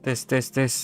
Tes tes tes.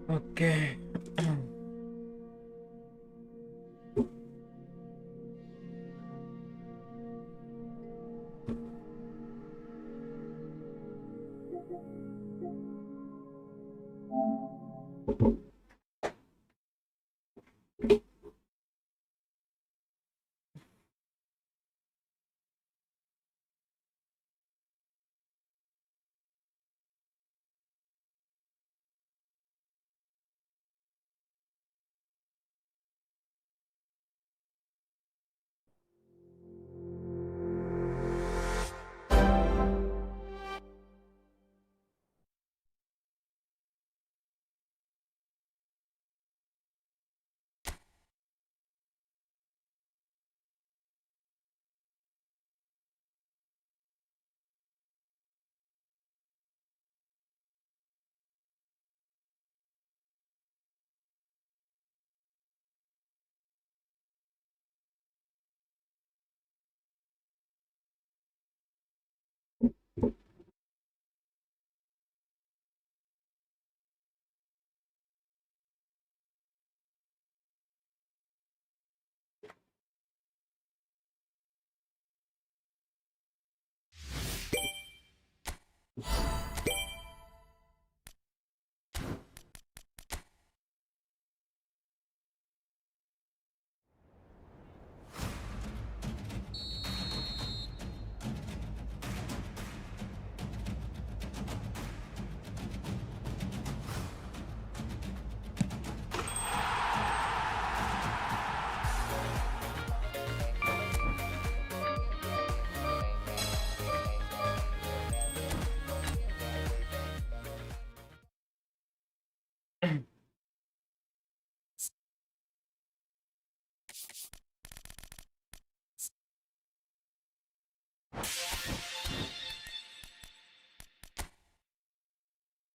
Oke.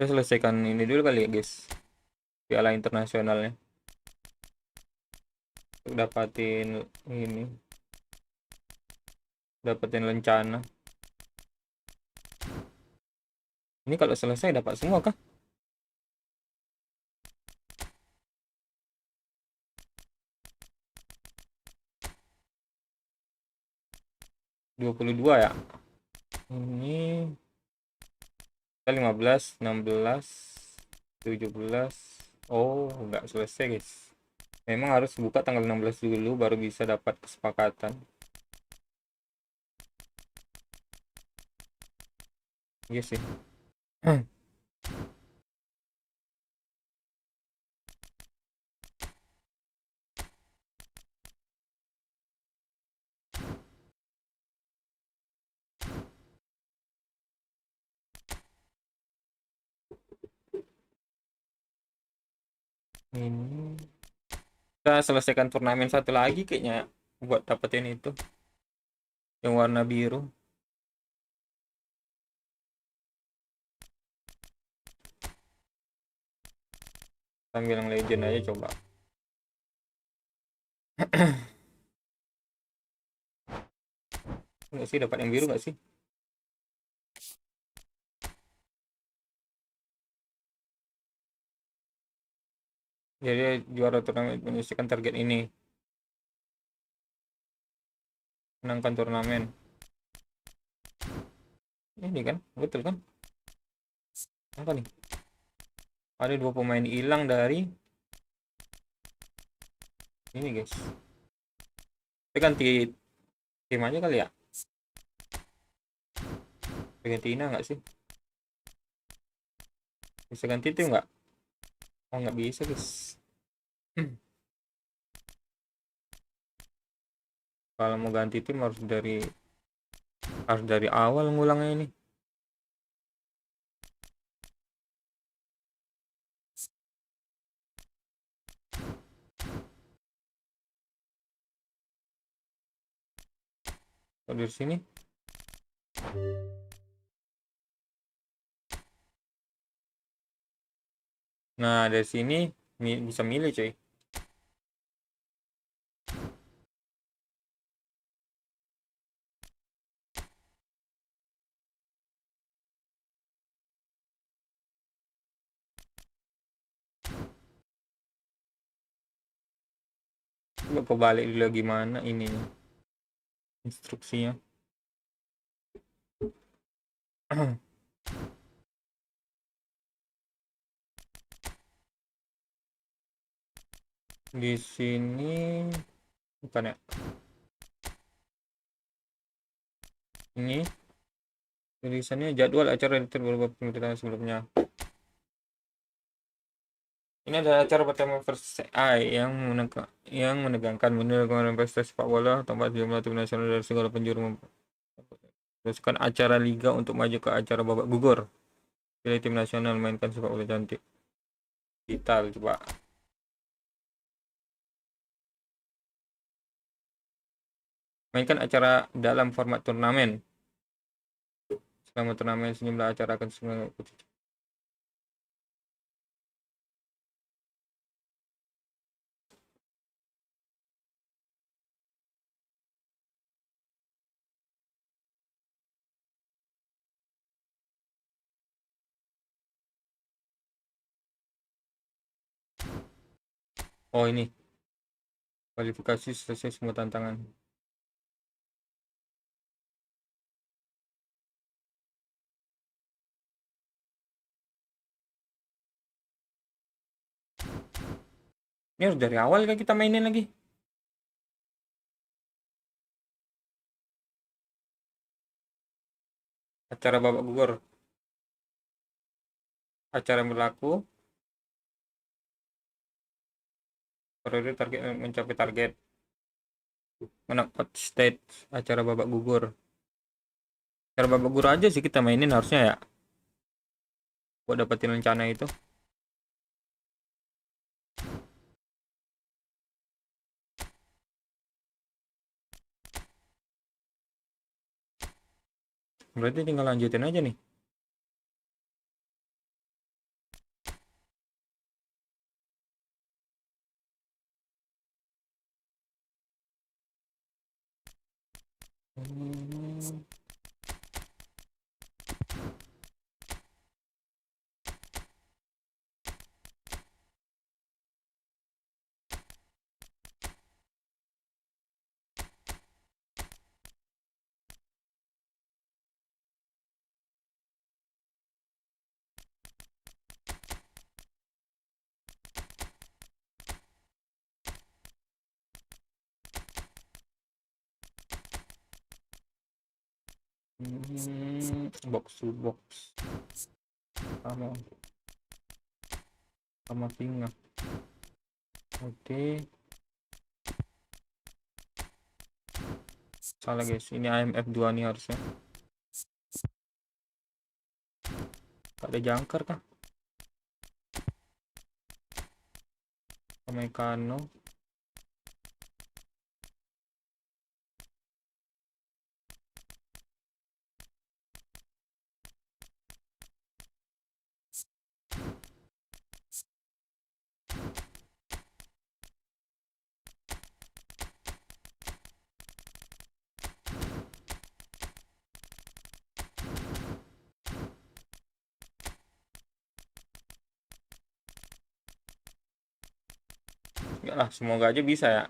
Kita selesaikan ini dulu kali ya guys, Piala Internasionalnya, untuk dapatin lencana. Ini kalau selesai dapat semua kah? 22 ya. Ini kita 15, 16, 17. Oh, nggak selesai guys. Memang harus buka tanggal 16 dulu baru bisa dapat kesepakatan. Iya sih. Ini kita selesaikan turnamen satu lagi kayaknya buat dapetin itu yang warna biru. Sambil yang legend aja coba. Enggak sih, dapat yang biru nggak sih? Jadi juara turnamen menyelesaikan target ini, menangkan turnamen. Ini kan, betul kan? Apa nih? Ada 2 pemain hilang dari ini guys. Kita ganti tim aja kali ya? Argentina nggak sih? Bisa ganti tim nggak? Oh nggak bisa guys. Kalau mau ganti tim harus dari awal ngulangnya ini. Kalau dari sini, nah dari sini bisa milih coy. Coba kebalik dulu gimana ini instruksinya. Di sini bukan ya? Ini tulisannya jadwal acara beberapa pemerintahan sebelumnya. Ini adalah acara pertama versi AI yang menegangkan menilai prestasi sepak bola tempat jumlah tim nasional dari segala penjuru teruskan acara liga untuk maju ke acara babak gugur. Pilih tim nasional mainkan sepak bola cantik. Kita coba mainkan acara dalam format turnamen. Selama turnamen sejumlah acara akan mengikuti. Oh ini kualifikasi selesai semua tantangan. Ini harus dari awal kan kita mainin lagi. Acara babak gugur. Acara yang berlaku periode target mencapai target. Mendapat state acara babak gugur. Acara babak gugur aja sih kita mainin harusnya ya. Buat dapetin rencana itu. Berarti tinggal lanjutin aja nih. Hmm. Box to box sama sama singa. Oke, salah guys, ini IMF 2 nih harusnya. Gak ada jangkar kah? Americano. Enggak lah, semoga aja bisa ya.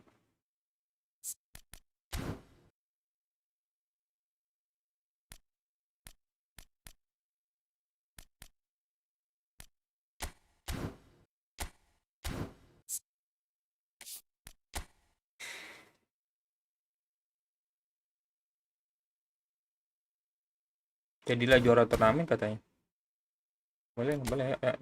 Jadilah juara turnamen katanya. Boleh, boleh ya.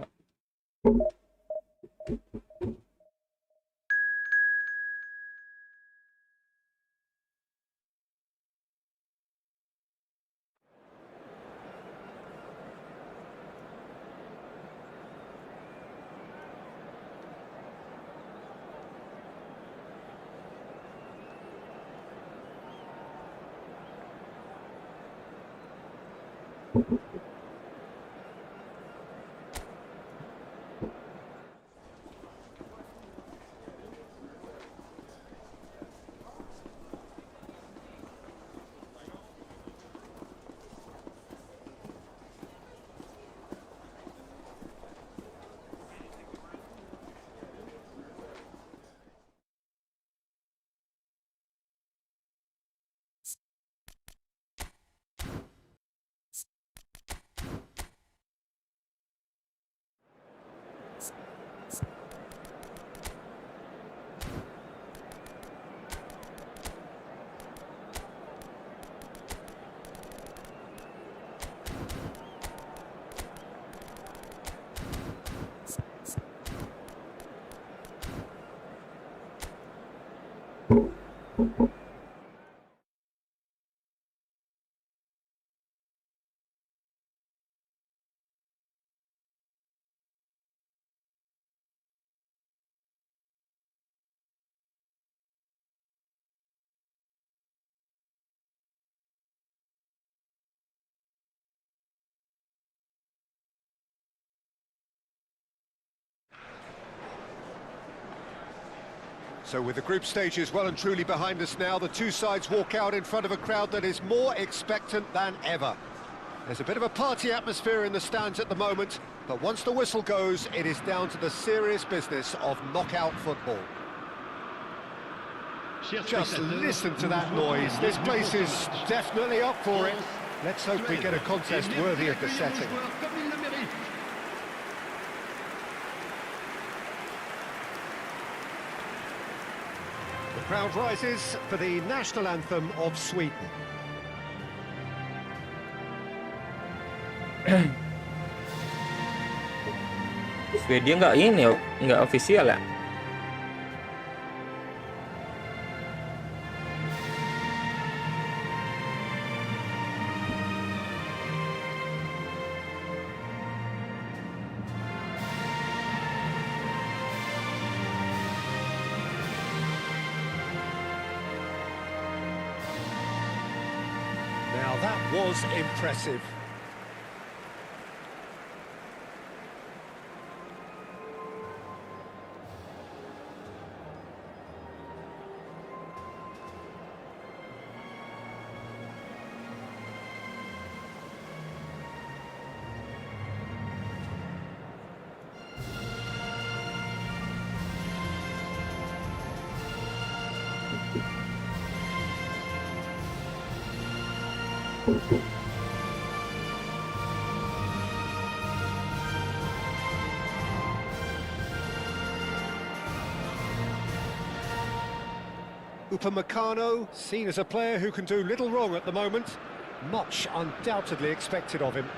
So with the group stages well and truly behind us now, the two sides walk out in front of a crowd that is more expectant than ever. There's a bit of a party atmosphere in the stands at the moment, but once the whistle goes, it is down to the serious business of knockout football. Just listen to that noise. This place is definitely up for it. Let's hope we get a contest worthy of the setting. The crowd rises for the national anthem of Sweden. Swedia nggak ini, nggak official ya. Now that was impressive. Upamecano, seen as a player who can do little wrong at the moment. Much undoubtedly expected of him.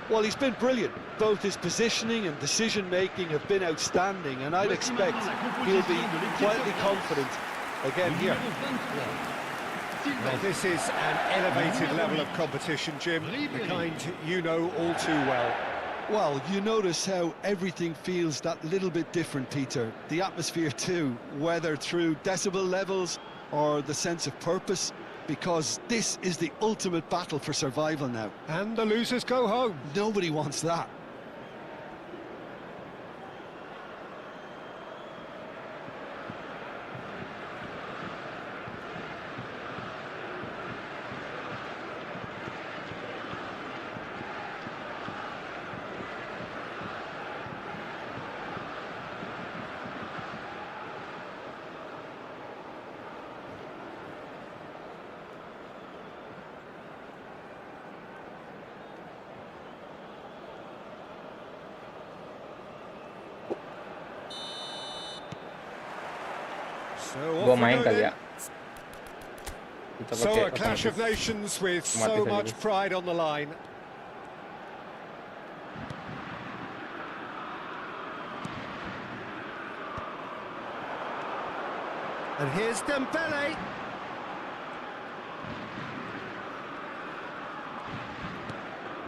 Well, he's been brilliant. Both his positioning and decision-making have been outstanding, and I'd expect he'll be quietly confident again here. Well, this is an elevated level of competition, Jim, the kind you know all too well. Well, you notice how everything feels that little bit different, Peter. The atmosphere too, whether through decibel levels or the sense of purpose, because this is the ultimate battle for survival now. And the losers go home. Nobody wants that. Gua main kali ya. Kita So pakai a clash of otomatis. nations with so Otomatis aja, much guys. pride on the line. And here's Dembele.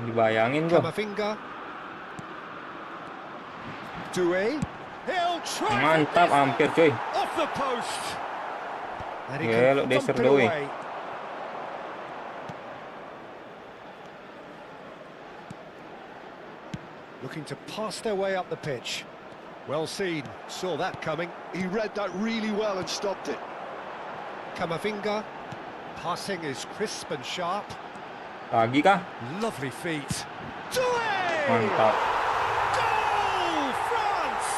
Dibayangin gua. Camavinga. Doué. He'll try for Mantap, this. hampir cuy. Off the post. And he Yeah, can look, they thump it serve away. away. Looking to pass their way up the pitch. Well seen, saw that coming. He read that really well and stopped it. Camavinga. Passing is crisp and sharp. Lagi kah? Lovely feet. Doué! Mantap. Goal, France!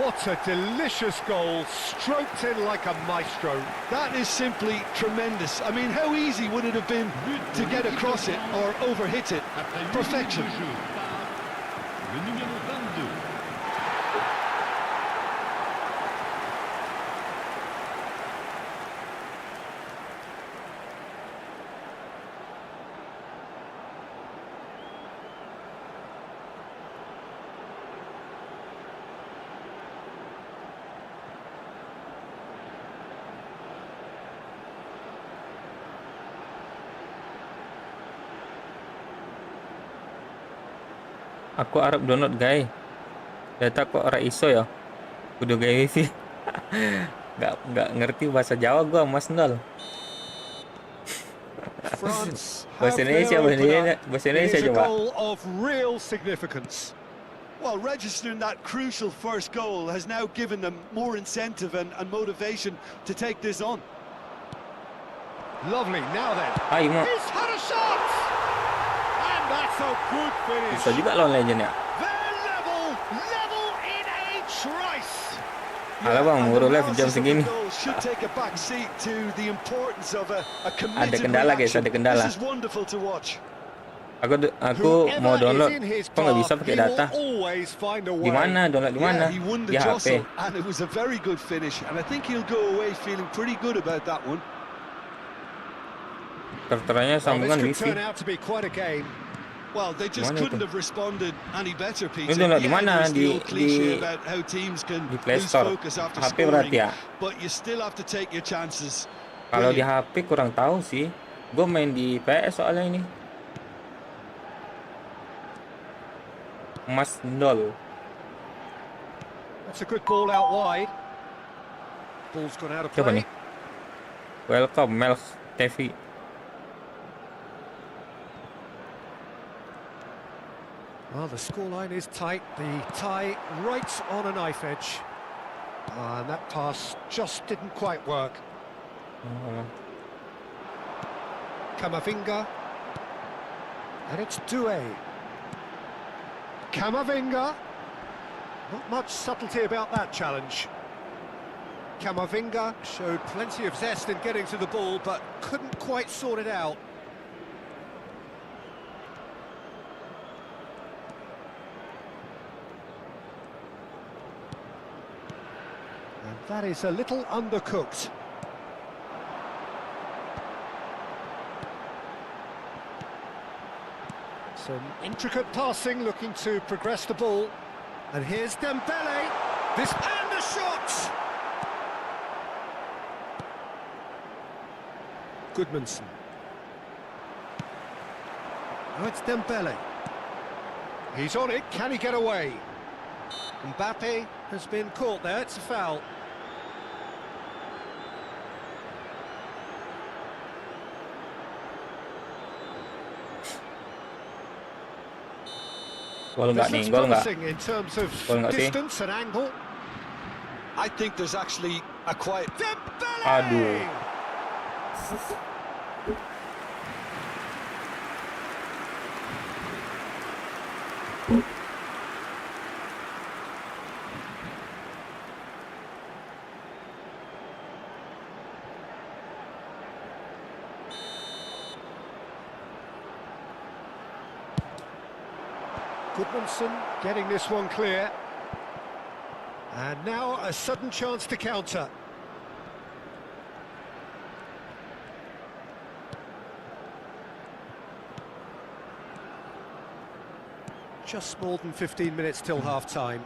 What a delicious goal, stroked in like a maestro. That is simply tremendous. I mean, how easy would it have been to get across it or overhit it? Perfection. Le numéro 22. Aku arep download guys. Data kok ora iso ya. Kudu gawe wifi. Nggak ngerti bahasa Jawa gua, Mas Nol. France Bahasa have Indonesia, their bahasa opener. Indonesia, bahasa It Indonesia is a coba. goal of real significance. Well, registering that crucial first goal has now given them more incentive and motivation to take this on. Lovely, now then. Ayo mau. He's had a shot! And that's a good finish. Bisa juga lawan legend ya. They're level in a trice. Alah bang, And baru the live jam analysis of the segini. goal should take a back seat to the importance of a committed kendala, guys, reaction. ada kendala. This is wonderful to watch. Aku mau download, kok nggak bisa pakai data? Di mana? Download di mana? Yeah, he won Di the HP. jostle, and it was a very good finish. And I think he'll go away feeling pretty good about that one. Terteranya sambungan wifi. Well, they just Mana couldn't itu? have responded any better, Peter. Ini download di mana? there's the old Di cliche about how teams can Play lose Store. focus after HP berarti scoring, ya? but you still have to take your chances. Kalau di Brilliant. HP kurang tahu sih. Gue main di PS soalnya ini. Mas Nol. That's a good ball out wide. Ball's gone out of Siapa play. nih? Welcome Melk TV. Well, the scoreline is tight. The tie right on a knife edge. And that pass just didn't quite work. Camavinga. And it's Doué. Camavinga. Not much subtlety about that challenge. Camavinga showed plenty of zest in getting to the ball, but couldn't quite sort it out. And that is a little undercooked. Some intricate passing, looking to progress the ball. And here's Dembele. This and a shot! Goodmanson. Oh, it's Dembele. He's on it, can he get away? Mbappe has been caught there, it's a foul. Gol nggak nih? This looks Gol nggak? promising in terms of Gol nggak sih? distance and angle. I think there's actually a quiet... Dembele! Aduh. Goodmanson getting this one clear. And now a sudden chance to counter. Just more than 15 minutes till half-time.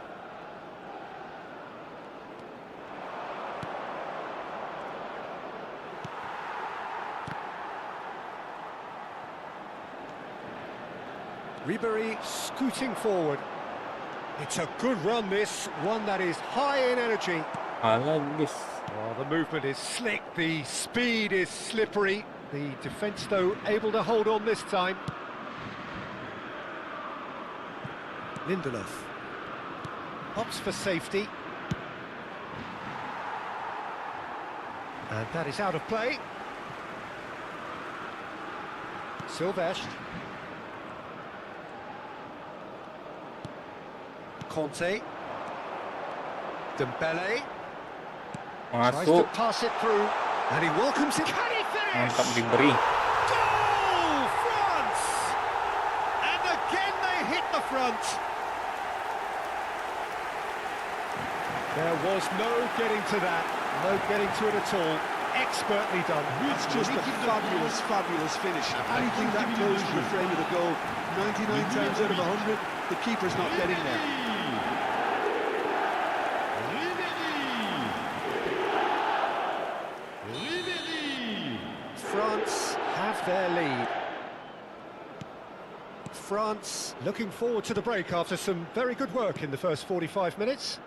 Ribery scooting forward. It's a good run, this, one that is high in energy. Alah, guys. Oh, the movement is slick, the speed is slippery. The defence, though, able to hold on this time. Lindelof opts for safety. And that is out of play. Silvestre. Conte. Dembele. Tries to Masuk. pass it through. And he welcomes it. Can he finish? Mantap diberi. Goal! France! And again they hit the front. There was no getting to that. No getting to it at all. Expertly done. It's just a fabulous, fabulous finish. Anything that close to the frame of the goal, 99 times out of 100, the keeper's not getting there. France have their lead. France looking forward to the break after some very good work in the first 45 minutes.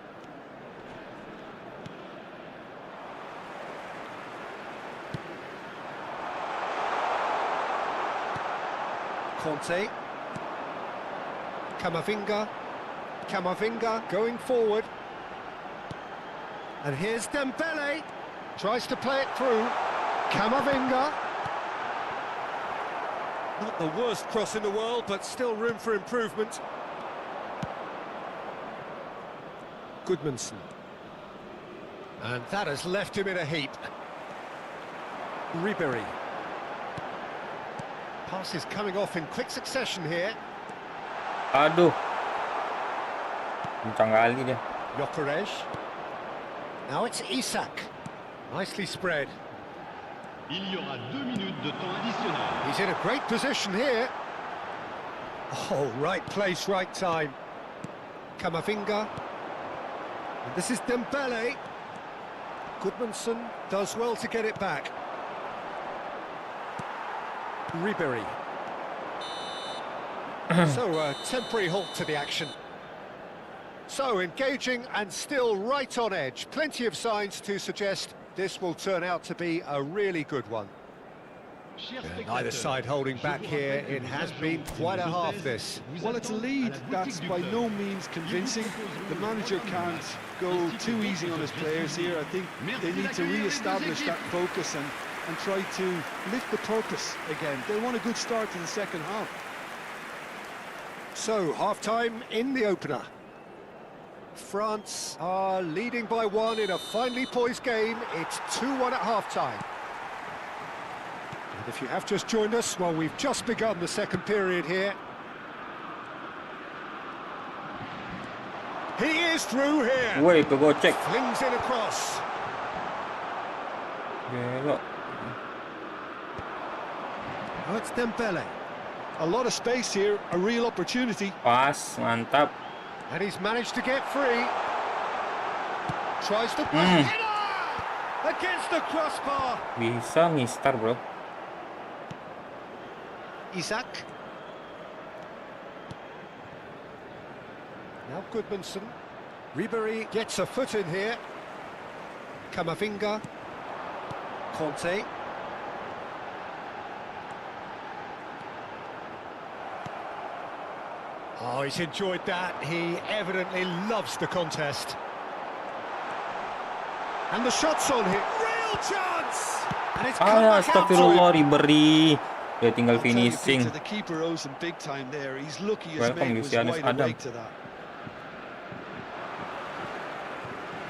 Conte. Camavinga going forward. And here's Dembele. Tries to play it through. Camavinga. Not the worst cross in the world, but still room for improvement. Goodmanson. And that has left him in a heap. Ribery. Passes coming off in quick succession here. Aduh. Kencang kali dia. Gyökeres. Now it's Isak. Nicely spread. Il y aura 2 minutes de temps additionnel. He's in a great position here. Oh, right place, right time. Camavinga. And this is Dembele. Goodmanson does well to get it back. Ribery. So a temporary halt to the action. So engaging and still right on edge. Plenty of signs to suggest this will turn out to be a really good one. Neither side holding back here. It has been quite a half, this. Well, it's a lead that's by no means convincing. The manager can't go too easy on his players here. I think they need to re-establish that focus and try to lift the purpose again. They want a good start to the second half. So, half-time in the opener. France are leading by 1 in a finely poised game. It's 2-1 at half-time. And if you have just joined us, well, we've just begun the second period here. He is through here. Woi, kegocek. Flings in across. Belok. Oh, it's Dembele. A lot of space here, a real opportunity. Pas, mantap. And he's managed to get free. Tries to put header against the crossbar. Bisa mistar, bro. Isak. Now Goodmanson. Ribery gets a foot in here. Camavinga. Conte. Oh, he's enjoyed that. He evidently loves the contest. And the shot's on here. Real chance! And it's come back out to Astagfirullah, him. Ribery. Dia tinggal I'll tell you, finishing. Peter, the keeper owes him big time there. He's lucky his Welcome, mate was Lucianus wide Adam. awake to that.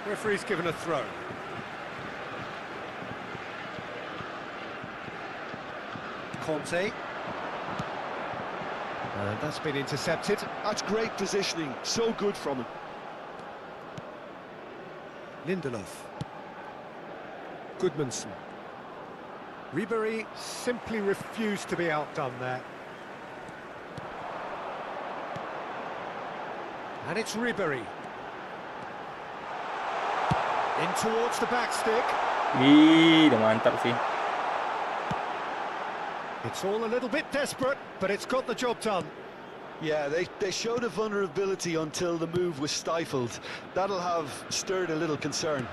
Referee's given a throw. Conte. That's been intercepted. That's great positioning. So good from him. Lindelof. Goodmanson. Ribery simply refused to be outdone there. And it's Ribery. In towards the back stick. Ih, udah mantap sih. It's all a little bit desperate, but it's got the job done. Yeah, they showed a vulnerability until the move was stifled. That'll have stirred a little concern.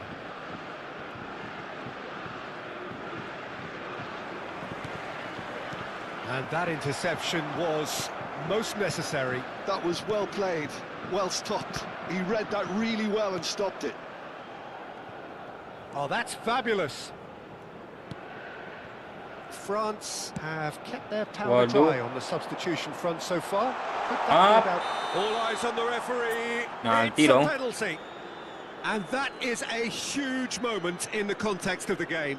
And that interception was most necessary. That was well played, well stopped. He read that really well and stopped it. Oh, that's fabulous. France have kept their powder dry on the substitution front so far. All eyes on the referee. Nanti It's a dong. penalty. And that is a huge moment in the context of the game.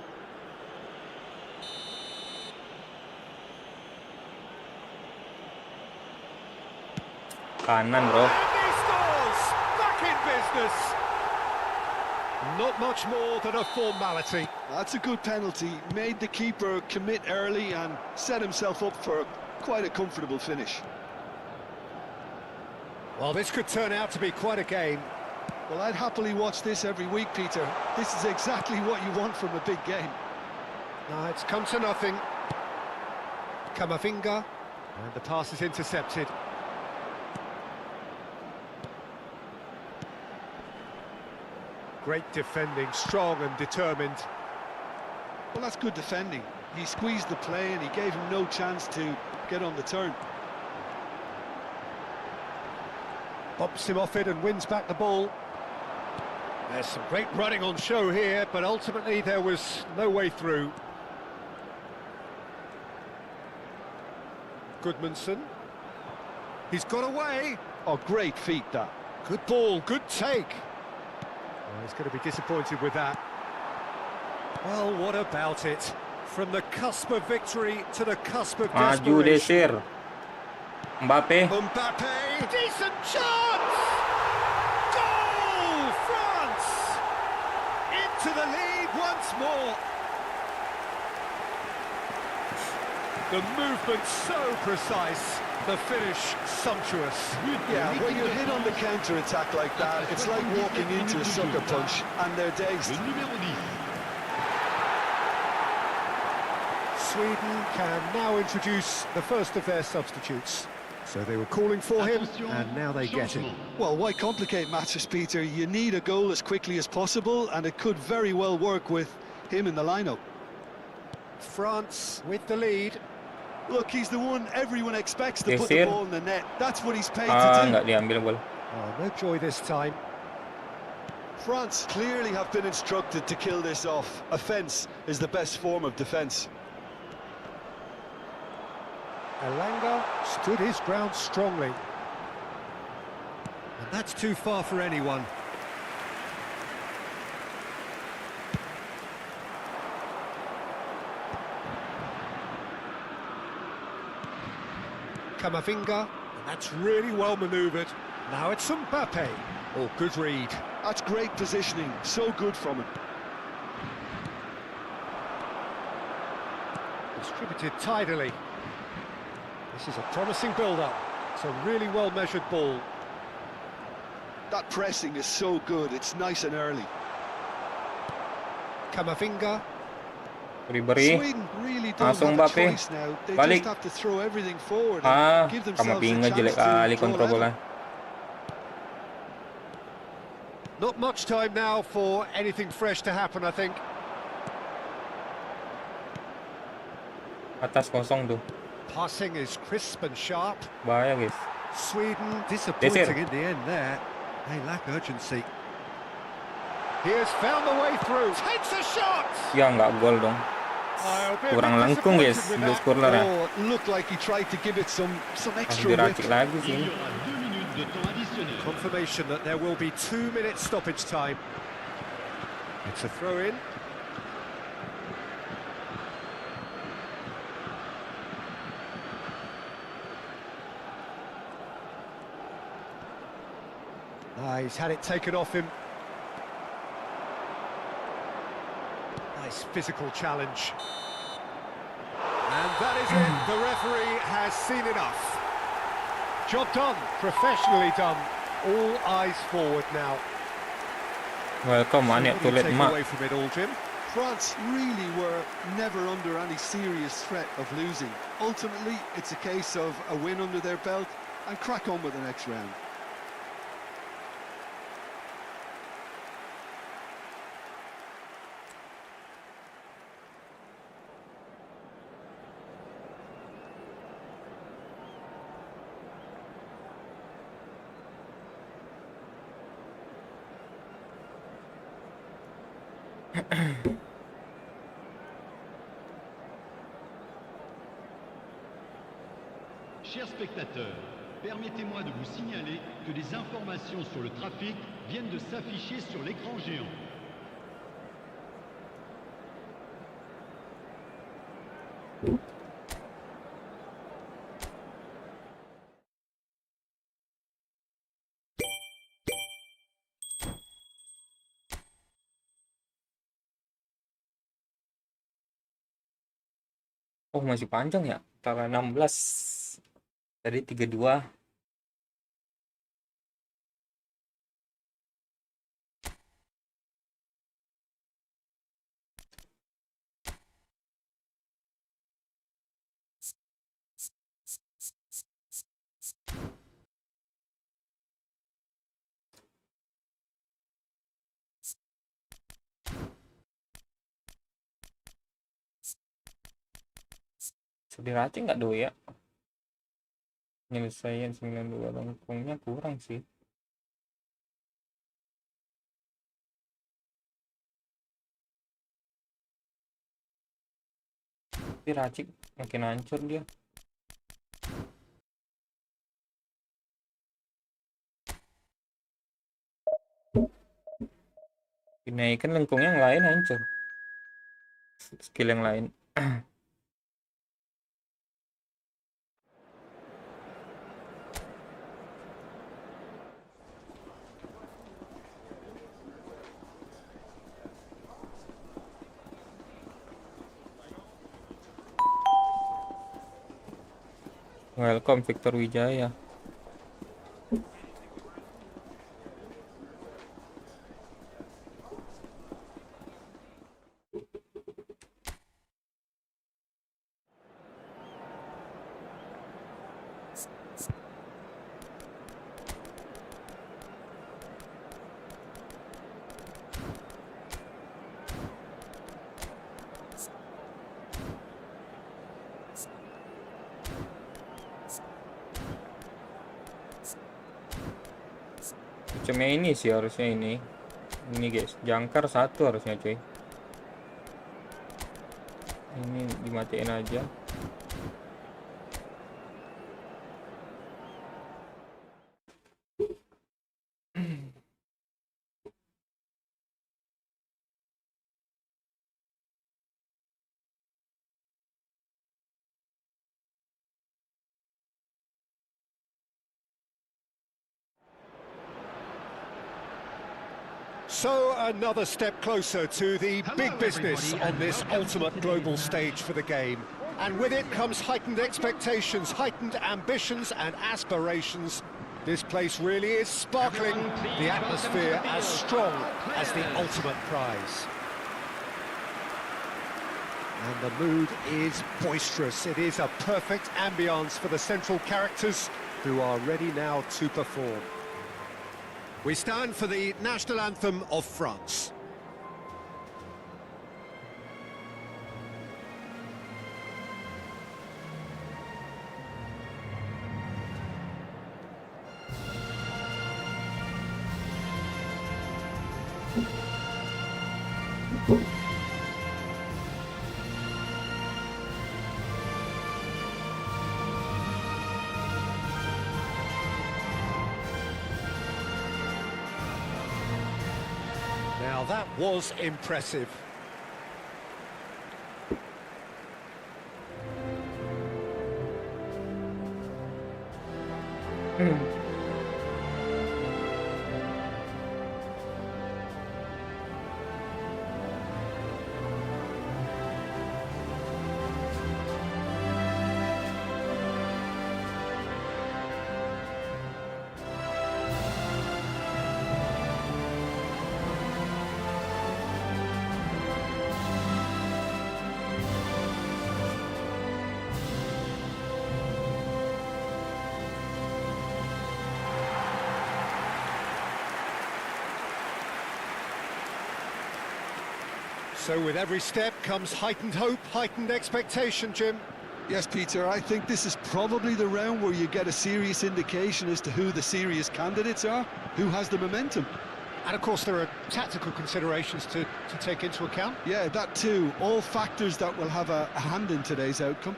Kanan, bro. And he scores! Back in business! Not much more than a formality. That's a good penalty. Made the keeper commit early and set himself up for quite a comfortable finish. Well, this could turn out to be quite a game. Well, I'd happily watch this every week, Peter. This is exactly what you want from a big game. No, it's come to nothing. Camavinga. And the pass is intercepted. Great defending, strong and determined. Well, that's good defending. He squeezed the play and he gave him no chance to get on the turn. Bumps him off it and wins back the ball. There's some great running on show here, but ultimately there was no way through. Goodmanson. He's got away. Oh, great feat, that. Good ball, good take. Oh, he's going to be disappointed with that. Well, what about it? From the cusp of victory to the cusp of Maju desperation. Desir. Mbappe. Mbappe, decent chance! Goal! France! Into the lead once more. The movement so precise, the finish sumptuous. Yeah, when you're hit on the counter-attack like that, it's like walking into a sucker punch and they're dazed. Le numéro 10. Sweden can now introduce the first of their substitutes. So they were calling for him, and now they get him. Well, why complicate matters, Peter? You need a goal as quickly as possible, and it could very well work with him in the lineup. France with the lead. Look, he's the one everyone expects to put Desir. the ball in the net. That's what he's paid Ah, to do. nggak diambil bol. Oh, no joy this time. France clearly have been instructed to kill this off. Offence is the best form of defence. Elanga stood his ground strongly. And that's too far for anyone. Camavinga, and that's really well manoeuvred. Now it's Mbappe. Oh, good read. That's great positioning. So good from him. Distributed tidily. This is a promising build-up. It's a really well-measured ball. That pressing is so good. It's nice and early. Camavinga. Ribery. Sweden really don't Langsung have a Mbappe. choice now. They Balik. just have to throw everything forward Ah, and give themselves a Camavinga chance jelek to kali draw kontrol level. bola. Not much time now for anything fresh to happen, I think. Atas kosong tuh. Passing is crisp and sharp. Bahaya, guys. Sweden disappointing Desir. in the end there. They lack urgency. He has found the way through. Takes a shot! Ya, nggak gol dong. I'll be a Kurang bit lengkung, guys. disappointed with Dua that. skorler ya. Oh, it looked like he tried to give it some Harus extra width. diracik lagi sih. Il y aura 2 minutes de temps additionnel. Confirmation that there will be 2 minutes stoppage time. It's a throw in. He's had it taken off him. Nice physical challenge. And that is it. The referee has seen enough. Job done. Professionally done. All eyes forward now. Welcome, So Anik what do you Tulet take Mak. away from it all, Jim? France really were never under any serious threat of losing. Ultimately, it's a case of a win under their belt and crack on with the next round. Chers spectateurs, permettez-moi de vous signaler que des informations sur le trafic viennent de s'afficher sur l'écran géant. Oh, masih panjang ya? Tanggal 16. Tadi 32. Diracik nggak do ya? Nyelesain 92 lengkungnya kurang sih. Diracik makin hancur dia. Dinaikkan lengkungnya yang lain hancur. Skill yang lain. Welcome Victor Wijaya. Cuma ini sih harusnya ini guys, jangkar satu harusnya cuy. Ini dimatiin aja. So another step closer to the big business on this ultimate global stage for the game. And with it comes heightened expectations, heightened ambitions and aspirations. This place really is sparkling, the atmosphere as strong as the ultimate prize. And the mood is boisterous. It is a perfect ambience for the central characters who are ready now to perform. We stand for the national anthem of France. Now that was impressive. So with every step comes heightened hope, heightened expectation, Jim. Yes, Peter, I think this is probably the round where you get a serious indication as to who the serious candidates are, who has the momentum. And of course there are tactical considerations to take into account. Yeah, that too. All factors that will have a hand in today's outcome.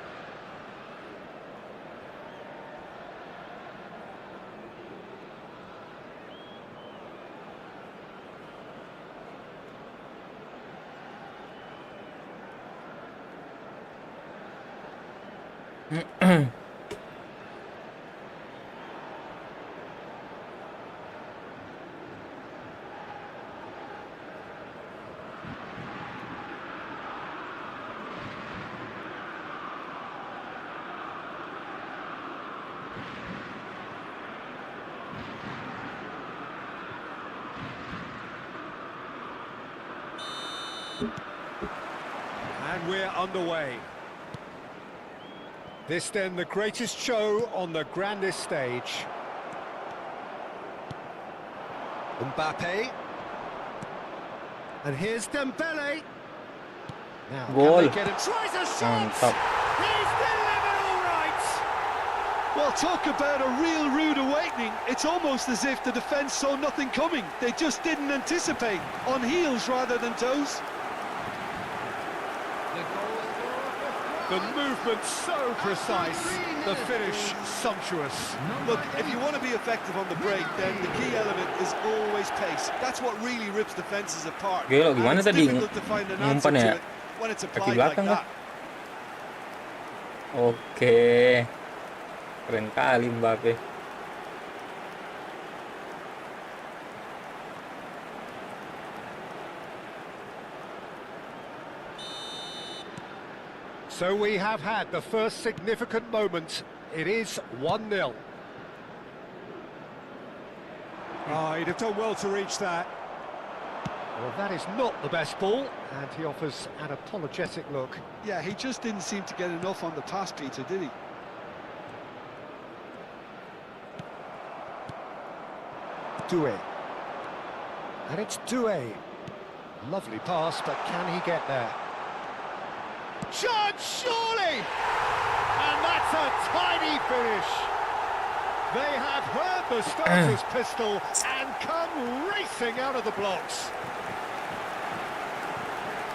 And we're underway. This then the greatest show on the grandest stage. Mbappe. And here's Dembele. Now, Goal. can they get him? Tries a shot! Mantap. He's delivered all right! Well, talk about a real rude awakening. It's almost as if the defence saw nothing coming. They just didn't anticipate. On heels rather than toes. The movement so precise, the finish sumptuous. Look, if you want to be effective on the break, then the key element is always pace. That's what really rips defenses apart. Gelo, And gimana it's tadi difficult to find an answer ngumpan ya? to it when it's Kaki applied like belakang kah? that. Oke. Keren kali Mbappe. So we have had the first significant moment. It is 1-0. Oh, he'd have done well to reach that. Well, that is not the best ball, and he offers an apologetic look. Yeah, he just didn't seem to get enough on the pass, Peter, did he? Doué. And it's Doué. Lovely pass, but can he get there? Shot, surely! And that's a tiny finish. They have heard the starter's pistol and come racing out of the blocks.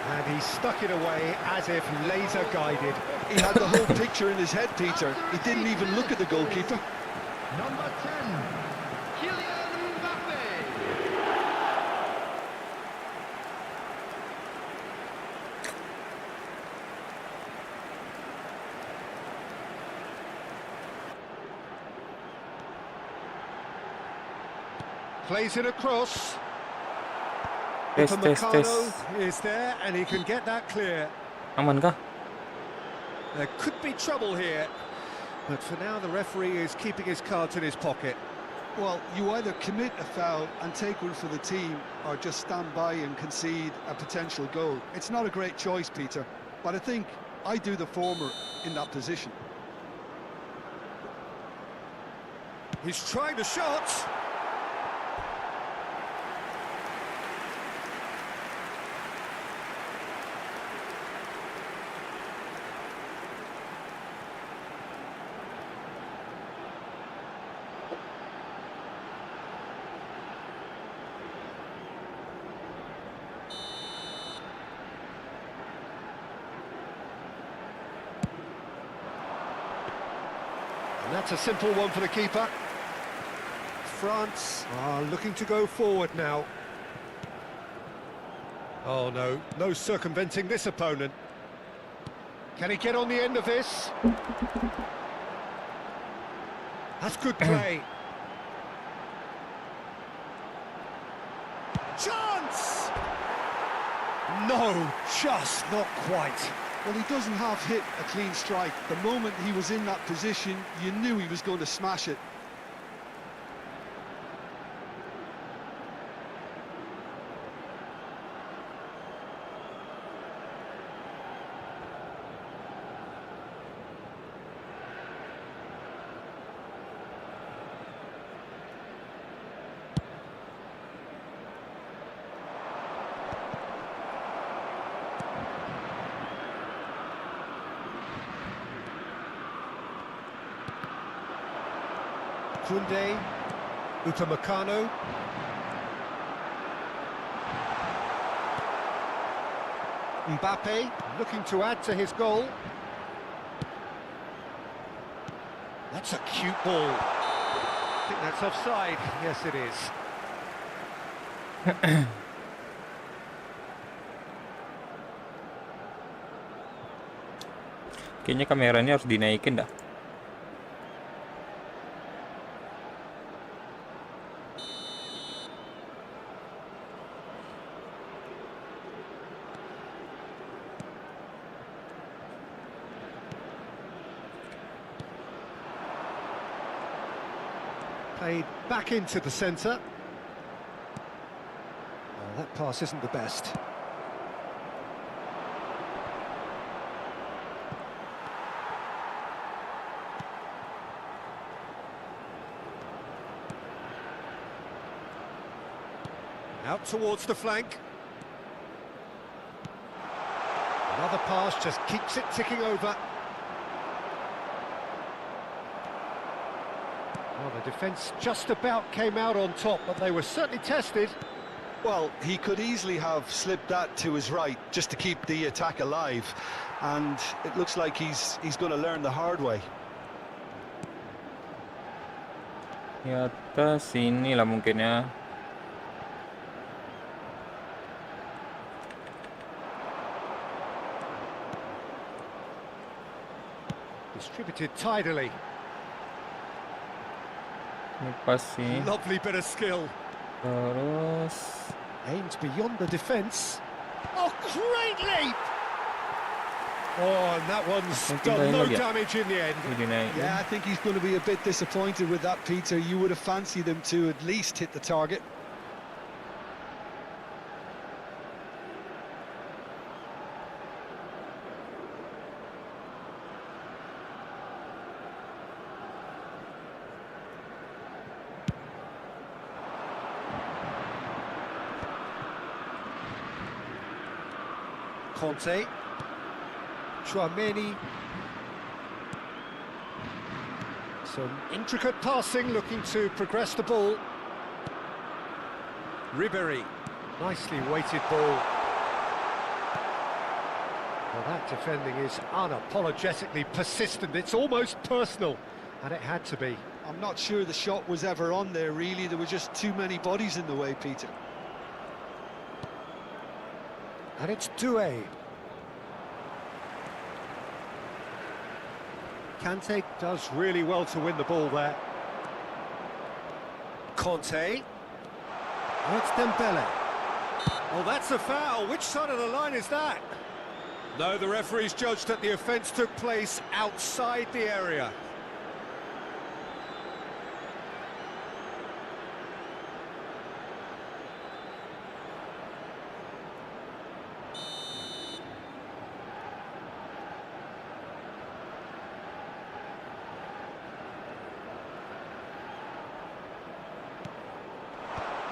And he stuck it away as if laser guided. He had the whole picture in his head, Peter. He didn't even look at the goalkeeper. Number 10, Kylian Mbappe. Plays it across. Tes, tes, tes. Upamecano is there and he can get that clear. Aman kah? There could be trouble here, but for now the referee is keeping his cards in his pocket. Well, you either commit a foul and take one for the team, or just stand by and concede a potential goal. It's not a great choice, Peter, but I think I do the former in that position. He's trying the shot. that's a simple one for the keeper. France are looking to go forward now. Oh no, no circumventing this opponent. Can he get on the end of this? That's good play. Chance! No, just not quite. Well, he doesn't have hit a clean strike. The moment he was in that position, you knew he was going to smash it. Kunde, Upamecano. Mbappe looking to add to his goal. That's a cute ball. I think that's offside. Yes, it is. Kayaknya kameranya harus dinaikin dah. Played back into the centre. Oh, that pass isn't the best. Out towards the flank. Another pass just keeps it ticking over. Well, the defence just about came out on top, but they were certainly tested. Well, he could easily have slipped that to his right just to keep the attack alive, and it looks like he's going to learn the hard way. Di atas sini lah mungkin ya. Distributed tidily. Ini pas sini. Lovely bit of skill. Terus Aimed beyond the defence. Oh, great leap! Oh, and that one's done no damage in the end. dinaikin. Yeah, I think he's going to be a bit disappointed with that, Peter. You would have fancied him to at least hit the target. Conte. Chouameni. Some intricate passing, looking to progress the ball. Ribéry. Nicely weighted ball. Well, that defending is unapologetically persistent. It's almost personal, and it had to be. I'm not sure the shot was ever on there, really. There were just too many bodies in the way, Peter. And it's Doué. Kante does really well to win the ball there. Conte. Oh, it's Dembele. Oh, that's a foul. Which side of the line is that? No, the referee's judged that the offence took place outside the area.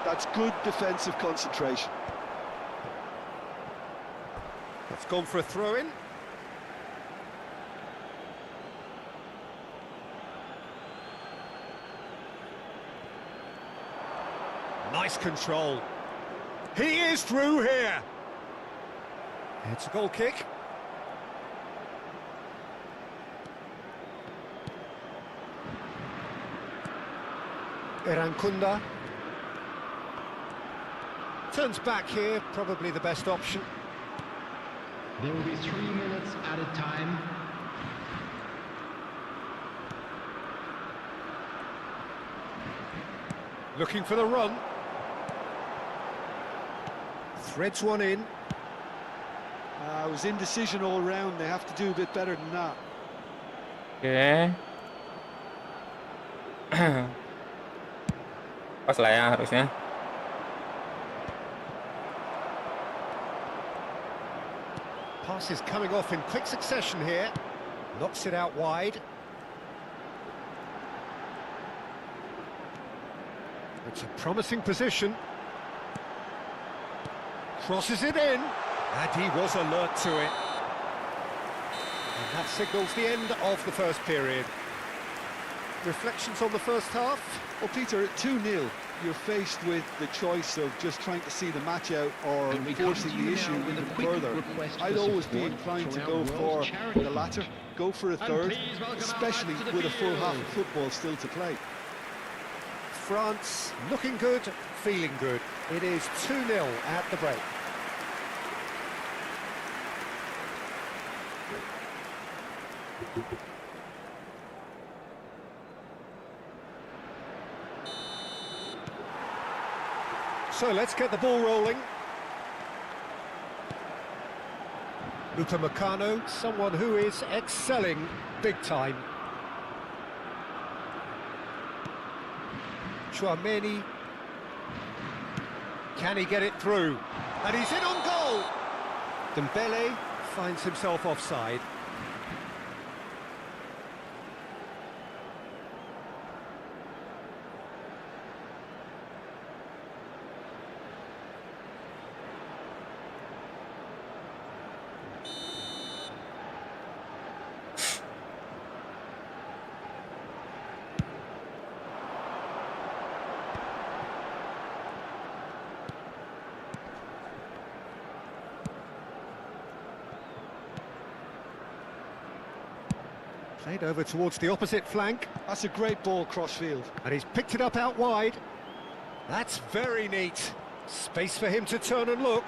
That's good defensive concentration. It's gone for a throw-in. Nice control. He is through here. It's a goal kick. Irankunda. Turns back here, probably the best option. There will be 3 minutes at a time. Looking for the run. Threads one in. It was indecision all round. They have to do a bit better than that. Oke. Pas lah ya harusnya. Pass is coming off in quick succession here. Knocks it out wide. It's a promising position. Crosses it in. And he was alert to it. And that signals the end of the first period. Reflections on the first half? Well, Peter, 2-0. You're faced with the choice of just trying to see the match out or And we come to forcing you the now issue with a even quick further. request for I'd always be support inclined to from go our for World Charity the latter, go for a third, please welcome our especially lads to the with a full half field. of football still to play. France looking good, feeling good. It is 2-0 at the break. So let's get the ball rolling. Upamecano, someone who is excelling big time. Chouameni. Can he get it through? And he's in on goal! Dembele finds himself offside. Played over towards the opposite flank. That's a great ball cross-field. And he's picked it up out wide. That's very neat. Space for him to turn and look.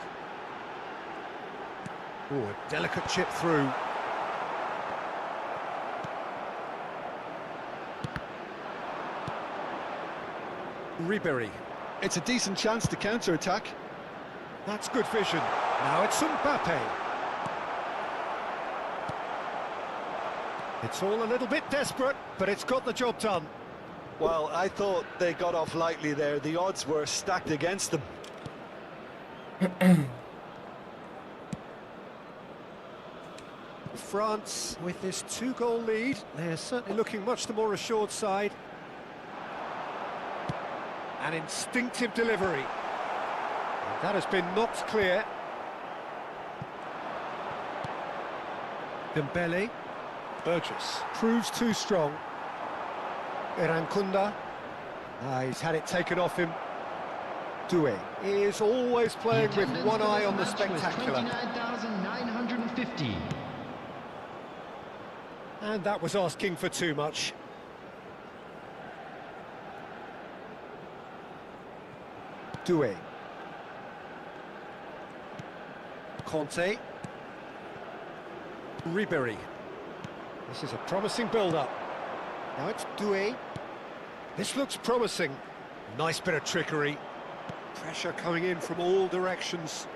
Oh, a delicate chip through. Ribéry. It's a decent chance to counter-attack. That's good vision. Now it's Mbappe. It's all a little bit desperate, but it's got the job done. Well, I thought they got off lightly there. The odds were stacked against them. France, with this 2-goal lead, they're certainly looking much the more assured side. An instinctive delivery. And that has been knocked clear. Dembele. Burgess proves too strong. Irankunda. He's had it taken off him. Doué is always playing with one eye on the spectacular. 29,950. And that was asking for too much. Doué. Conte. Ribéry. This is a promising build-up. Now it's Doué. This looks promising. Nice bit of trickery. Pressure coming in from all directions.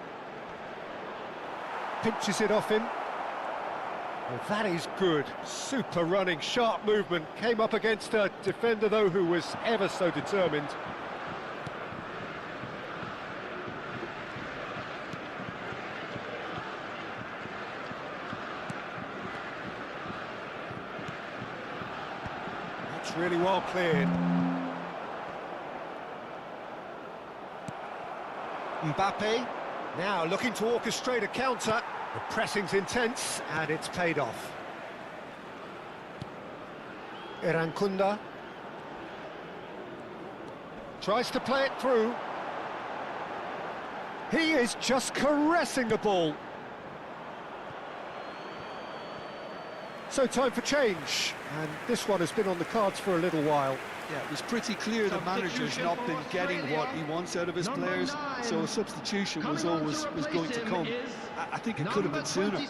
Pinches it off him. Well, that is good. Super running, sharp movement. Came up against a defender, though, who was ever so determined. That's really well cleared. Mbappe, now looking to orchestrate a counter. The pressing's intense, and it's paid off. Irankunda tries to play it through. He is just caressing the ball. So time for change, and this one has been on the cards for a little while. Yeah, it was pretty clear the manager's not been getting what he wants out of his players, so a substitution was going to come. I think it could have been sooner.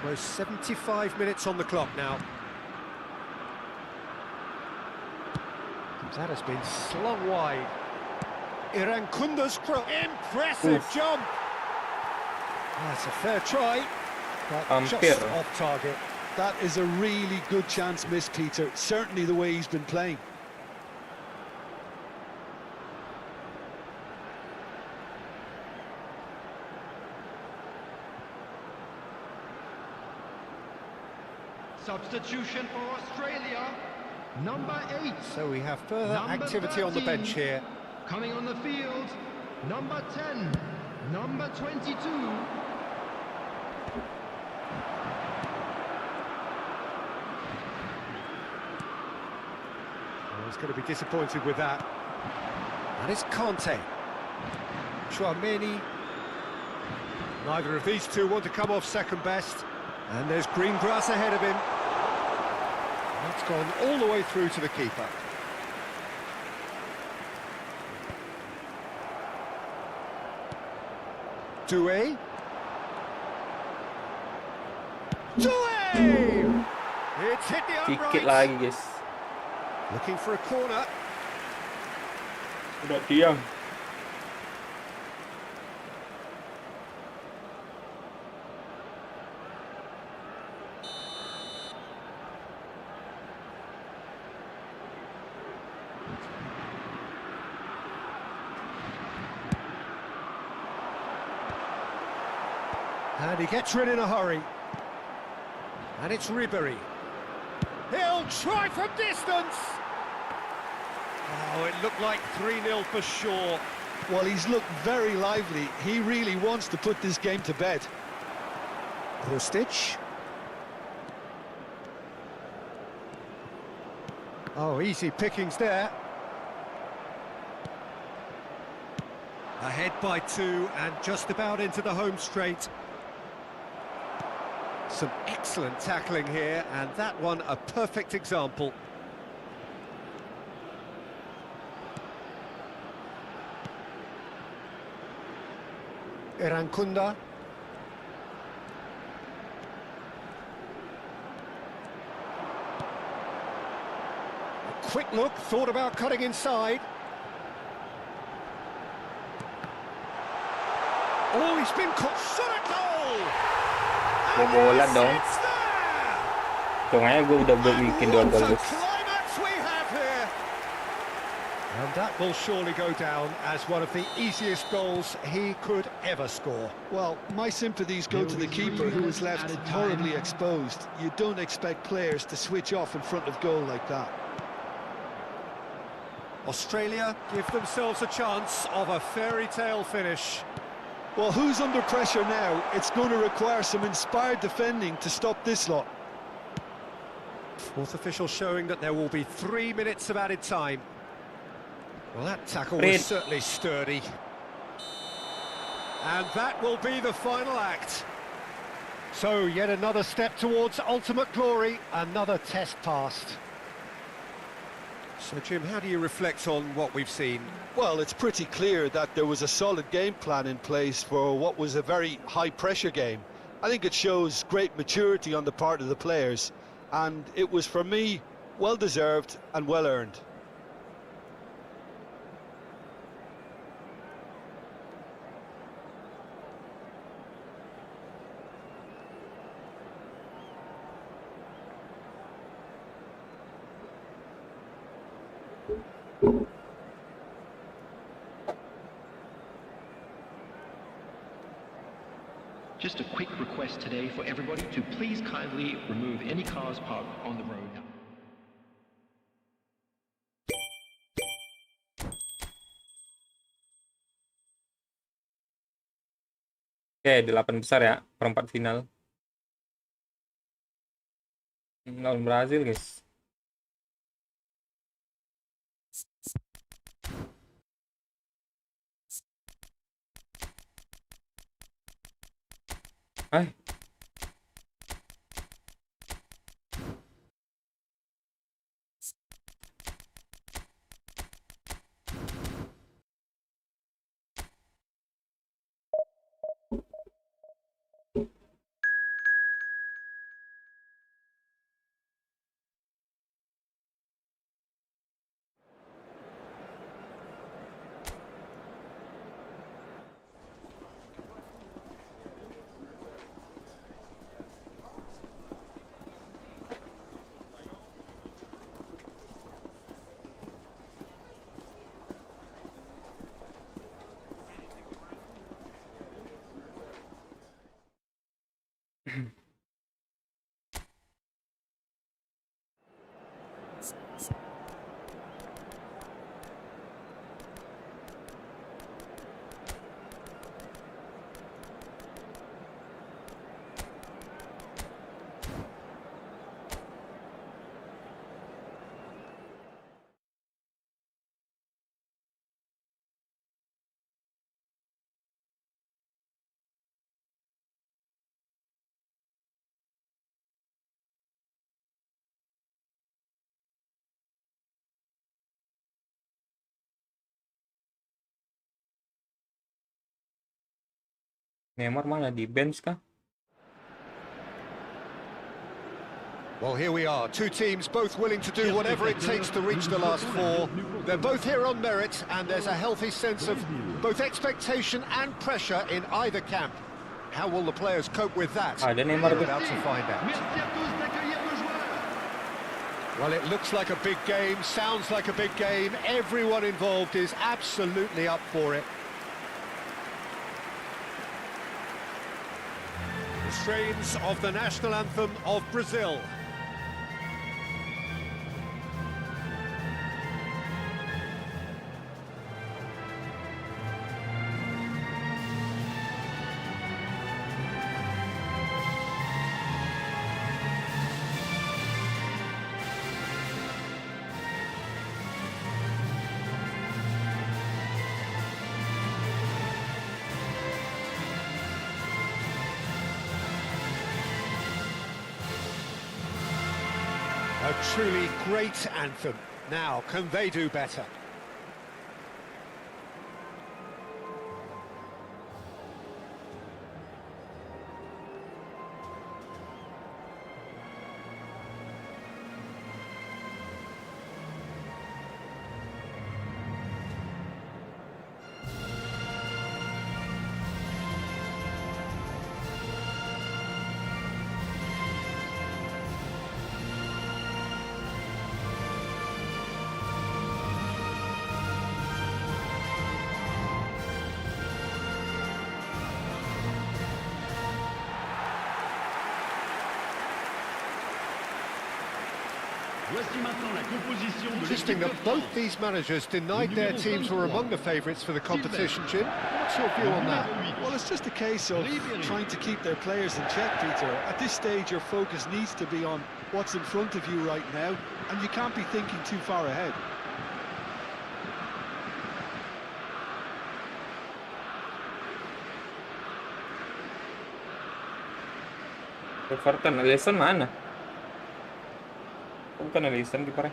Almost 75 minutes on the clock now. That has been slung wide. Irankunda's impressive jump. That's a fair try, but just off target. That is a really good chance missed, Peter. Certainly the way he's been playing. Substitution for Australia, number 8. So we have further activity on the bench here. Coming on the field, number 10, number 22. Oh, he's going to be disappointed with that. And it's Conte. Chouameni. Neither of these two want to come off second best. And there's green grass ahead of him. That's gone all the way through to the keeper. Doué. Doué! It's hit the Sikit upright. lagi, guys. Looking for a corner. Udah diam. And he gets rid in a hurry. And it's Ribery. He'll try from distance. Oh, it looked like 3-0 for sure. Well, he's looked very lively. He really wants to put this game to bed. Kostic. Oh, easy pickings there. Ahead by 2 and just about into the home straight. Some excellent tackling here, and that one a perfect example. Irankunda. A quick look, thought about cutting inside. Oh, he's been caught. Shot a goal! Bobolan dong. Soalnya gue udah bikin 2 gol. And that will surely go down as one of the easiest goals he could ever score. Well, my sympathies go to the keeper, who was left horribly exposed. You don't expect players to switch off in front of goal like that. Australia give themselves a chance of a fairy tale finish. Well, who's under pressure now? It's going to require some inspired defending to stop this lot. Fourth official showing that there will be 3 minutes of added time. Well, that tackle was certainly sturdy. And that will be the final act. So, yet another step towards ultimate glory, another test passed. So, Jim, how do you reflect on what we've seen? Well, it's pretty clear that there was a solid game plan in place for what was a very high-pressure game. I think it shows great maturity on the part of the players, and it was, for me, well-deserved and well-earned. Just a quick request today for everybody to please kindly remove any cars parked on the road. Oke, 8 besar ya, perempat final. Lawan Brazil, guys. Ay, Neymar malah di bench kah? Well, here we are, two teams both willing to do whatever it takes to reach the last four. They're both here on merit, and there's a healthy sense of both expectation and pressure in either camp. How will the players cope with that? Ada Neymar We're tuh. about to find out. Merci à tous d'accueillir le joueur. Well, it looks like a big game, sounds like a big game. Everyone involved is absolutely up for it. The strains of the national anthem of Brazil. A truly great anthem. Now, can they do better? Voici maintenant la composition de Interesting l'équipe that de both France. these managers denied their teams were among the favourites for the competition, Jim. What's your view on that? Well, it's just a case of trying to keep their players in check, Peter. At this stage, your focus needs to be on what's in front of you right now, and you can't be thinking too far ahead. Everton, Alisson mana? Bukan Alisson di pare.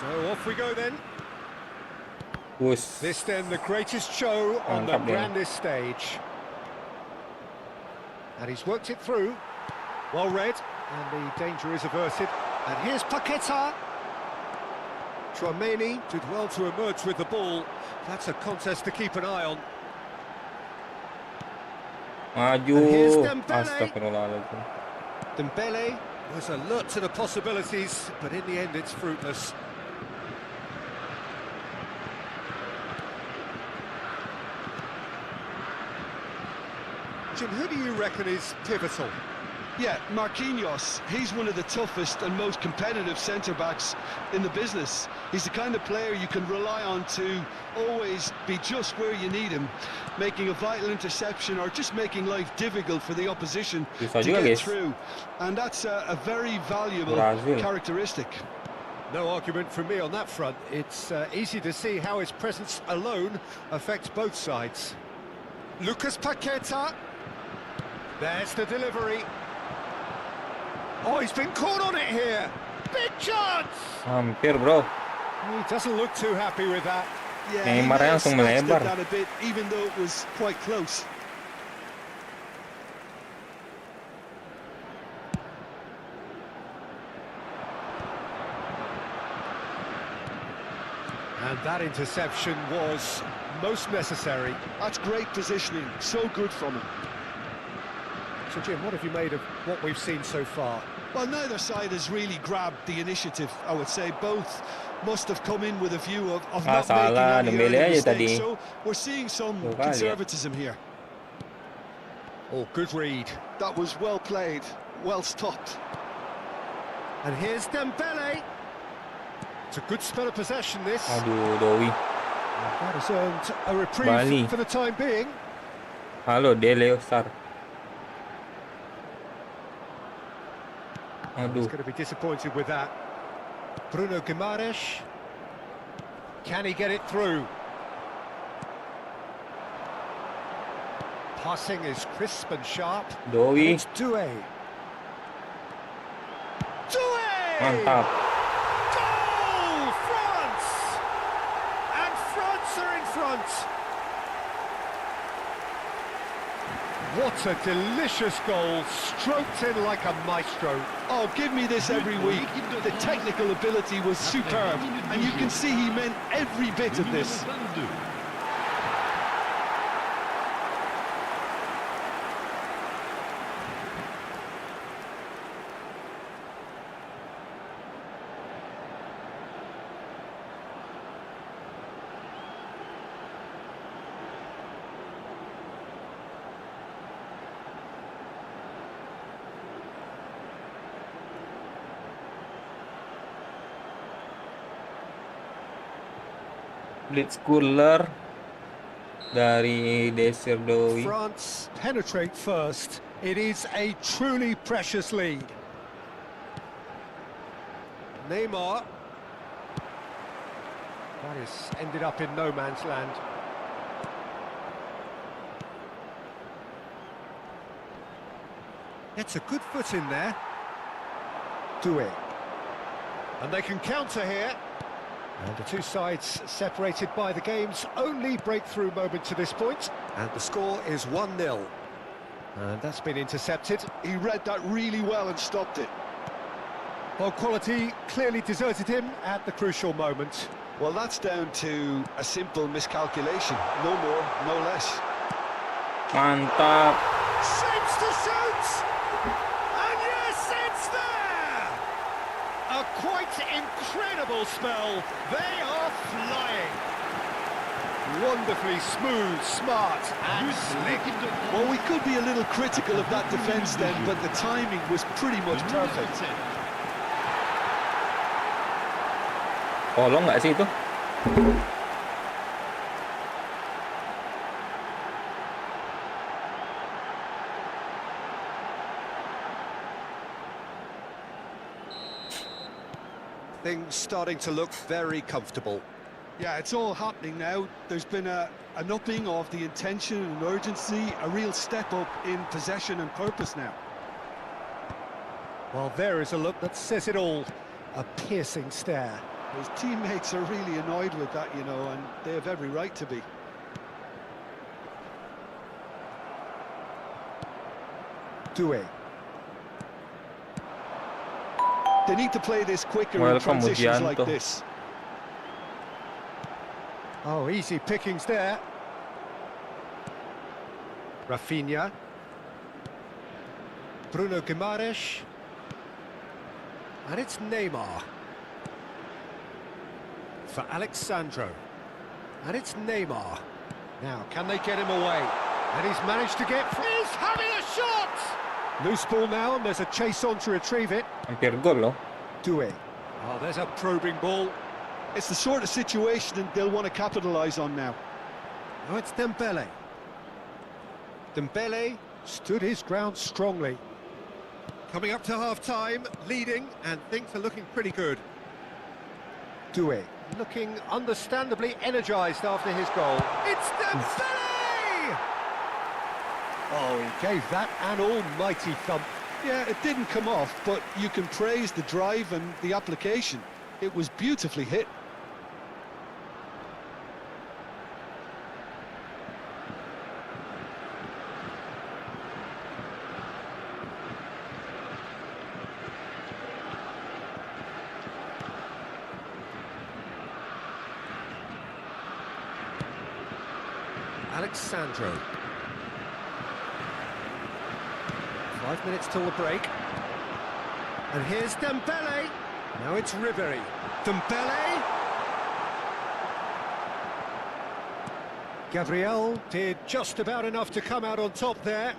So off we go then. Bus. This then the greatest show on the Mantap dia. grandest stage. And he's worked it through. Well read, and the danger is averted. And here's Paqueta. Tchouaméni did well to emerge with the ball. That's a contest to keep an eye on. Maju. And here's Dembele. Astagfirullahaladzim. Dembele was alert to the possibilities, but in the end it's fruitless. Jim, who do you reckon is pivotal? Yeah, Marquinhos, he's one of the toughest and most competitive centre-backs in the business. He's the kind of player you can rely on to always be just where you need him, making a vital interception or just making life difficult for the opposition Bisa to juga, get guys. through. And that's a very valuable Brazil. characteristic. No argument from me on that front. It's easy to see how his presence alone affects both sides. Lucas Paqueta. There's the delivery. Oh, he's been caught on it here. Big chance! Hampir, bro. He doesn't look too happy with that. Yeah, he Neymar may have langsung snatched melebar. at that a bit, even though it was quite close. And that interception was most necessary. That's great positioning, so good from him. So, Jim, what have you made of what we've seen so far? Well, neither side has really grabbed the initiative, I would say. Both must have come in with a view of not salah, making any Dembele early aja mistakes. tadi. So we're seeing some Dua kali ya. conservatism here. Oh, good read. That was well played, well stopped. And here's Dembele. It's a good spell of possession, this. Aduh, Dowi. That has earned a reprieve Bali. for the time being. Halo, Dele Star. He's Aduh. going to be disappointed with that. Bruno Guimaraes. Can he get it through? Passing is crisp and sharp. Dowi. It's Doué. Doué! Mantap. Goal! France! And France are in front. What a delicious goal, stroked in like a maestro. Oh, give me this every week. The technical ability was superb, and you can see he meant every bit of this. Blitz cooler dari Desir Dowi. France penetrate first. It is a truly precious lead. Neymar. That has ended up in no man's land. It's a good foot in there. Doué. And they can counter here. And the two sides separated by the game's only breakthrough moment to this point. And the score is 1-0. And that's been intercepted. He read that really well and stopped it. Well, quality clearly deserted him at the crucial moment. Well, that's down to a simple miscalculation. No more, no less. Mantap. Shapes to shoot! And yes, it's there! A quite incredible spell. They are flying. Wonderfully smooth, smart and slick. Well, we could be a little critical of that defence then, but the timing was pretty much perfect. Kolong nggak sih itu? Things starting to look very comfortable. Yeah, it's all happening now. There's been an upping of the intention and urgency, a real step up in possession and purpose now. Well, there is a look that says it all. A piercing stare. His teammates are really annoyed with that, you know, and they have every right to be. Doué. They need to play this quicker in Welcome, transitions like Mugianto. this. Oh, easy pickings there. Rafinha. Bruno Guimaraes. And it's Neymar. For Alexandro. And it's Neymar. Now, can they get him away? And he's managed to get... He's having a shot! Loose ball now, and there's a chase on to retrieve it. Hampir gol loh. Due. Oh, there's a probing ball. It's the sort of situation they'll want to capitalise on now. Now it's Dembele. Dembele stood his ground strongly. Coming up to half-time, leading, and things are looking pretty good. Due. Looking understandably energised after his goal. It's Dembele! Oh, he gave that an almighty thump. Yeah, it didn't come off, but you can praise the drive and the application. It was beautifully hit. Alexandro. 5 minutes till the break. And here's Dembele. Now it's Ribery. Dembele. Gabriel did just about enough to come out on top there.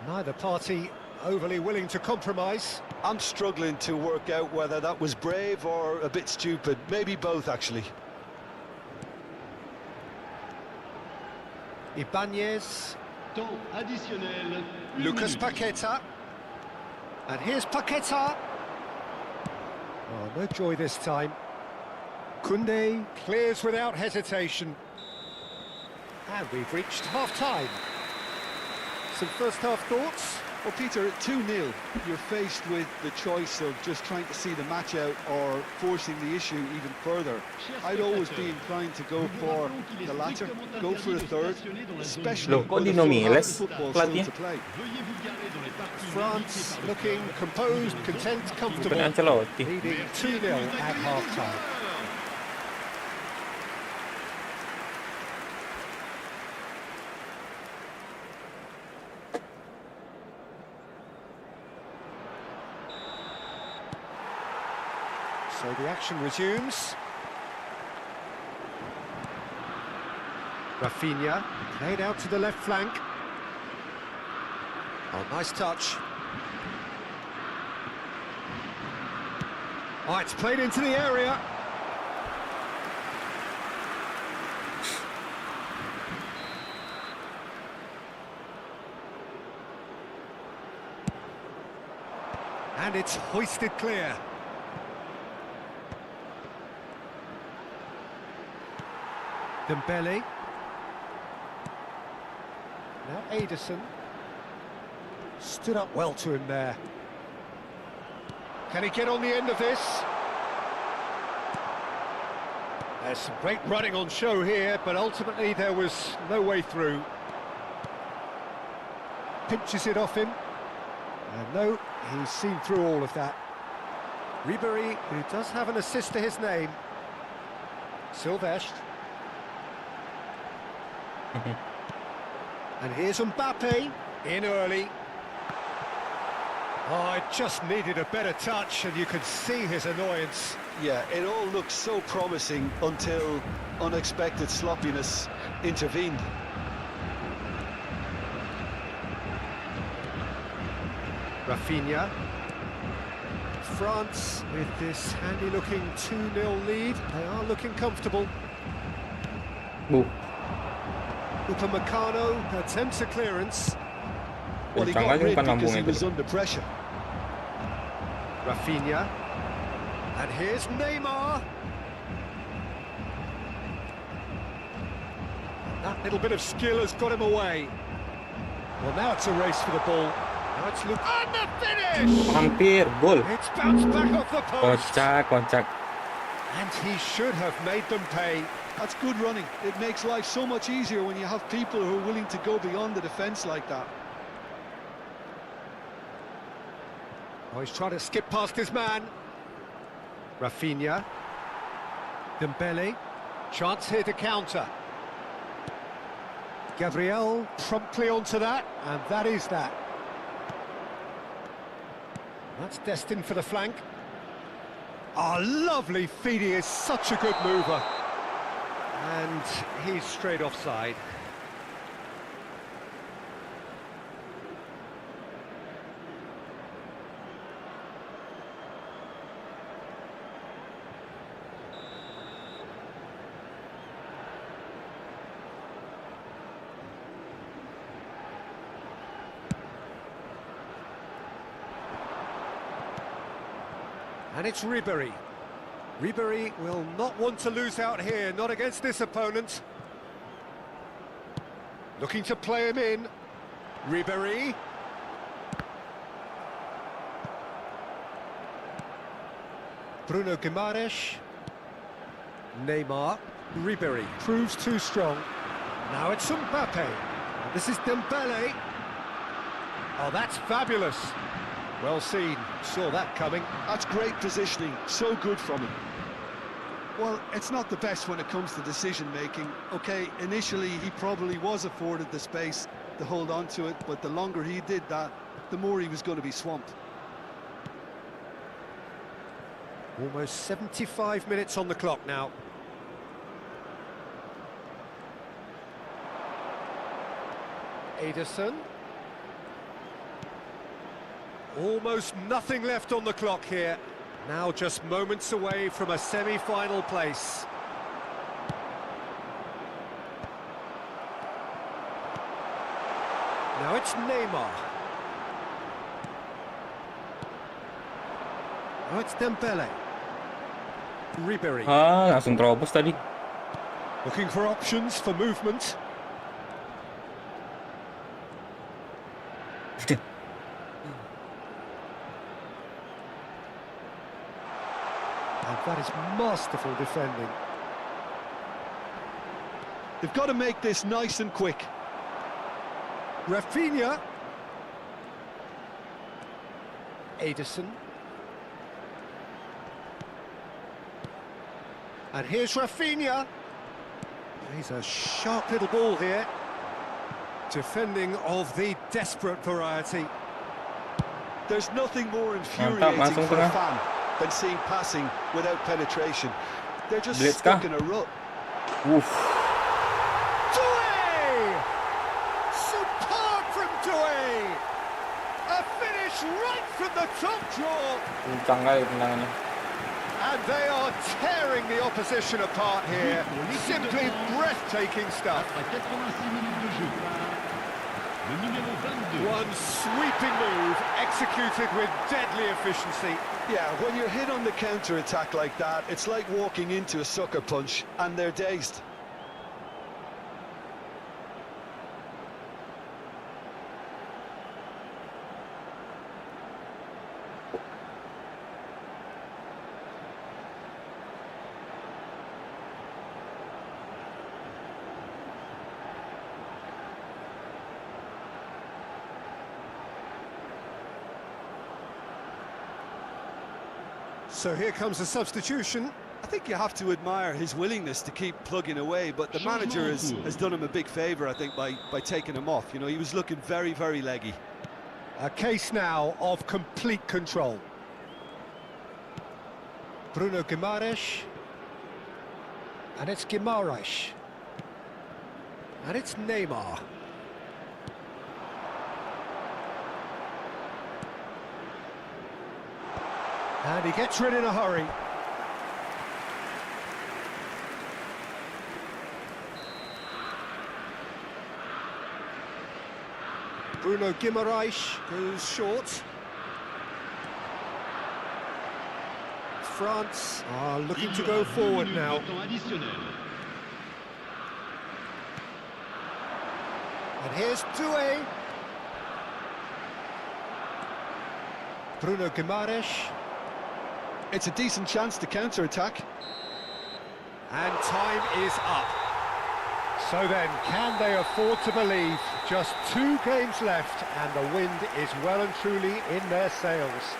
Neither party overly willing to compromise. I'm struggling to work out whether that was brave or a bit stupid. Maybe both, actually. Ibanez. Temps additionnel. Lucas 1 minute. Paqueta. And here's Paqueta. Oh, no joy this time. Koundé clears without hesitation. And we've reached half-time. Some first-half thoughts? Well, Peter, at 2-0, you're faced with the choice of just trying to see the match out or forcing the issue even further. I'd always be inclined to go for the latter, go for a third, especially Loh, kok with a di full half Nomiles of football pelatihnya? still to play. Veuillez vous garer dans les parties France multiples looking composed, content, Bukan comfortable. Ancelotti. Leading 2-0 at half-time. So the action resumes. Rafinha played out to the left flank. Oh, nice touch. Oh, it's played into the area. And it's hoisted clear. Dembele. Now Ederson. Stood up well to him there. Can he get on the end of this? There's some great running on show here, but ultimately there was no way through. Pinches it off him. And no, he's seen through all of that. Ribery, who does have an assist to his name. Silvestre. And here's Mbappe, in early. Oh, it just needed a better touch, and you could see his annoyance. Yeah, it all looked so promising until unexpected sloppiness intervened. Rafinha. France, with this handy-looking 2-0 lead, they are looking comfortable. Bu, Upamecano attempts a clearance. Well, he kencang got lagi rid umpan because he lambungnya was itu. under pressure. Rafinha. And here's Neymar. That little bit of skill has got him away. Well, now it's a race for the ball. Now it's Luke. And the finish! Hampir gol. It's bounced back off the post. Kocak. And he should have made them pay. That's good running. It makes life so much easier when you have people who are willing to go beyond the defence like that. Oh, he's trying to skip past his man. Rafinha. Dembele. Chance here to counter. Gabriel promptly onto that, and that is that. That's destined for the flank. Ah, lovely feed, he is such a good mover. And he's straight offside. And it's Ribéry. Ribéry will not want to lose out here, not against this opponent. Looking to play him in. Ribéry. Bruno Guimaraes. Neymar. Ribéry proves too strong. Now it's Mbappe. This is Dembele. Oh, that's fabulous. Well seen, saw that coming. That's great positioning, so good from him. Well, it's not the best when it comes to decision-making. Okay, initially he probably was afforded the space to hold on to it, but the longer he did that, the more he was going to be swamped. Almost 75 minutes on the clock now. Ederson. Almost nothing left on the clock here. Now just moments away from a semi-final place. Now it's Neymar. Now it's Dembele. Ribéry. Ah, langsung terobos tadi. Looking for options for movement. And that is masterful defending. They've got to make this nice and quick. Rafinha. Ederson. And here's Rafinha. He's a sharp little ball here. Defending of the desperate variety. There's nothing more infuriating for a fan than seeing passing without penetration. They're just stuck in a rut. Oof. Doué! Superb from Doué! A finish right from the top draw. Kencang kali tendangannya. And they are tearing the opposition apart here. Simply breathtaking stuff. À 86 minutes de jeu. Le numéro 22. One sweeping move executed with deadly efficiency. Yeah, when you're hit on the counter-attack like that, it's like walking into a sucker punch, and they're dazed. So here comes a substitution. I think you have to admire his willingness to keep plugging away, but the manager has done him a big favour, I think, by taking him off. You know, he was looking very, very leggy. A case now of complete control. Bruno Guimaraes. And it's Guimaraes. And it's Neymar. And he gets rid in a hurry. Bruno Guimaraes goes short. France are looking to go forward now. And here's Doué. Bruno Guimaraes. It's a decent chance to counter-attack. And time is up. So then, can they afford to believe just 2 games left and the wind is well and truly in their sails?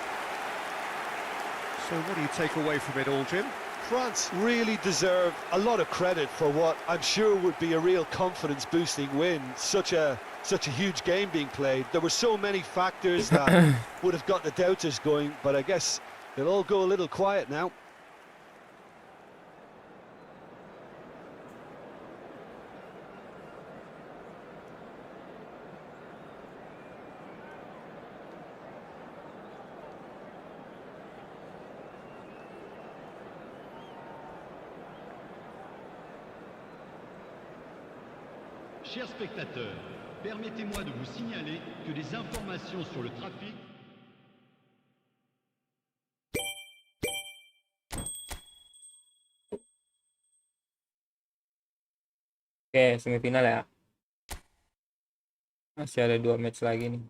So what do you take away from it all, Jim? France really deserve a lot of credit for what I'm sure would be a real confidence-boosting win. Such a huge game being played. There were so many factors that would have got the doubters going, but I guess they'll all go a little quiet now. Chers spectateurs, permettez-moi de vous signaler que des informations sur le trafic... Oke, semifinal ya. Masih ada 2 match lagi nih.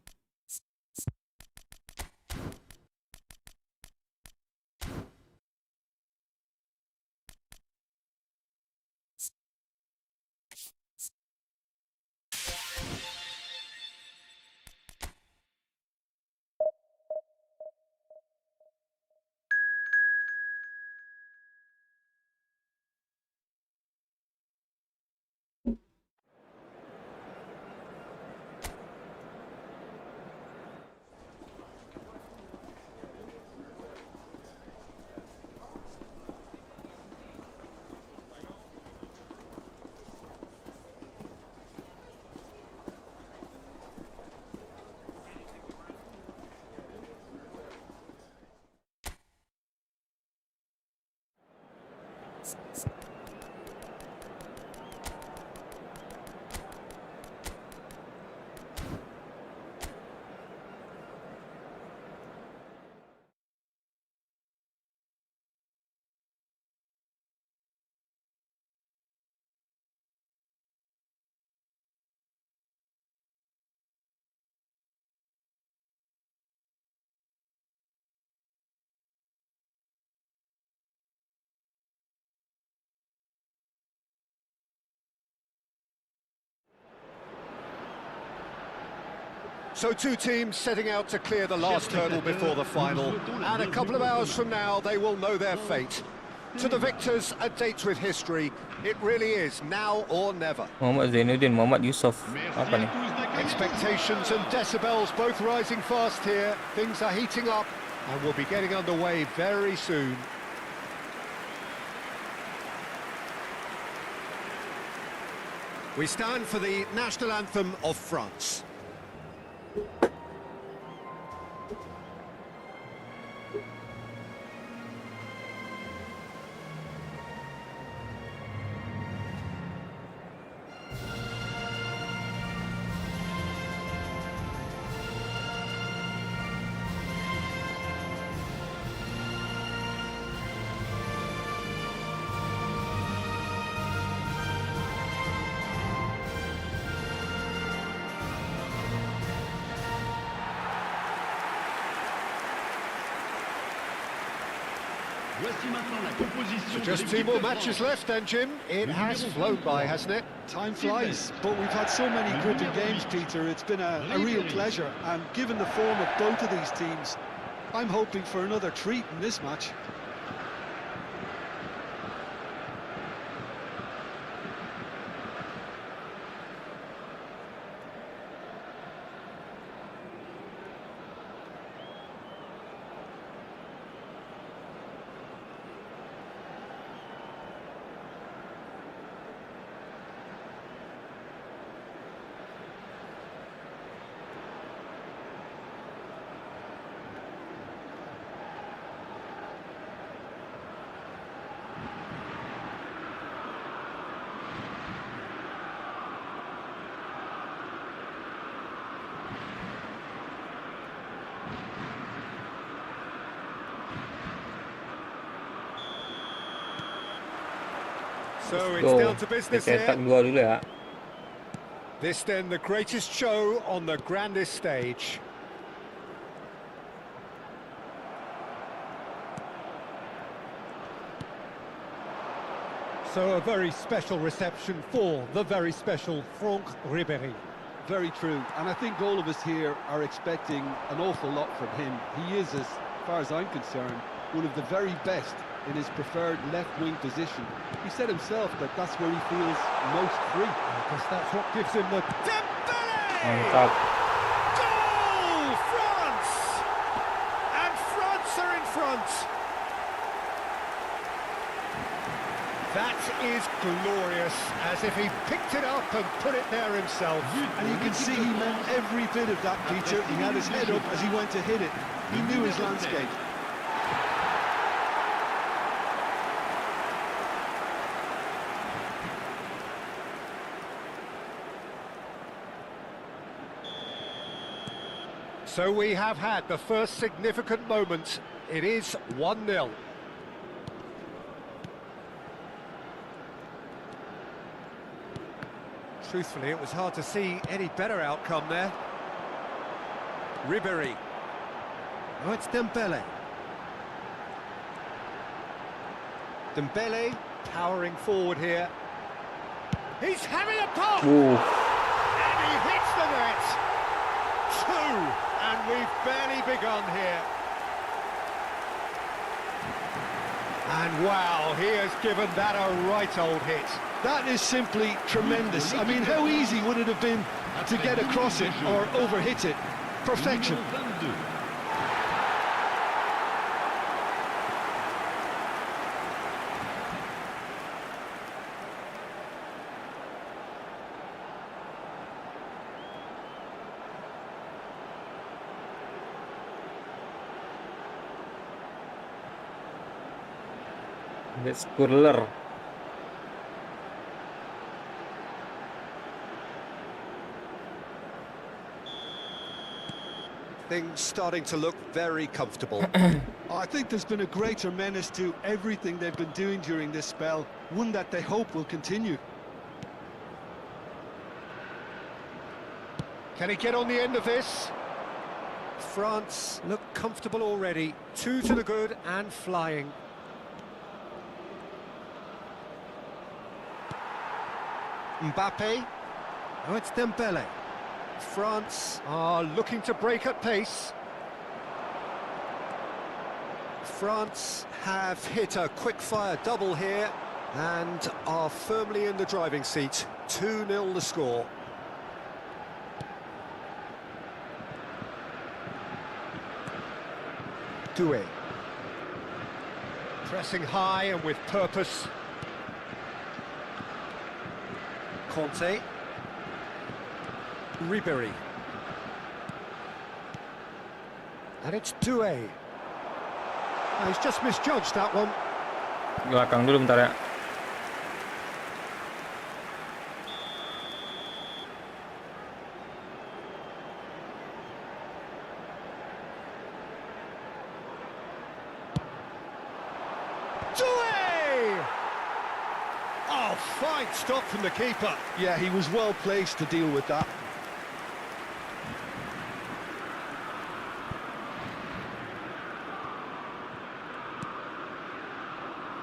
So two teams setting out to clear the last hurdle before the final, and a couple of hours from now they will know their fate. To the victors, a date with history. It really is now or never. Muhammad Zainuddin, Muhammad Yusuf. Apa nih? Expectations and decibels both rising fast here. Things are heating up and we'll be getting underway very soon. We stand for the national anthem of France. So just 2 more matches left then, Jim. It has flown by, hasn't it? Time flies, but we've had so many gripping games, Peter. It's been a real pleasure, and given the form of both of these teams, I'm hoping for another treat in this match. So it's down to business Cetak here. 2 dulu ya. This then the greatest show on the grandest stage. So a very special reception for the very special Franck Ribéry. Very true, and I think all of us here are expecting an awful lot from him. He is, as far as I'm concerned, one of the very best in his preferred left-wing position. He said himself that that's where he feels most free. I guess that's what gives him the... Mantap. Goal! France! And France are in front. That is glorious, as if he picked it up and put it there himself. And you can see he meant every bit of that, Peter. He had his head up as he went to hit it. He knew his landscape. So we have had the first significant moment. It is 1-0. Truthfully, it was hard to see any better outcome there. Ribéry. Oh, it's Dembele. Dembele powering forward here. He's having a pop! And he hits the net! 2! And we've barely begun here. And wow, he has given that a right old hit. That is simply tremendous. I mean, how easy would it have been to get across it or overhit it? Perfection. That's Kurler. Things starting to look very comfortable. I think there's been a greater menace to everything they've been doing during this spell, one that they hope will continue. Can he get on the end of this? France look comfortable already. 2 to the good and flying. Mbappe. Oh, it's Dembele. France are looking to break at pace. France have hit a quick-fire double here and are firmly in the driving seat. 2-0 the score. Doué. Pressing high and with purpose. Conte. Ribéry. And it's Doué. Oh, he's just misjudged that one. Belakang dulu bentar ya. Doué! Oh, fine stop from the keeper. Yeah, he was well placed to deal with that.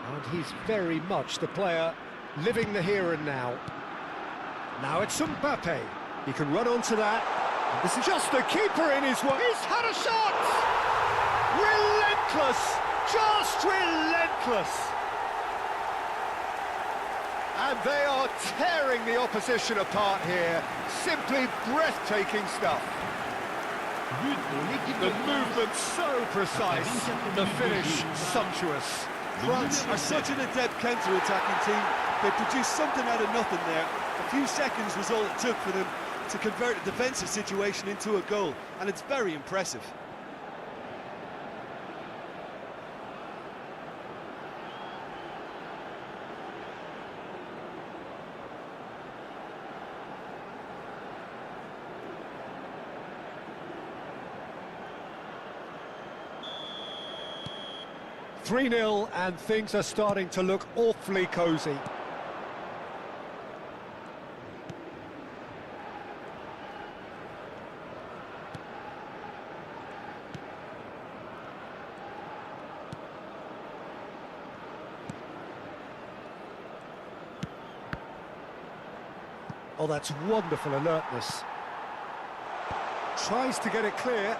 And he's very much the player living the here and now. Now it's Mbappe. He can run onto that. This is just the keeper in his way. He's had a shot! Relentless! Just relentless! And they are tearing the opposition apart here. Simply breathtaking stuff. The movement so precise, the finish sumptuous. France are such an adept counter-attacking team. They produced something out of nothing there. A few seconds was all it took for them to convert a defensive situation into a goal, and it's very impressive. (3-0) and things are starting to look awfully cosy. Oh, that's wonderful alertness. Tries to get it clear.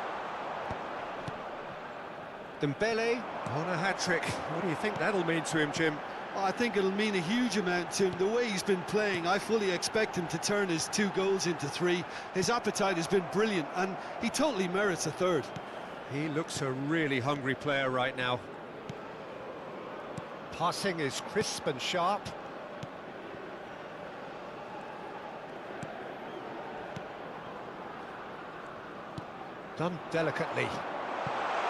Dembele on a hat-trick. What do you think that'll mean to him, Jim? I think it'll mean a huge amount to him. The way he's been playing, I fully expect him to turn his 2 goals into 3. His appetite has been brilliant, and he totally merits a third. He looks a really hungry player right now. Passing is crisp and sharp. Done delicately.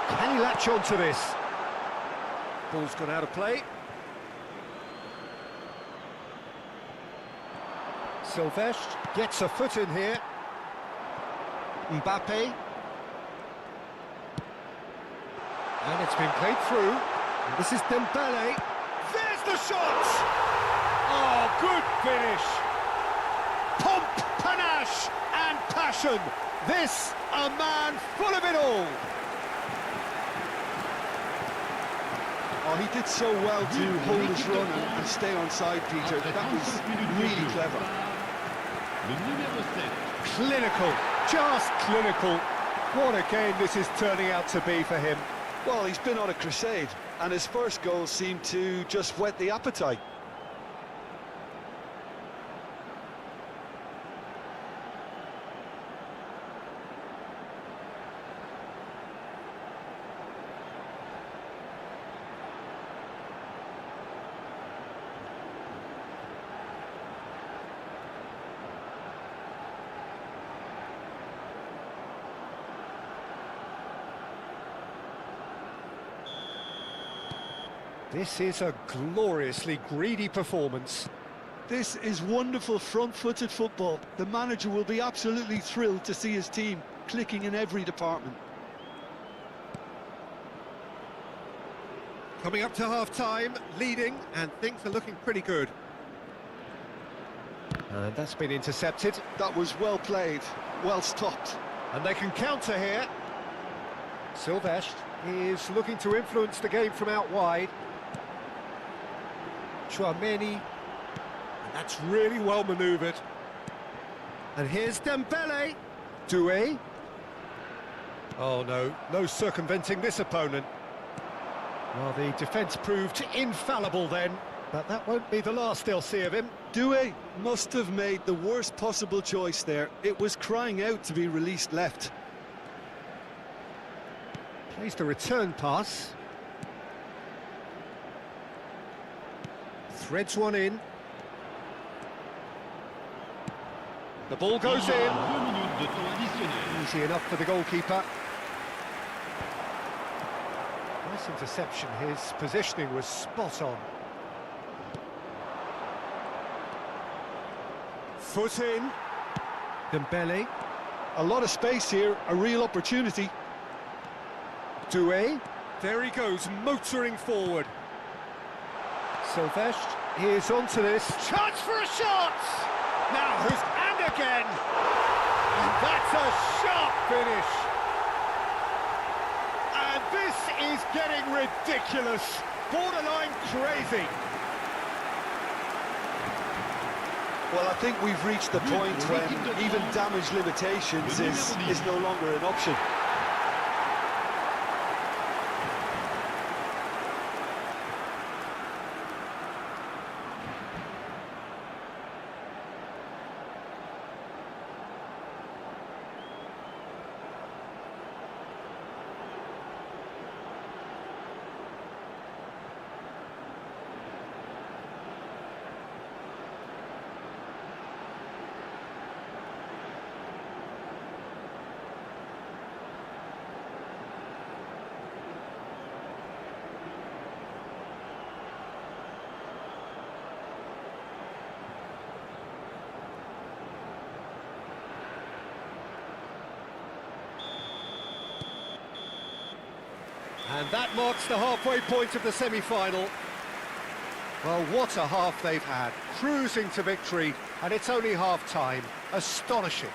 Can he latch on to this? Ball's gone out of play. Silvestre gets a foot in here. Mbappe. And it's been played through. And this is Dembele. There's the shot! Oh, good finish! Pomp, panache and passion. This, a man full of it all. Oh, he did so well to hold his run and stay on side, Peter. That was really clever. Le numéro 7. Clinical, just clinical. What a game this is turning out to be for him. Well, he's been on a crusade, and his first goal seemed to just whet the appetite. This is a gloriously greedy performance. This is wonderful front-footed football. The manager will be absolutely thrilled to see his team clicking in every department. Coming up to half-time, leading, and things are looking pretty good. And that's been intercepted. That was well played, well stopped. And they can counter here. Silvestre is looking to influence the game from out wide. Chouameni, and that's really well manoeuvred. And here's Dembele. Doué. Oh no, no circumventing this opponent. Well, the defence proved infallible then, but that won't be the last they'll see of him. Doué must have made the worst possible choice there. It was crying out to be released left. Plays the return pass. Threads one in. The ball goes in. 2 minutes de temps additionnel. Easy enough for the goalkeeper. Nice interception. His positioning was spot on. Foot in. Dembele. A lot of space here, a real opportunity. Doué. There he goes, motoring forward. Silvestre is onto this. Chance for a shot! Now, and again! And that's a sharp finish! And this is getting ridiculous, borderline crazy. Well, I think we've reached the point when even damage limitations is no longer an option. And that marks the halfway point of the semi-final. Well, what a half they've had, cruising to victory, and it's only half-time. Astonishing.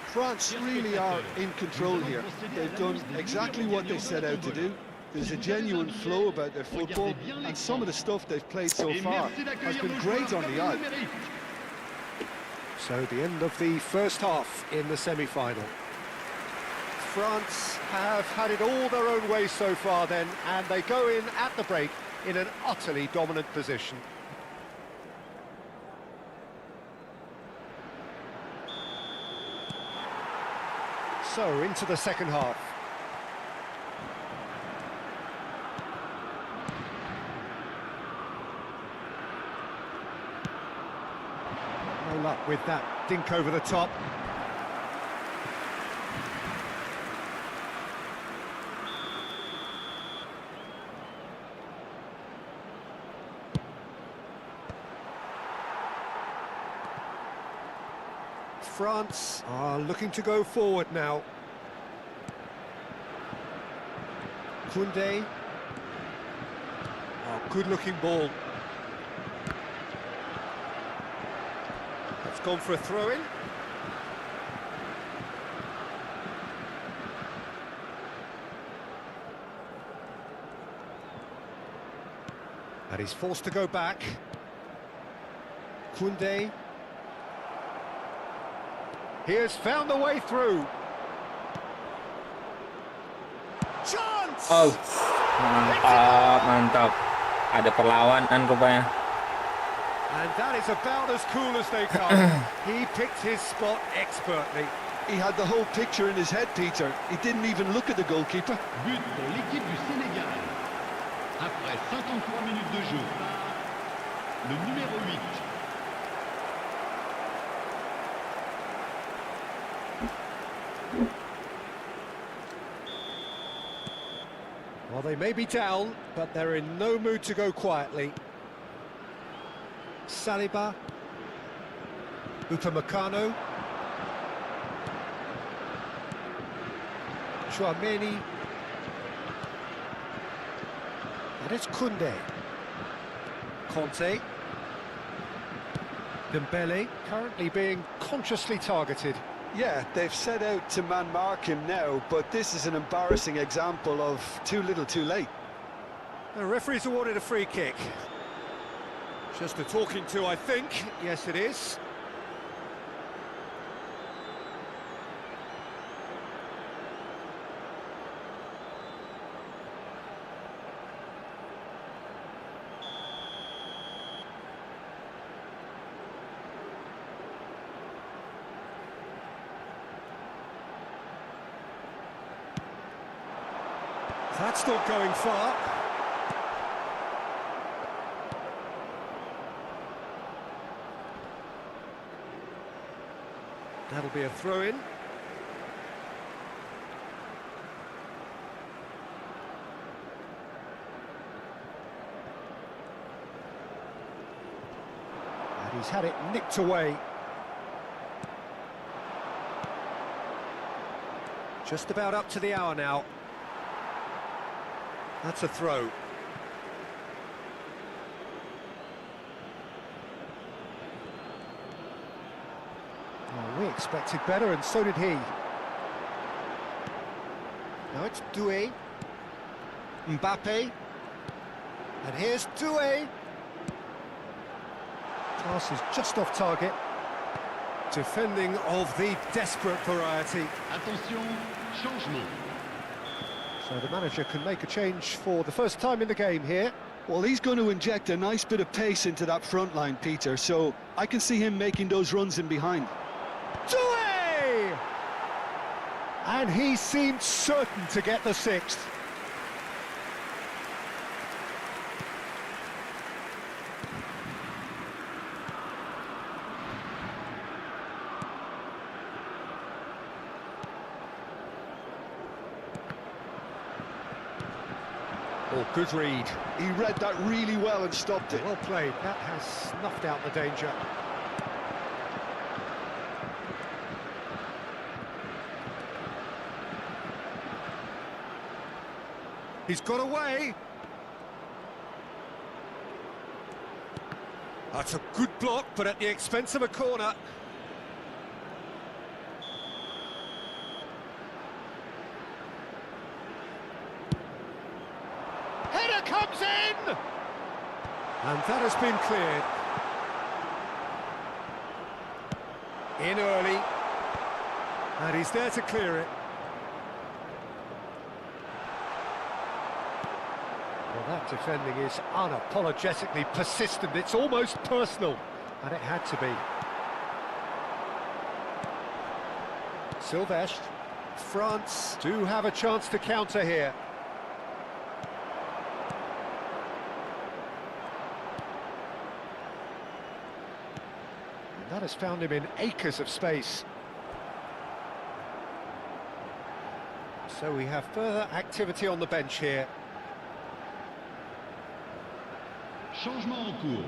France really are in control here. They've done exactly what they set out to do. There's a genuine flow about their football, and some of the stuff they've played so far has been great on the eye. So the end of the first half in the semi-final. France have had it all their own way so far then, and they go in at the break in an utterly dominant position. So, into the second half. No luck with that dink over the top. France are looking to go forward now. Koundé. Oh, good-looking ball. That's gone for a throw-in. And he's forced to go back. Koundé. He has found the way through. Chance! Oh, mantap. Ada perlawanan rupanya. And that is about as cool as they come. He picked his spot expertly. He had the whole picture in his head, Peter. He didn't even look at the goalkeeper. But pour l'équipe du Sénégal. Après 53 minutes de jeu par le numéro 8. Well, they may be down, but they're in no mood to go quietly. Saliba. Upamecano. Chouameni. And it's Koundé. Conte. Dembele, currently being consciously targeted. Yeah, they've set out to man-mark him now, but this is an embarrassing example of too little too late. The referee's awarded a free kick. Just a talking to, I think. Yes, it is. That's not going far. That'll be a throw-in. And he's had it nicked away. Just about up to the hour now. That's a throw. Oh, we expected better, and so did he. Now it's Doué. Mbappe. And here's Doué. Pass is just off target. Defending of the desperate variety. Attention, changement. So the manager can make a change for the first time in the game here. Well, he's going to inject a nice bit of pace into that front line, Peter, so I can see him making those runs in behind. Doué! And he seemed certain to get the sixth. Oh, good read. He read that really well and stopped it. Well played. That has snuffed out the danger. He's got away. That's a good block, but at the expense of a corner. Header comes in! And that has been cleared. In early. And he's there to clear it. That defending is unapologetically persistent. It's almost personal, and it had to be. Sylvestre. France do have a chance to counter here. And that has found him in acres of space. So we have further activity on the bench here. Changement en cours.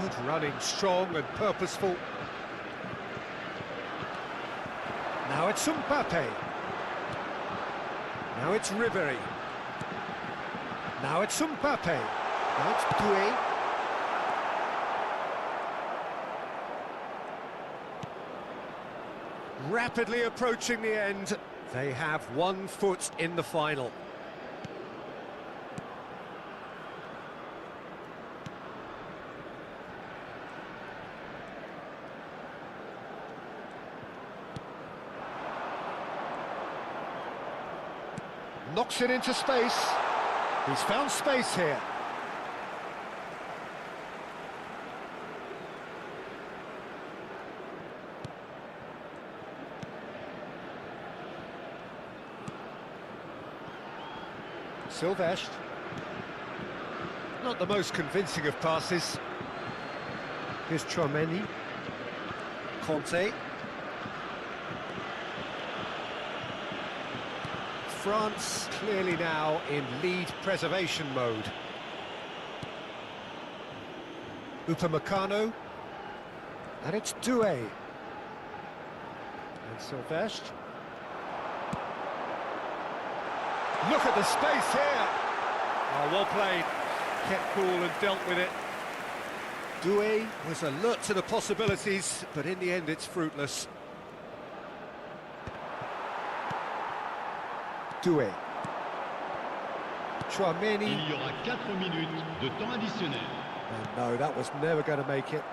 Good running, strong and purposeful. Now it's Mbappe. Now it's Ribéry. Now it's Mbappe. Now it's Doué. Rapidly approaching the end. They have 1 foot in the final. Knocks it into space. He's found space here. Sylvestre. Not the most convincing of passes. Here's Chouameni. Conte. France clearly now in lead preservation mode. Upamecano. And it's Doué. And Sylvestre. Look at the space here. Oh, well played. Kept cool and dealt with it. Doué was alert to the possibilities, but in the end it's fruitless. Doué. Chouameni. Il y aura 4 minutes de temps additionnel. And no, that was never going to make it.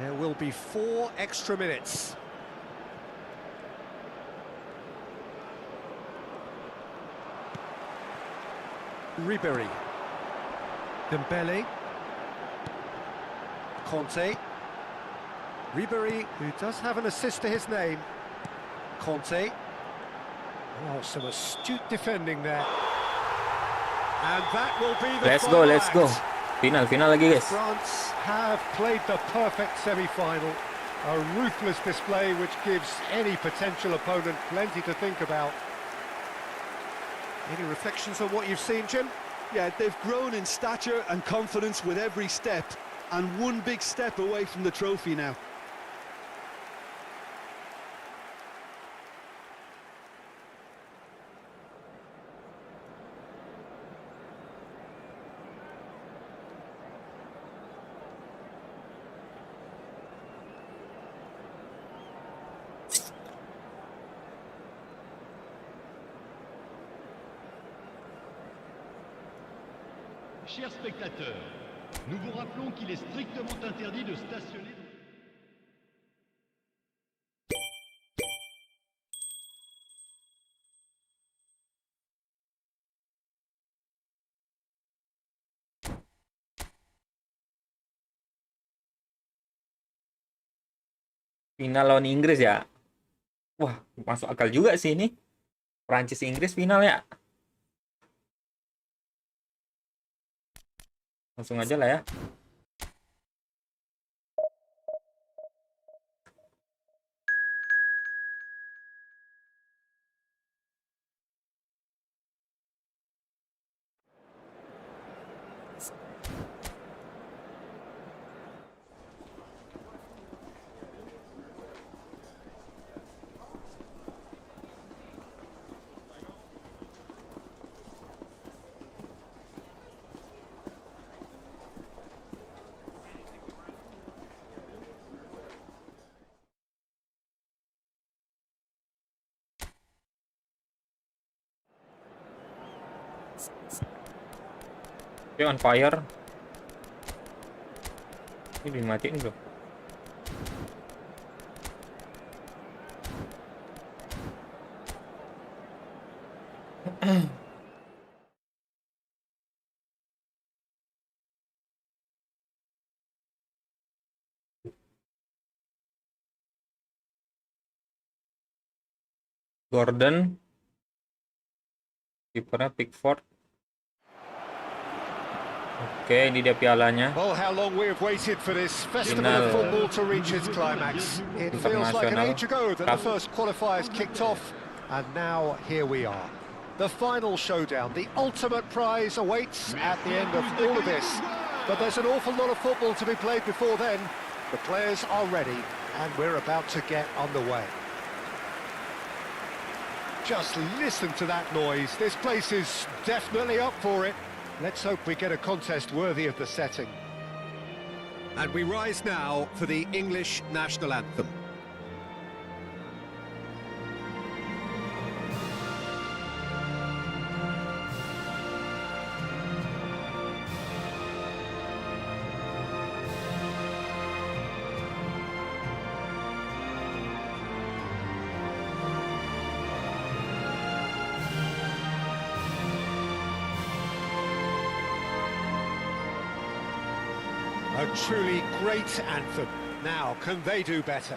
There will be 4 extra minutes. Ribéry. Dembele. Conte. Ribéry, who does have an assist to his name. Conte. Oh, some astute defending there. And that will be the Let's go, final let's go. act. Final lagi guys. France have played the perfect semi-final. A ruthless display which gives any potential opponent plenty to think about. Any reflections on what you've seen, Jim? Yeah, they've grown in stature and confidence with every step, and one big step away from the trophy now. Chers spectateurs, nous vous rappelons qu'il est strictement interdit de stationner. Final lawan Inggris ya. Wah, masuk akal juga sih ini. Prancis Inggris final ya. Langsung aja lah ya. Oke, on fire. Ini dimatiin bro. Gordon, kipernya Pickford. Oke, ini dia pialanya. Well, how long we have waited for this festival of football to reach its climax. It feels like an age ago that the first qualifiers kicked off, and now here we are. The final showdown, the ultimate prize awaits at the end of all of this. But there's an awful lot of football to be played before then. The players are ready, and we're about to get underway. Just listen to that noise. This place is definitely up for it. Let's hope we get a contest worthy of the setting. And we rise now for the English national anthem. A truly great anthem. Now, can they do better?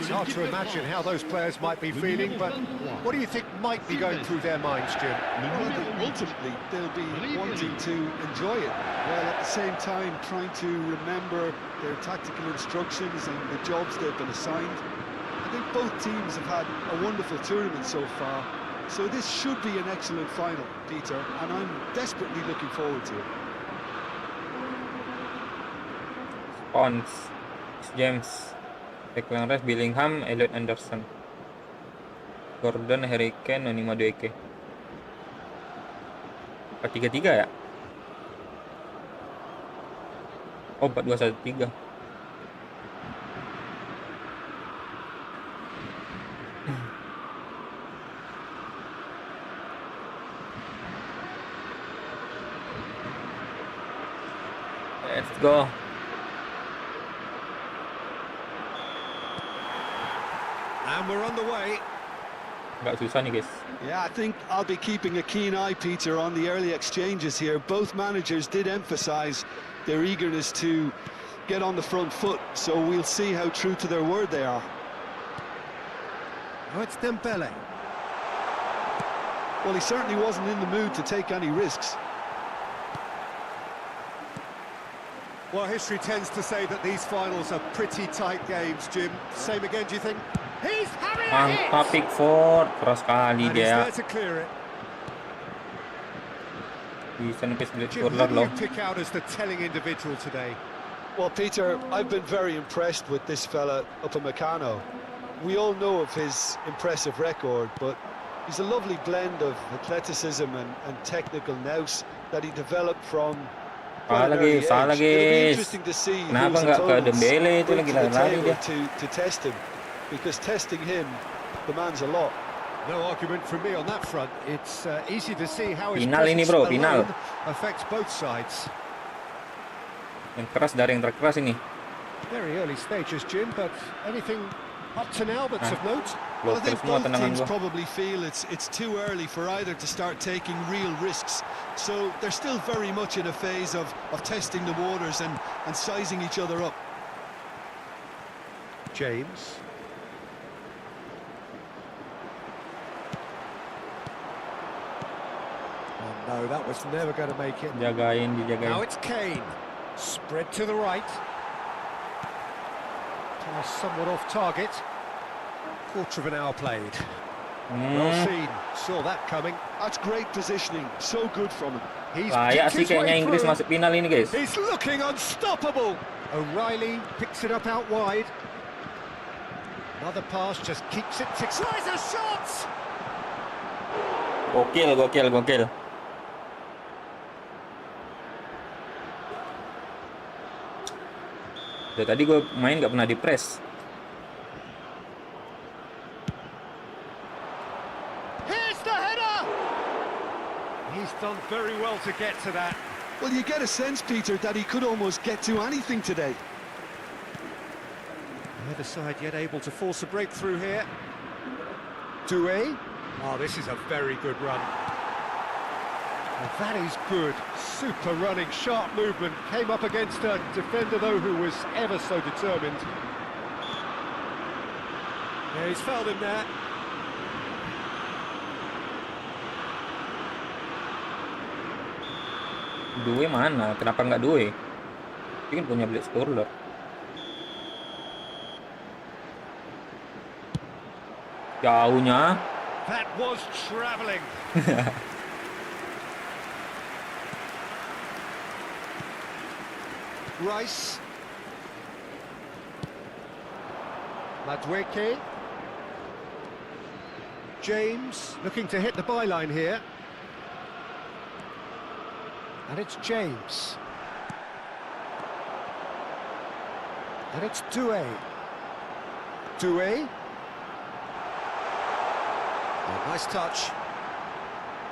It's hard to imagine how those players might be feeling, but what do you think might be going through their minds, Jim? Well, I think ultimately they'll be wanting to enjoy it, while at the same time trying to remember their tactical instructions and the jobs they've been assigned. I think both teams have had a wonderful tournament so far, so this should be an excellent final, Peter, and I'm desperately looking forward to it. Pons, James, Declan Rice, Bellingham, Elliot Anderson, Gordon, Harry Kane, Noni Madueke. 4-3-3 ya? Oh, 4-2-1-3. Let's go. And we're on the way. Agak susah nih guys. Yeah, I think I'll be keeping a keen eye, Peter, on the early exchanges here. Both managers did emphasise their eagerness to get on the front foot, so we'll see how true to their word they are. Oh, it's Dembele. Well, he certainly wasn't in the mood to take any risks. Well, history tends to say that these finals are pretty tight games, Jim. Same again, do you think? He's having a hit! Mantap Pickford, keras kali And he's dia. there to clear it. Bisa nipis Blade Jim, who Corner do loh. you pick out as the telling individual today? Well, Peter, I've been very impressed with this fella, Upamecano. We all know of his impressive record, but he's a lovely blend of athleticism and technical nous that he developed from quite an early age. Salah It'll be guys. interesting to see Kenapa whose nggak ke opponents Dembele itu bring lagi to the lari table dia. to test him, because testing him demands a lot. No argument from me on that front. It's easy to see how his Final ini, presence bro, alone final. affects both sides. Yang keras dari yang terkeras ini. Very early stages, Jim, but anything up to now that's of note? Well, I Bloker think semua both tendangan teams gua. probably feel it's too early for either to start taking real risks. So they're still very much in a phase of testing the waters and sizing each other up. James. Oh no, that was never going to make it. Dijagain. Now it's Kane. Spread to the right. somewhat off target. Quarter of an hour played. Well seen. Saw that coming. That's great positioning. So good from him. He's Layak picked sih his way kayaknya Inggris through. masuk final ini, guys. He's looking unstoppable. O'Reilly picks it up out wide. Another pass just keeps it. Tries a shot. Gokil. Dari tadi gue main nggak pernah di press. Here's the header. He's done very well to get to that. Well, you get a sense, Peter, that he could almost get to anything today. Neither side yet able to force a breakthrough here. Doué. Oh, this is a very good run. Well, that is good. Super running, sharp movement. Came up against a defender, though, who was ever so determined. Yeah, he's fouled him there. Doué mana? Kenapa nggak Doué? Dia kan punya blade scorer. Jauhnya. That was travelling. Rice. Madueke. James looking to hit the byline here. And it's James. And it's Doué. Doué. Oh, nice touch.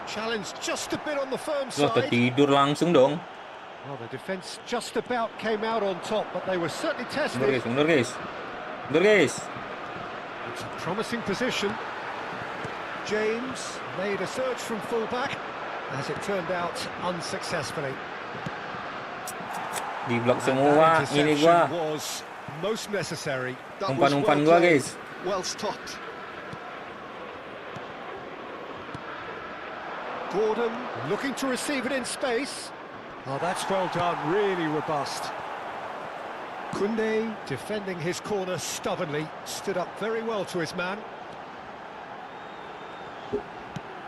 Challenge just a bit on the firm Wah, side. ketidur langsung dong. Well, the defence just about came out on top, but they were certainly tested. Mundur guys. It's a promising position. James made a surge from fullback, as it turned out unsuccessfully. Di blok And semua. that Ini interception gua. was most necessary. That was Umpan well gua, played, guys. well stopped. Gordon looking to receive it in space. Oh, that's well done, really robust. Koundé defending his corner stubbornly, stood up very well to his man.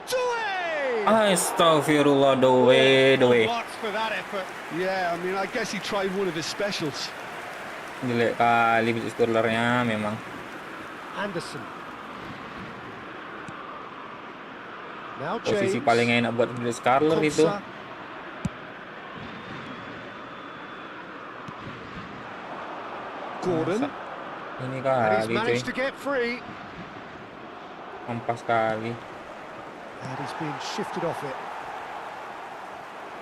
Doué! Astagfirullah, Doué. Marks for that effort. Yeah, I mean, I guess he tried one of his specials. Jelek kali blade scorernya memang. Anderson. Now Posisi James. paling enak buat blade scorer itu. Konsa. Gordon. Ini And he's kali cuy. managed to get free. Ampas kali. And he's been shifted off it.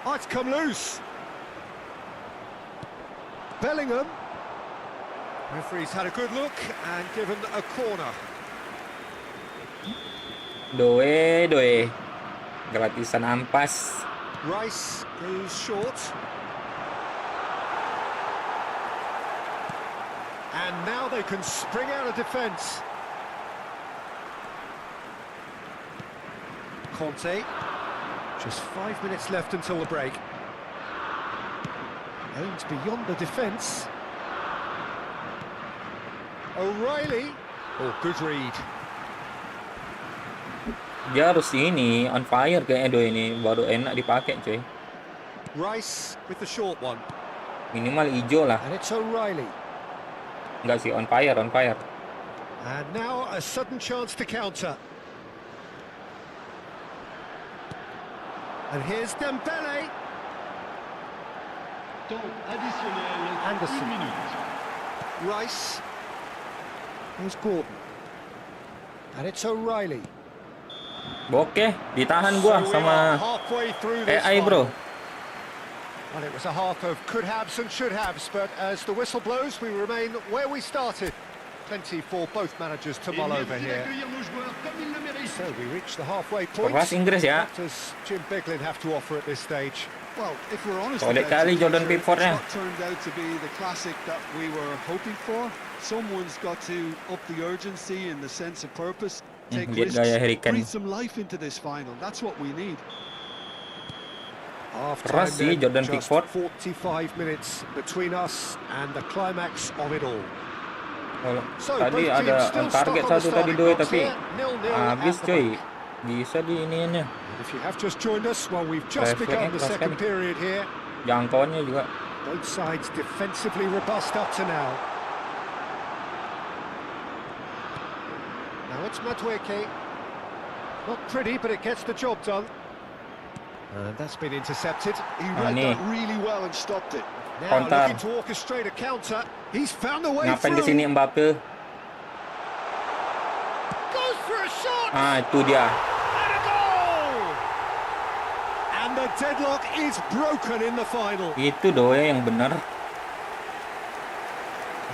Oh, it's come loose. Bellingham. Referee's had a good look and given a corner. Doué. Gratisan ampas. Rice goes short. And now they can spring out of defence. Conte. Just 5 minutes left until the break. Aims beyond the defence. O'Reilly. Oh, good read. Dia harus ini on fire kayaknya Doué ini baru enak dipakai cuy. Rice with the short one. Minimal hijau lah. And it's O'Reilly. Enggak sih, on fire. And now a sudden chance to counter. And here's Dembele. Temps additionnel, Anderson. 1 minute. Rice. Here's Gordon. And it's O'Reilly. Oke, ditahan gua So we sama are halfway through this AI bro. one. Well, it was a half of could-haves and should-haves, but as the whistle blows, we remain where we started. Plenty for both managers to Et mull over merci here. d'accueillir nos joueurs comme ils le méritent. So we reach the halfway point. Keras Inggris ya. What does Jim Biglin have to offer at this stage? Well, if we're honest Solid about kali it, Jordan Peter, Pickfordnya. it's not turned out to be the classic that we were hoping for. Someone's got to up the urgency and the sense of purpose, take lihat risks, gaya Harry Kane. breathe some life into this final. That's what we need. Half-time Keras sih then, Jordan just Pickford. 45 minutes between us and the climax of it all. Oh, So tadi both teams ada still on stuck target on the satu tadi starting doi, box tapi here. 0-0 habis at the coy. moment. Bisa di iniannya. And if you have just joined us, well, we've just Refleksnya begun the keras second sekali. period here. Jangkauannya juga. Both sides defensively robust up to now. Now it's Madueke. Not pretty, but it gets the job done. And that's been intercepted. He read nih. that really well and stopped it. Now Counter. looking to orchestrate a counter. He's found the way Ngapain through. kesini Mbappe? Goes for a shot. Itu dia. And a goal. And the deadlock is broken in the final. Itu doi yang benar.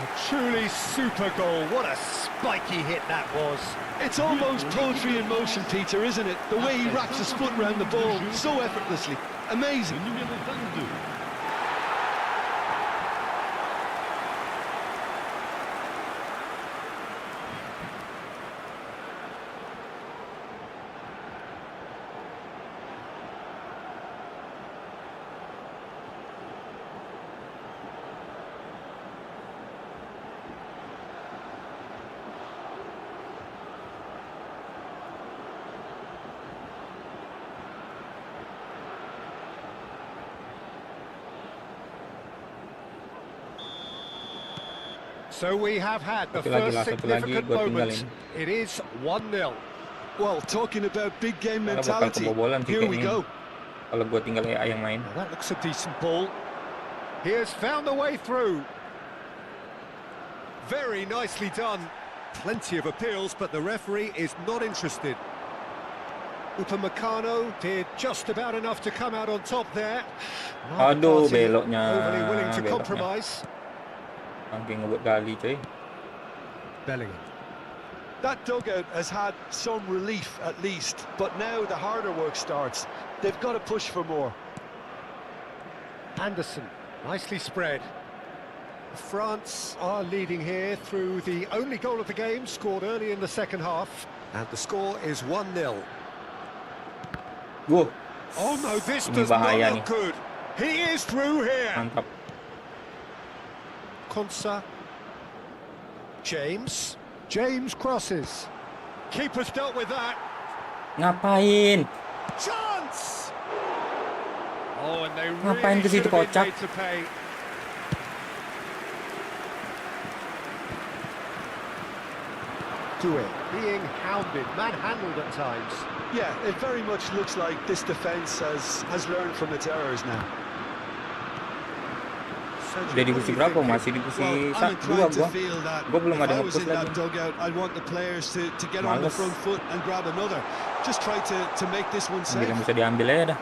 A truly super goal. What a spiky hit that was. It's almost poetry in motion, Peter, isn't it? The way he wraps his foot around the ball so effortlessly. Amazing. Le numéro 22. So we have had the Satu lagi first lah, satu lagi, significant gua moment. tinggalin. It is 1-0. Well, talking about big game Karena bakal mentality, kebobolan sih here we kayaknya. go. Kalau gue tinggal AI yang main. Now that looks a decent ball. He has found the way through. Very nicely done. Plenty of appeals, but the referee is not interested. Upamecano did just about enough to come out on top there. Neither Aduh, party beloknya. overly willing to Beloknya. compromise. Saking ngebut kali cuy. Bellingham. That dugout has had some relief at least, but now the harder work starts. They've got to push for more. Anderson, nicely spread. France are leading here through the only goal of the game, scored early in the second half. And the score is 1-0. Wuh, Oh no, this Ini does not bahaya look good. He is through here. mantap. Konsa. James crosses. Keeper's dealt with that. Ngapain? Chance! Oh, and they Ngapain really ke situ, should have been kocak? made to pay. Due being hounded, manhandled at times. Yeah, it very much looks like this defence has learned from its errors now. Udah di kursi berapa? Masih di kursi Well, I'm 2 inclined to gua. feel that Gua belum if ada I was nge-push in that lagi. dugout, I'd want the players to get on the Males. front foot and grab another. Just try to make this one Ambil safe. yang bisa diambil aja dah.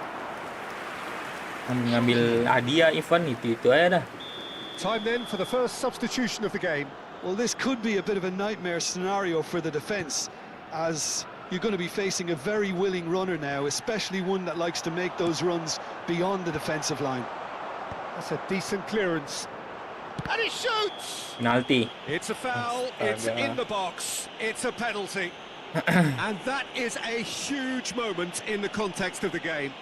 Ngambil hadiah event itu aja dah. Time then for the first substitution of the game. Well, this could be a bit of a nightmare scenario for the defence, as you're going to be facing a very willing runner now, especially one that likes to make those runs beyond the defensive line. That's a decent clearance. And he shoots! Penalti. It's a foul, it's Astaga. in the box, it's a penalty. And that is a huge moment in the context of the game.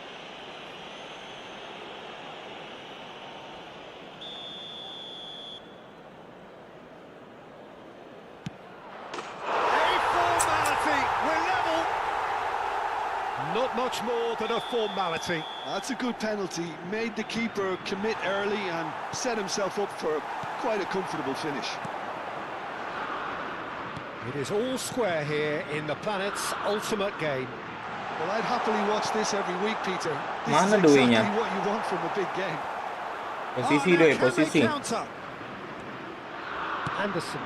A formality, we're level. Not much more than a formality. That's a good penalty. Made the keeper commit early and set himself up for quite a comfortable finish. It is all square here in the planet's ultimate game. Well, I'd happily watch this every week, Peter. This Mana is exactly duinya? what you want from a big game. Posisi now deh, can they posisi. counter? Anderson.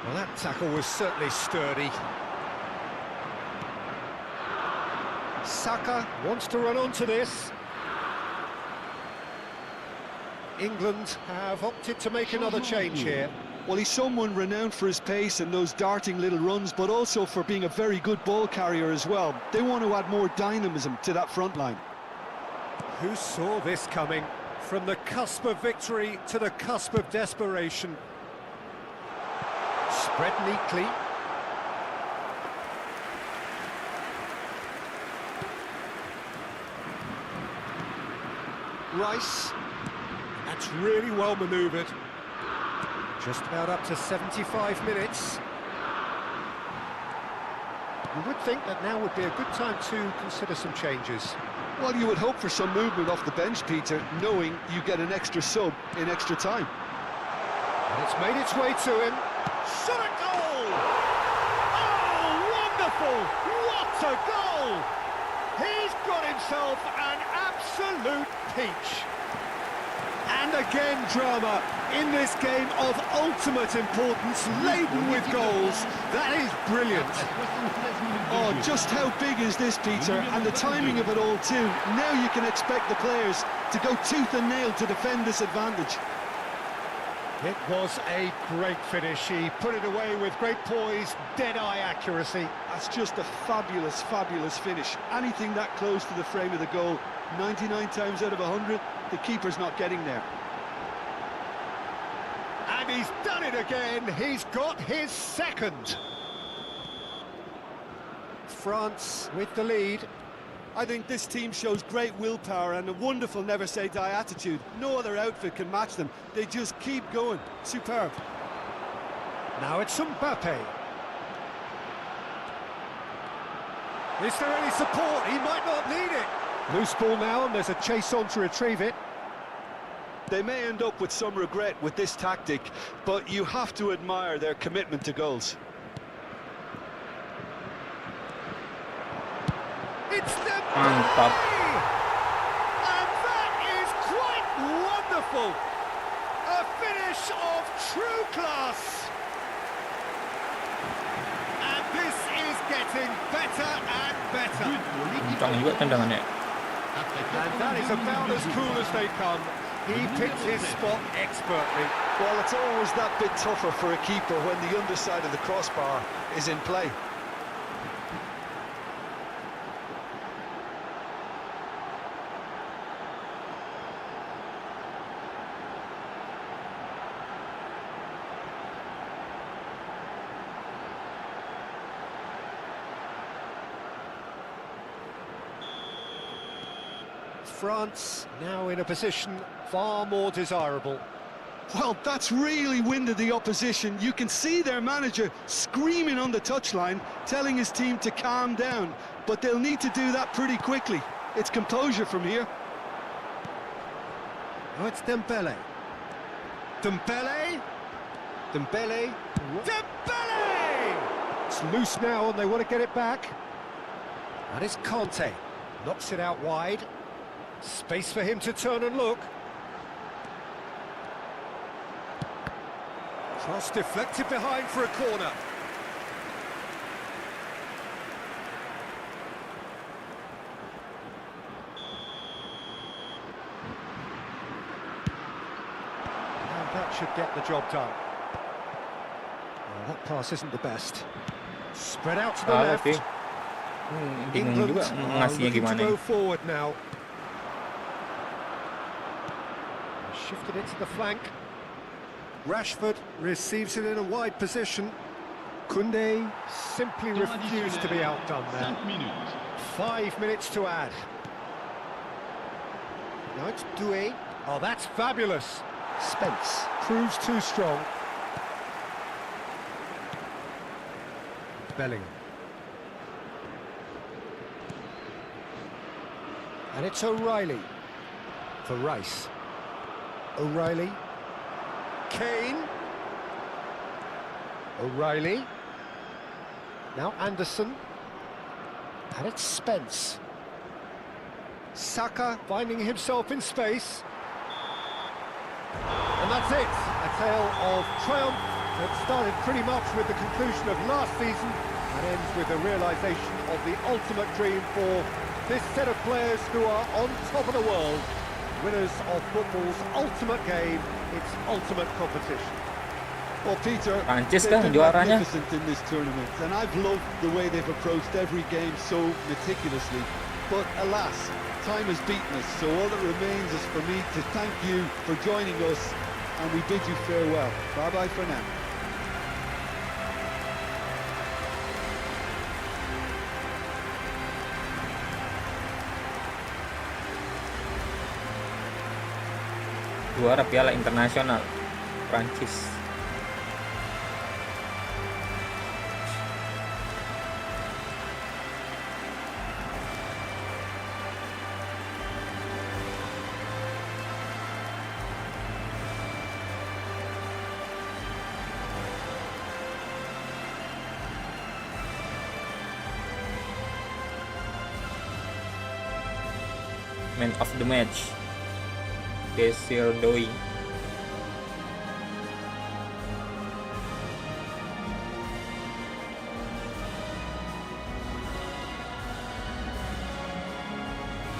Well, that tackle was certainly sturdy. Saka wants to run onto this. England have opted to make another change here. Well, he's someone renowned for his pace and those darting little runs, but also for being a very good ball carrier as well. They want to add more dynamism to that front line. Who saw this coming? From the cusp of victory to the cusp of desperation. Spread neatly. Rice. That's really well manoeuvred. Just about up to 75 minutes. You would think that now would be a good time to consider some changes. Well, you would hope for some movement off the bench, Peter, knowing you get an extra sub in extra time. And it's made its way to him. Shot a goal! Oh, wonderful! What a goal! He's got himself an absolute peach. And again, drama in this game of ultimate importance, laden with goals. That is brilliant. Oh, just how big is this, Peter? And the timing of it all, too. Now you can expect the players to go tooth and nail to defend this advantage. It was a great finish. He put it away with great poise, dead-eye accuracy. That's just a fabulous, fabulous finish. Anything that close to the frame of the goal, 99 times out of 100, the keeper's not getting there. And he's done it again. He's got his second. France with the lead. I think this team shows great willpower and a wonderful never-say-die attitude. No other outfit can match them. They just keep going. Superb. Now it's Mbappe. Is there any support? He might not need it. Loose ball now, and there's a chase on to retrieve it. They may end up with some regret with this tactic, but you have to admire their commitment to goals. It's them! Mantap. And that is quite wonderful! A finish of true class! And this is getting better and better. Kencang juga tendangannya. And that is about as cool as they come. He picked his spot expertly. Well, it's always that bit tougher for a keeper when the underside of the crossbar is in play. France now in a position far more desirable. Well, that's really winded the opposition. You can see their manager screaming on the touchline, telling his team to calm down. But they'll need to do that pretty quickly. It's composure from here. Oh, it's Dembele. Dembele! Dembele! Dembele! It's loose now and they want to get it back. And it's Conte. Knocks it out wide. Space for him to turn and look. Cross deflected behind for a corner. And that should get the job done. Well, that pass isn't the best. Spread out to the left. Bingung juga ngasihnya looking to gimana. go forward now. Shifted it to the flank. Rashford receives it in a wide position. Koundé simply refused to be outdone there. 5 minutes to add. Now it's Doué. Oh, that's fabulous. Spence proves too strong. Bellingham. And it's O'Reilly for Rice. O'Reilly. Kane. O'Reilly. Now Anderson. And it's Spence. Saka finding himself in space. And that's it. A tale of triumph that started pretty much with the conclusion of last season and ends with the realisation of the ultimate dream for this set of players who are on top of the world. Winners of football's ultimate game, its ultimate competition. Well, Peter, Prancis they've kah been juaranya? magnificent in this tournament, and I've loved the way they've approached every game so meticulously. But alas, time has beaten us, so all that remains is for me to thank you for joining us, and we bid you farewell. Bye-bye for now. Juara Piala Internasional Prancis. Man of the match, Desir Doi.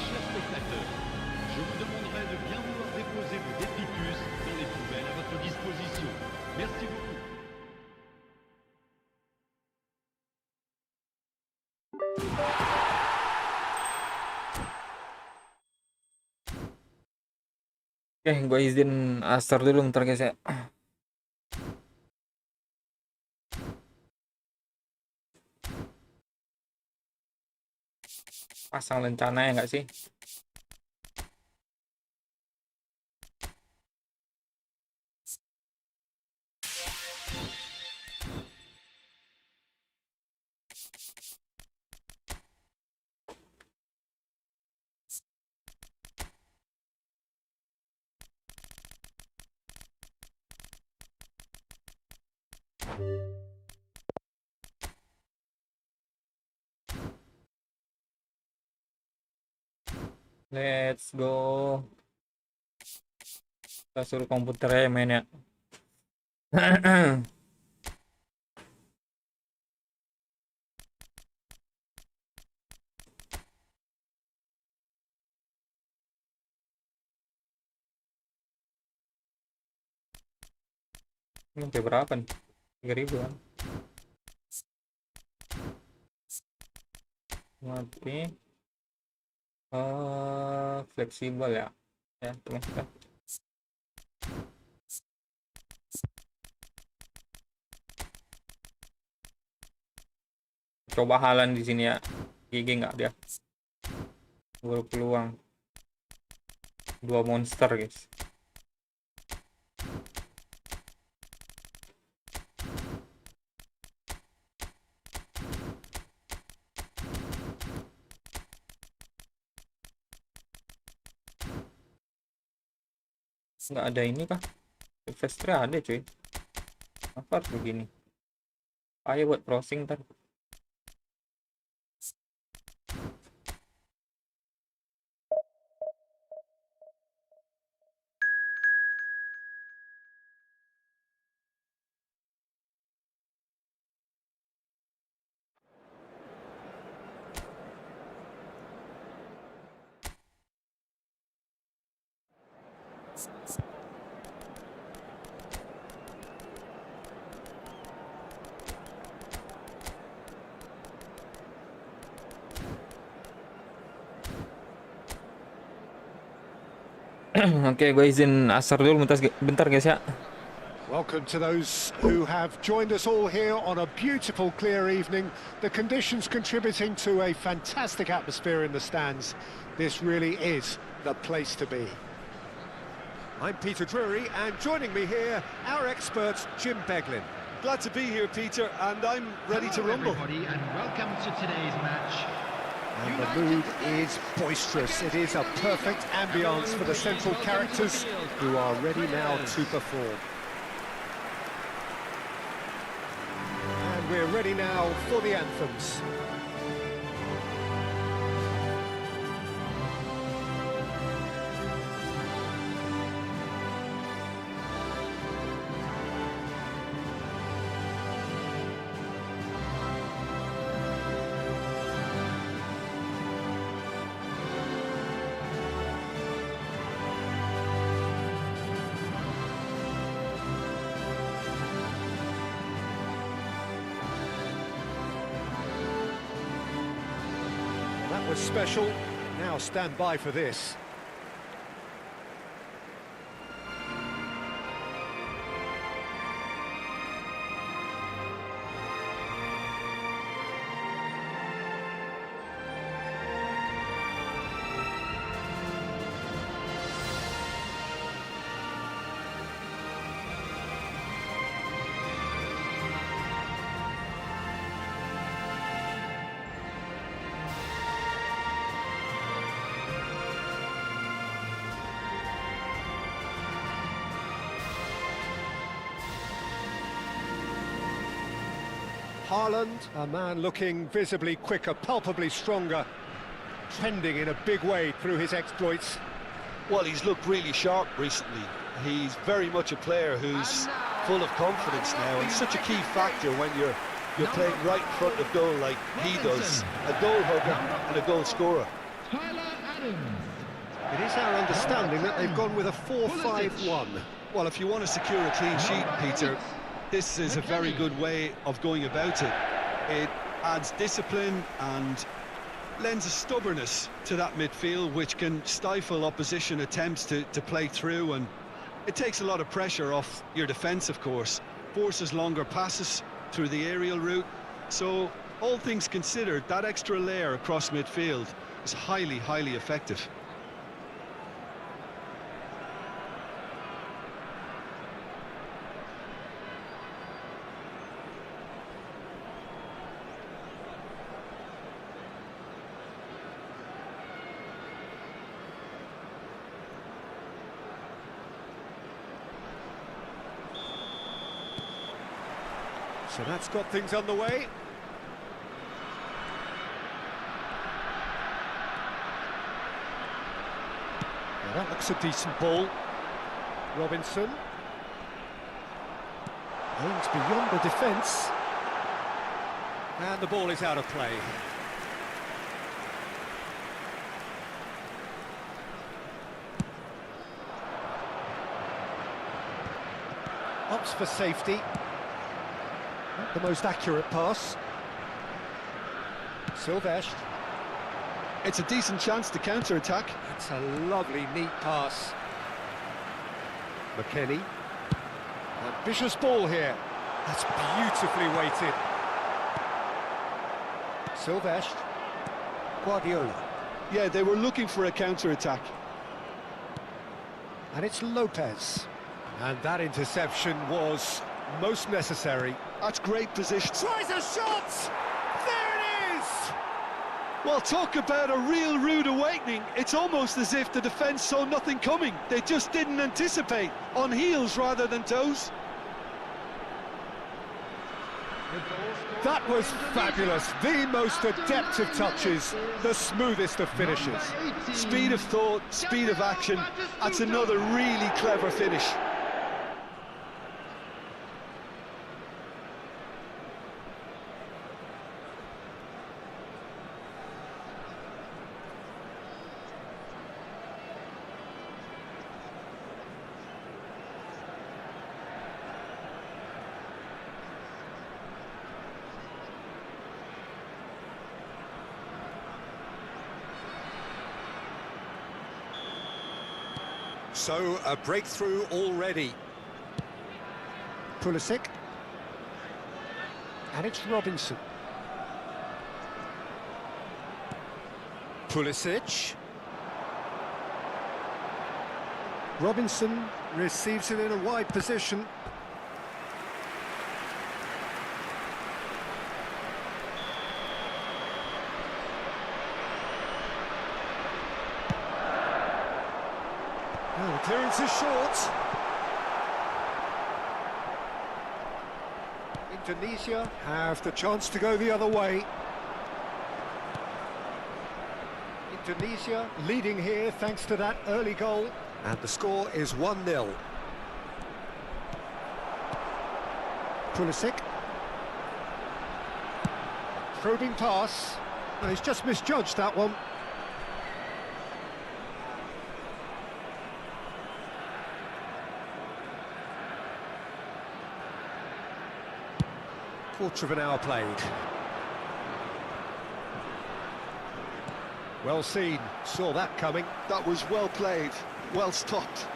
Chers spectateurs, je vous demanderai de bien vouloir déposer vos détritus dans les poubelles à votre disposition. Merci beaucoup. Oke, gue izin asar dulu ntar guys ya. Pasang lencana ya nggak sih? Let's go. Kita suruh komputernya main ya. Ini sampai berapa nih? 3.000 kan? Mati. Fleksibel ya. Ya, teman kita. Coba Halan di sini ya. GG nggak dia? Berpeluang. 2 monster guys. Nggak ada ini kah? Investor ada cuy. Apa harus begini? Ayo buat browsing ntar. Oke, gue izin asar dulu bentar guys ya. Welcome to those who have joined us all here on a beautiful clear evening. The conditions contributing to a fantastic atmosphere in the stands. This really is the place to be. I'm Peter Drury, and joining me here, our expert Jim Beglin. Glad to be here, Peter, and I'm ready to rumble. Everybody, and welcome to today's match. And the mood is boisterous. It is a perfect ambience for the central characters who are ready now to perform. And we're ready now for the anthems. That was special. Now stand by for this. Haaland, a man looking visibly quicker, palpably stronger. trending in a big way through his exploits. Well, he's looked really sharp recently. He's very much a player who's full of confidence now, and such a key factor when you're playing right in front of goal like he does. A goal hugger and a goal scorer. It is our understanding that they've gone with a 4-5-1. Well, if you want to secure a clean sheet, Peter, this is a very good way of going about it. It adds discipline and lends a stubbornness to that midfield, which can stifle opposition attempts to play through, and it takes a lot of pressure off your defence, of course. Forces longer passes through the aerial route. So, all things considered, that extra layer across midfield is highly, highly effective. So that's got things underway. Now that looks a decent ball. Robinson. Aims beyond the defence. And the ball is out of play. Opts for safety. Not the most accurate pass. Silvestre. It's a decent chance to counter-attack. That's a lovely, neat pass. McKennie. Ambitious ball here. That's beautifully weighted. Silvestre. Guardiola. Yeah, they were looking for a counter-attack. And it's Lopez. And that interception was most necessary. That's great position. Tries a shot! There it is! Well, talk about a real rude awakening. It's almost as if the defence saw nothing coming. They just didn't anticipate. On heels rather than toes. That was fabulous. The most adept of touches, the smoothest of finishes. Speed of thought, speed of action. That's another really clever finish. So, a breakthrough already. Pulisic. And it's Robinson. Pulisic. Robinson receives it in a wide position. Oh, the clearance is short. Indonesia have the chance to go the other way. Indonesia leading here thanks to that early goal. And the score is 1-0. Pulisic. Probing pass. No, he's just misjudged that one. Quarter of an hour played. Well seen, saw that coming. That was well played, well stopped.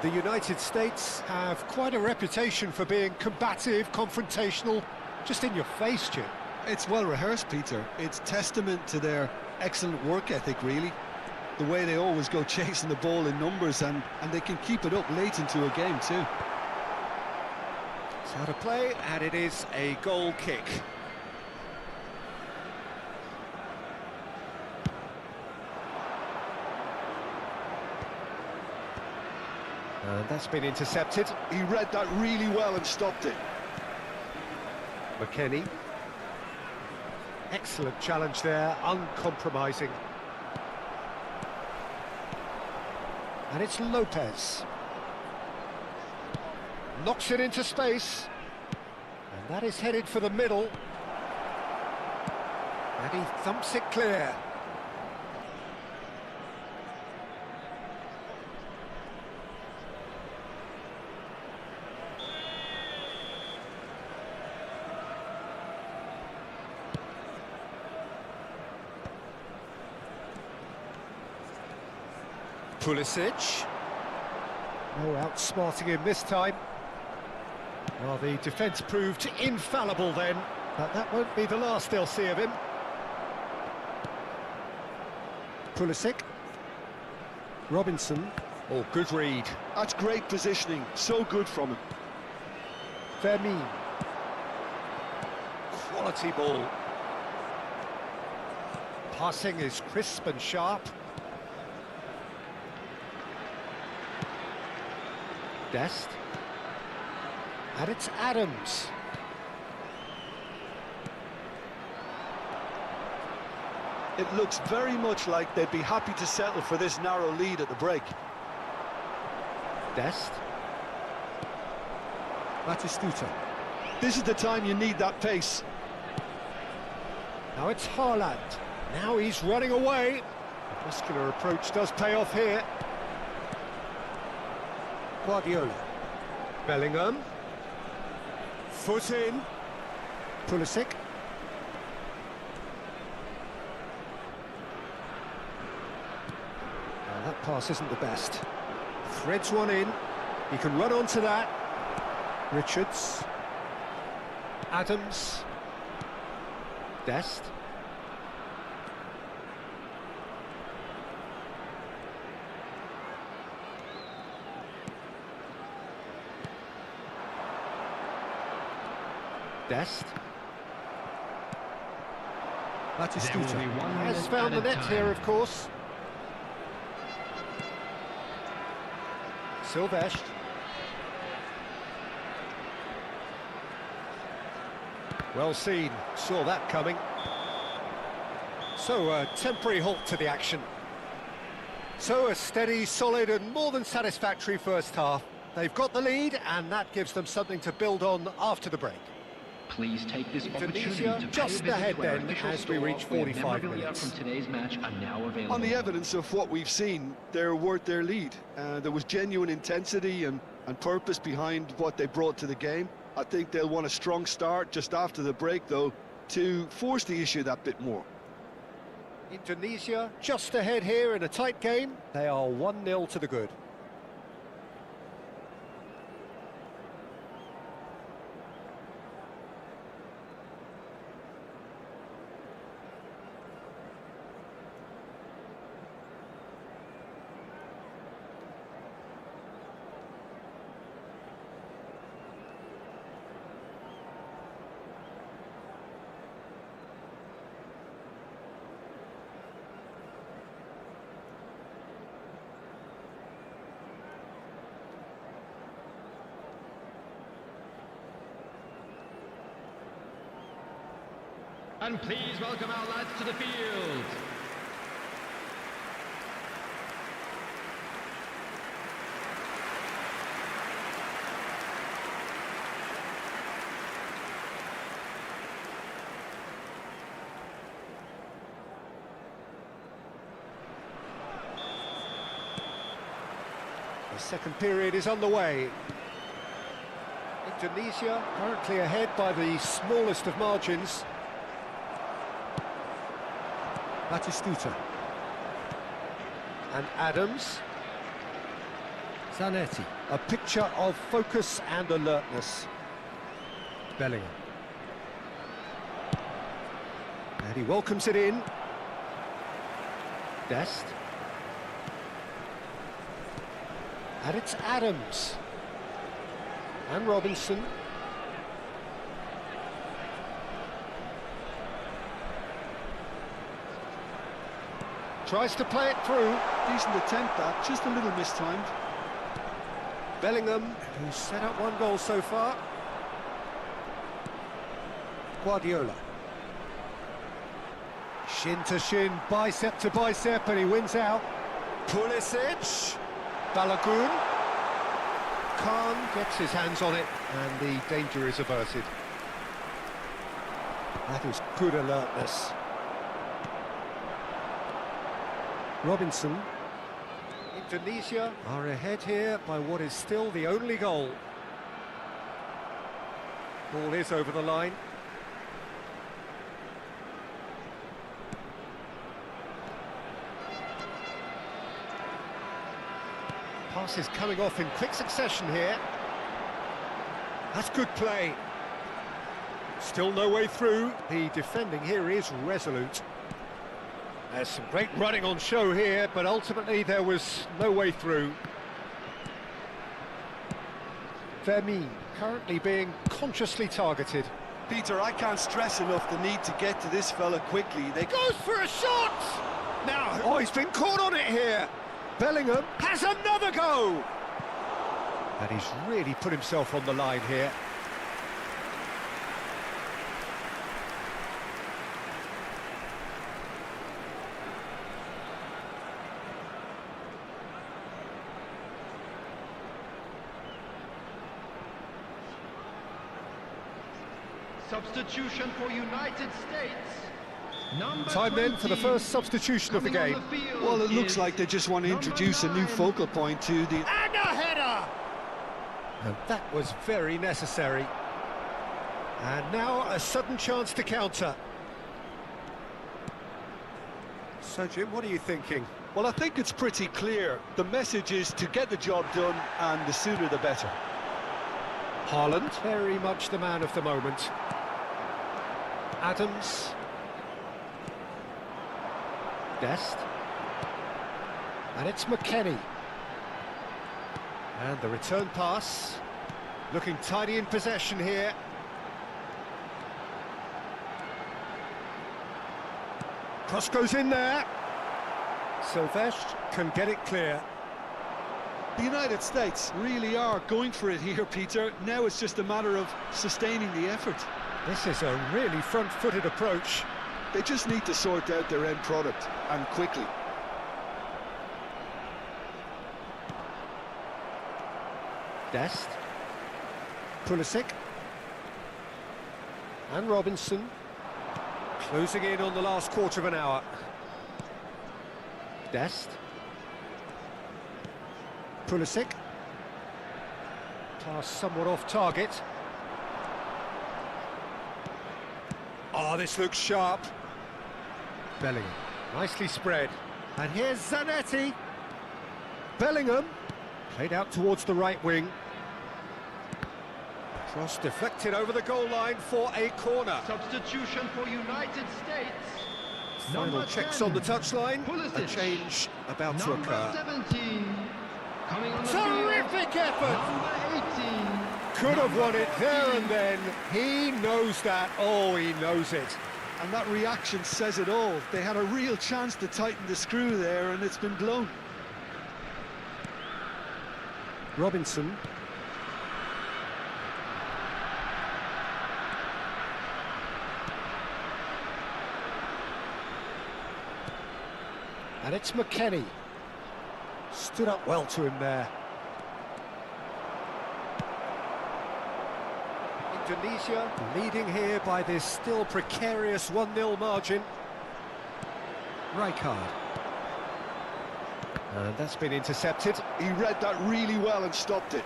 The United States have quite a reputation for being combative, confrontational, just in your face, Jim. It's well rehearsed, Peter. It's testament to their excellent work ethic, really. The way they always go chasing the ball in numbers, and they can keep it up late into a game too. It's out of play, and it is a goal kick. And that's been intercepted. He read that really well and stopped it. McKennie. Excellent challenge there, uncompromising. And it's Lopez. Knocks it into space. And that is headed for the middle. And he thumps it clear. Pulisic. Oh, outsmarting him this time. Well, the defence proved infallible then, but that won't be the last they'll see of him. Pulisic. Robinson. Oh, good read. That's great positioning, so good from him. Vermeer. Quality ball. Passing is crisp and sharp. Dest. And it's Adams. It looks very much like they'd be happy to settle for this narrow lead at the break. Dest. Batistuta. This is the time you need that pace. Now it's Haaland. Now he's running away. The muscular approach does pay off here. Guardiola. Bellingham. Foot in. Pulisic. Well, that pass isn't the best. Threads one in. He can run onto that. Richards. Adams. Dest. Dest. Batistuta has found the net here, of course. Silvestre. Well seen, saw that coming. So a temporary halt to the action. So a steady, solid and more than satisfactory first half. They've got the lead and that gives them something to build on after the break. Please take this opportunity Indonesia to pay just a visit ahead to our then official as we store, reach where 45 memorabilia minutes. from today's match are now available. On the evidence of what we've seen, they're worth their lead. There was genuine intensity and purpose behind what they brought to the game. I think they'll want a strong start just after the break, though, to force the issue that bit more. Indonesia just ahead here in a tight game. They are 1-0 to the good. And please welcome our lads to the field. The second period is underway. Indonesia currently ahead by the smallest of margins. Batistuta. And Adams. Zanetti. A picture of focus and alertness. Bellingham. And he welcomes it in. Dest. And it's Adams. And Robinson. Tries to play it through. Decent attempt, that, just a little mistimed. Bellingham, who's set up one goal so far. Guardiola. Shin to shin, bicep to bicep, and he wins out. Pulisic. Balogun. Khan gets his hands on it, and the danger is averted. That is good alertness. Robinson. Indonesia are ahead here by what is still the only goal. Ball is over the line. Passes coming off in quick succession here. That's good play. Still no way through. The defending here is resolute. There's some great running on show here, but ultimately there was no way through. Vermeer currently being consciously targeted. Peter, I can't stress enough the need to get to this fella quickly. They Goes for a shot! Now, oh, he's been caught on it here. Bellingham has another go! And he's really put himself on the line here. Substitution for United States. Number Time then for the 20. first substitution of the Coming game. on the field Well, it looks is like they just want to introduce a new focal point to the... And a header! And that was very necessary. And now a sudden chance to counter. So, Jim, what are you thinking? Well, I think it's pretty clear. The message is to get the job done, and the sooner the better. Haaland, very much the man of the moment. Adams. Dest. And it's McKennie. And the return pass. Looking tidy in possession here. Cross goes in there. Silvestre can get it clear. The United States really are going for it here, Peter. Now it's just a matter of sustaining the effort. This is a really front-footed approach. They just need to sort out their end product, and quickly. Dest. Pulisic. And Robinson. Closing in on the last quarter of an hour. Dest. Pulisic. Pass somewhat off target. Oh, this looks sharp. Bellingham, nicely spread. And here's Zanetti. Bellingham, played out towards the right wing. Cross deflected over the goal line for a corner. Substitution for United States. Final Number checks 10, on the touchline. A Pulisic. change about to Number occur. 17. Coming on the Terrific field. effort! Number 18. Could have won it there and then. He knows that. Oh, he knows it. And that reaction says it all. They had a real chance to tighten the screw there, and it's been blown. Robinson. And it's McKennie. Stood up well to him there. Indonesia leading here by this still precarious 1-0 margin. Rijkaard. And that's been intercepted. He read that really well and stopped it.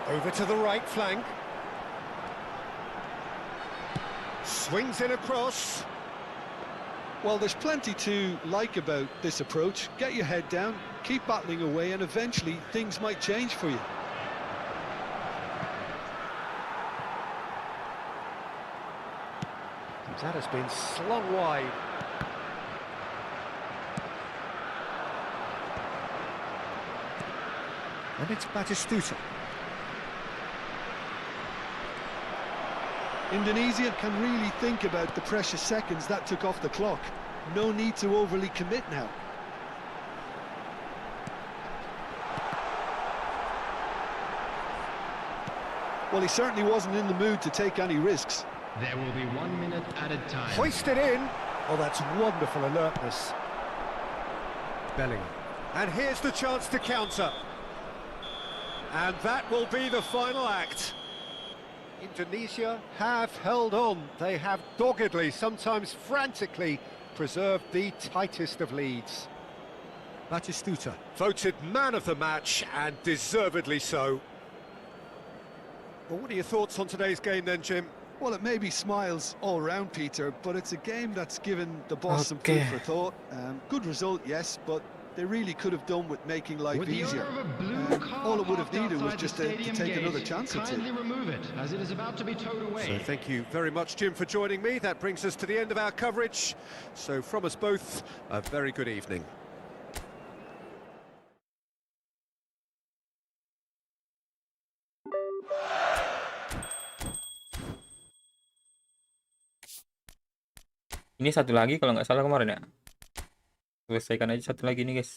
Over to the right flank. Swings in across. Well, there's plenty to like about this approach. Get your head down, keep battling away, and eventually things might change for you. That has been slung wide. And it's Batistuta. Indonesia can really think about the precious seconds that took off the clock. No need to overly commit now. Well, he certainly wasn't in the mood to take any risks. There will be 1 minute added time. Hoisted in. Oh, that's wonderful alertness. Bellingham. And here's the chance to counter. And that will be the final act. Indonesia have held on. They have doggedly, sometimes frantically, preserved the tightest of leads. Batistuta, voted man of the match, and deservedly so. Well, what are your thoughts on today's game then, Jim? Well, it may be smiles all round, Peter, but it's a game that's given the boss some Okay. food for thought. Good result, yes, but they really could have done with making life With the easier. owner of a blue car All it would have parked needed was outside just the to stadium take gate, another chance or two. kindly remove it, as it is about to be towed away. So thank you very much, Jim, for joining me. That brings us to the end of our coverage. So from us both, a very good evening. Ini satu lagi kalau nggak salah kemarin ya. Selesaikan aja satu lagi nih, guys.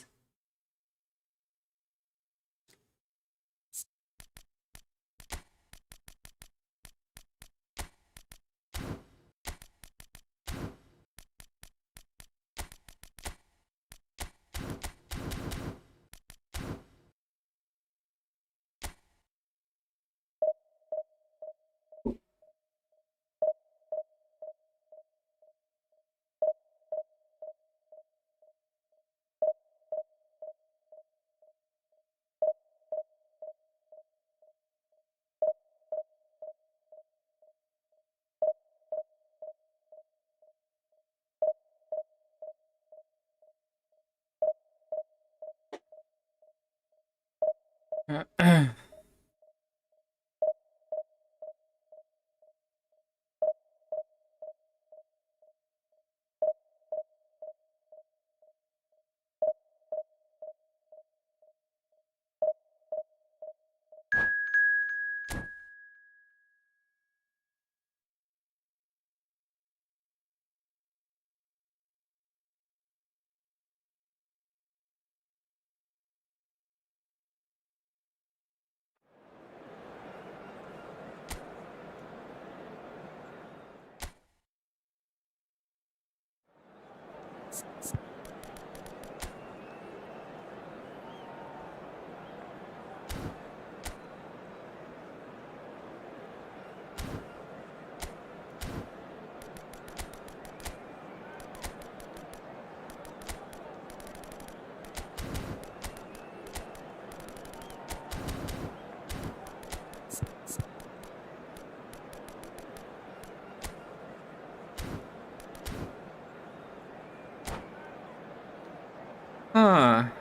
Ah,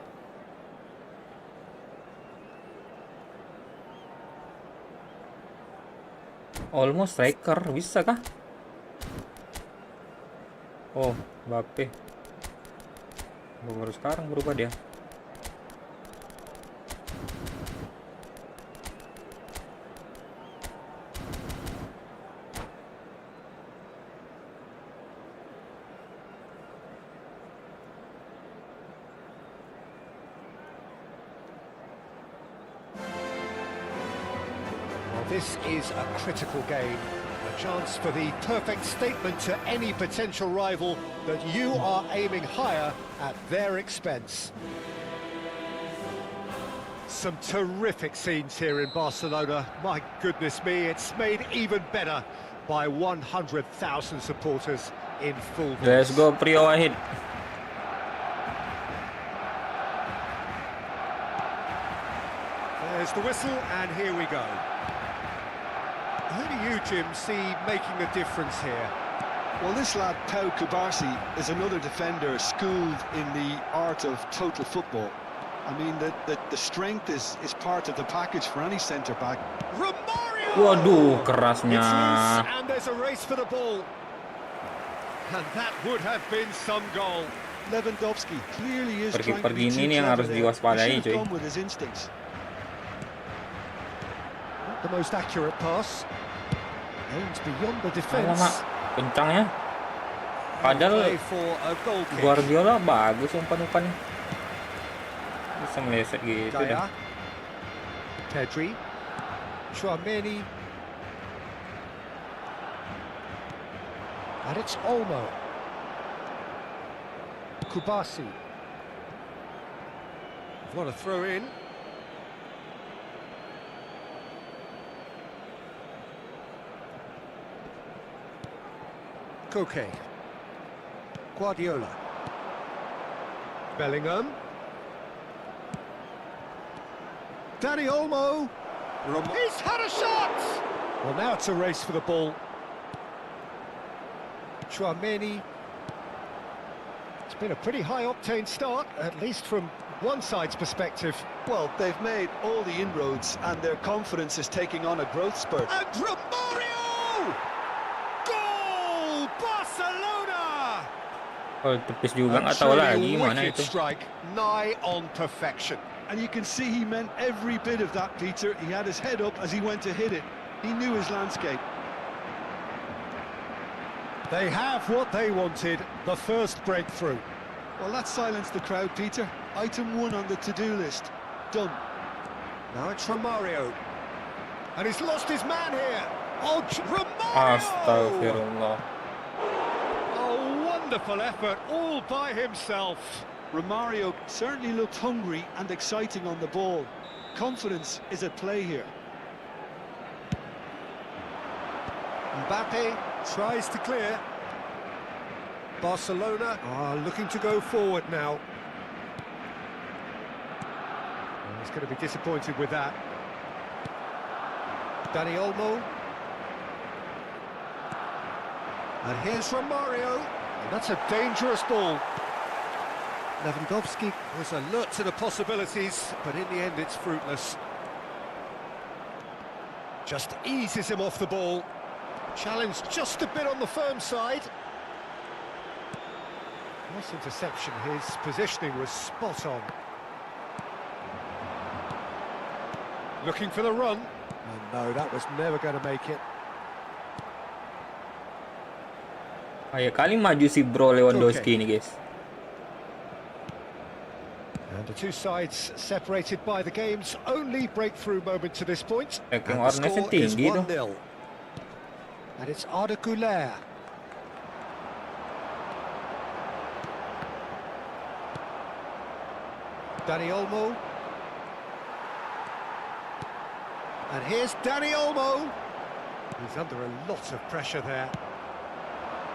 almost striker bisa kah? Oh, Mbappe. Baru sekarang berubah dia. Well, this is a critical game. A chance for the perfect statement to any potential rival that you are aiming higher at their expense. Some terrific scenes here in Barcelona. My goodness me, it's made even better by 100,000 supporters in full voice. Let's go, Prio Wahid. There's the whistle, and here we go. Who do you, Jim, see making the difference here? Well, this lad, Pau Kubarsi, is another defender schooled in the art of total football. I mean, the strength is part of the package for any centre-back. Romario! Waduh, It's kerasnya. loose, and there's a race for the ball. And that would have been some goal. Lewandowski clearly is trying to Kiper be too gini nih yang clever harus there. He diwaspadai, should have cuy. gone with his instincts. Not the most accurate pass. Aims beyond the defence. Alamak, kencang ya. Padahal Play for a goal kick. Guardiola bagus umpan-umpannya. Bisa meleset gitu dah. Daya. Pedri. Chouameni. And it's Olmo. Kubasi. What a throw in. Koke. Guardiola. Bellingham. Dani Olmo. He's had a shot! Well, now it's a race for the ball. Chouameni. It's been a pretty high-octane start, at least from one side's perspective. Well, they've made all the inroads and their confidence is taking on a growth spurt. And Romario! Goal! Barcelona! Oh, tepis juga, A nggak tahu truly lagi mana wicked itu. strike, nigh on perfection. And you can see he meant every bit of that, Peter. He had his head up as he went to hit it. He knew his landscape. They have what they wanted, the first breakthrough. Well, that silenced the crowd, Peter. Item 1 on the to-do list. Done. Now it's Romario. And he's lost his man here. Oh, Romario! Astagfirullah. A wonderful effort, all by himself. Romario certainly looked hungry and exciting on the ball. Confidence is at play here. Mbappe tries to clear. Barcelona are looking to go forward now. Well, he's going to be disappointed with that. Dani Olmo. And here's Romario. And that's a dangerous ball. Lewandowski was alert to the possibilities, but in the end it's fruitless. Just eases him off the ball. Challenged just a bit on the firm side. Nice interception, his positioning was spot on. Looking for the run. And no, that was never going to make it. Kayak kali maju si bro Lewandowski ini, guys. And the two sides separated by the game's only breakthrough moment to this point. And the warnanya score is tinggi 1-0. And it's Arda Güler. Dani Olmo. And here's Dani Olmo. He's under a lot of pressure there.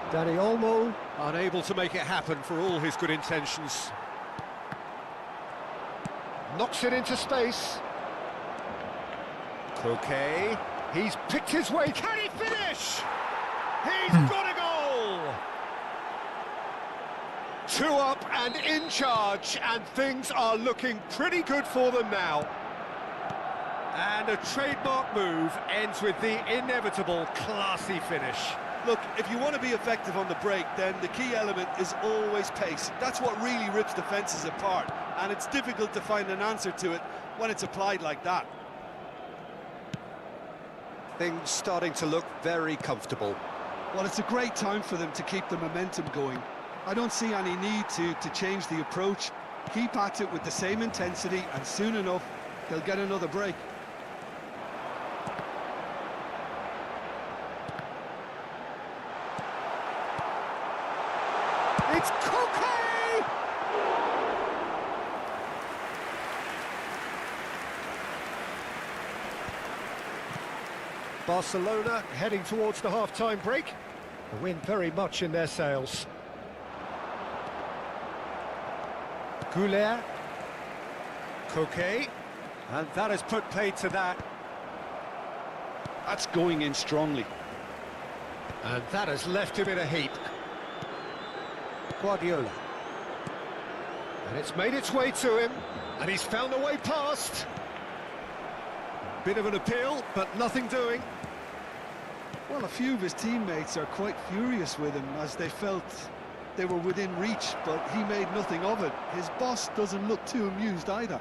Dani Olmo unable to make it happen for all his good intentions. Knocks it into space. Koke. He's picked his way. Can he finish? He's got a goal! 2 up and in charge, and things are looking pretty good for them now. And a trademark move ends with the inevitable classy finish. Look, if you want to be effective on the break, then the key element is always pace. That's what really rips defences apart, and it's difficult to find an answer to it when it's applied like that. Things starting to look very comfortable. Well, it's a great time for them to keep the momentum going. I don't see any need to change the approach. Keep at it with the same intensity, and soon enough, they'll get another break. It's Koke! Barcelona heading towards the half-time break. The wind very much in their sails. Güler. Koke. And that has put paid to that. That's going in strongly. And that has left him in a heap. Guardiola. And it's made its way to him. And he's found a way past. Bit of an appeal, but nothing doing. Well, a few of his teammates are quite furious with him as they felt they were within reach, but he made nothing of it. His boss doesn't look too amused either.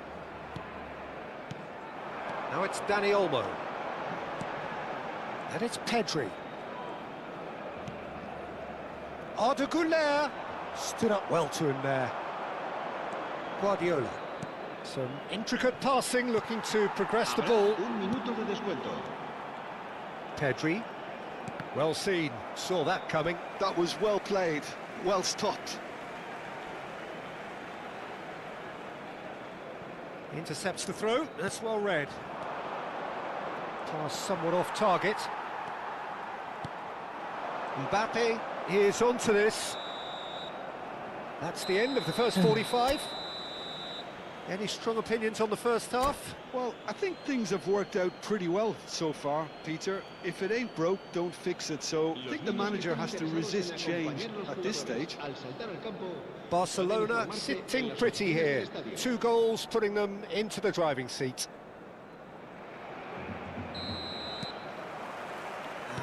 Now it's Dani Olmo. And it's Pedri. Arda Güler stood up well to him there. Guardiola. Some intricate passing, looking to progress the ball. Un minuto de descuento. Pedri. Well seen, saw that coming. That was well played, well stopped. Intercepts the throw, that's well read. Pass somewhat off target. Mbappe is onto this. That's the end of the first 45. Any strong opinions on the first half? Well, I think things have worked out pretty well so far, Peter. If it ain't broke, don't fix it. So I think the manager has to resist change at this stage. Barcelona sitting pretty here. 2 goals putting them into the driving seat.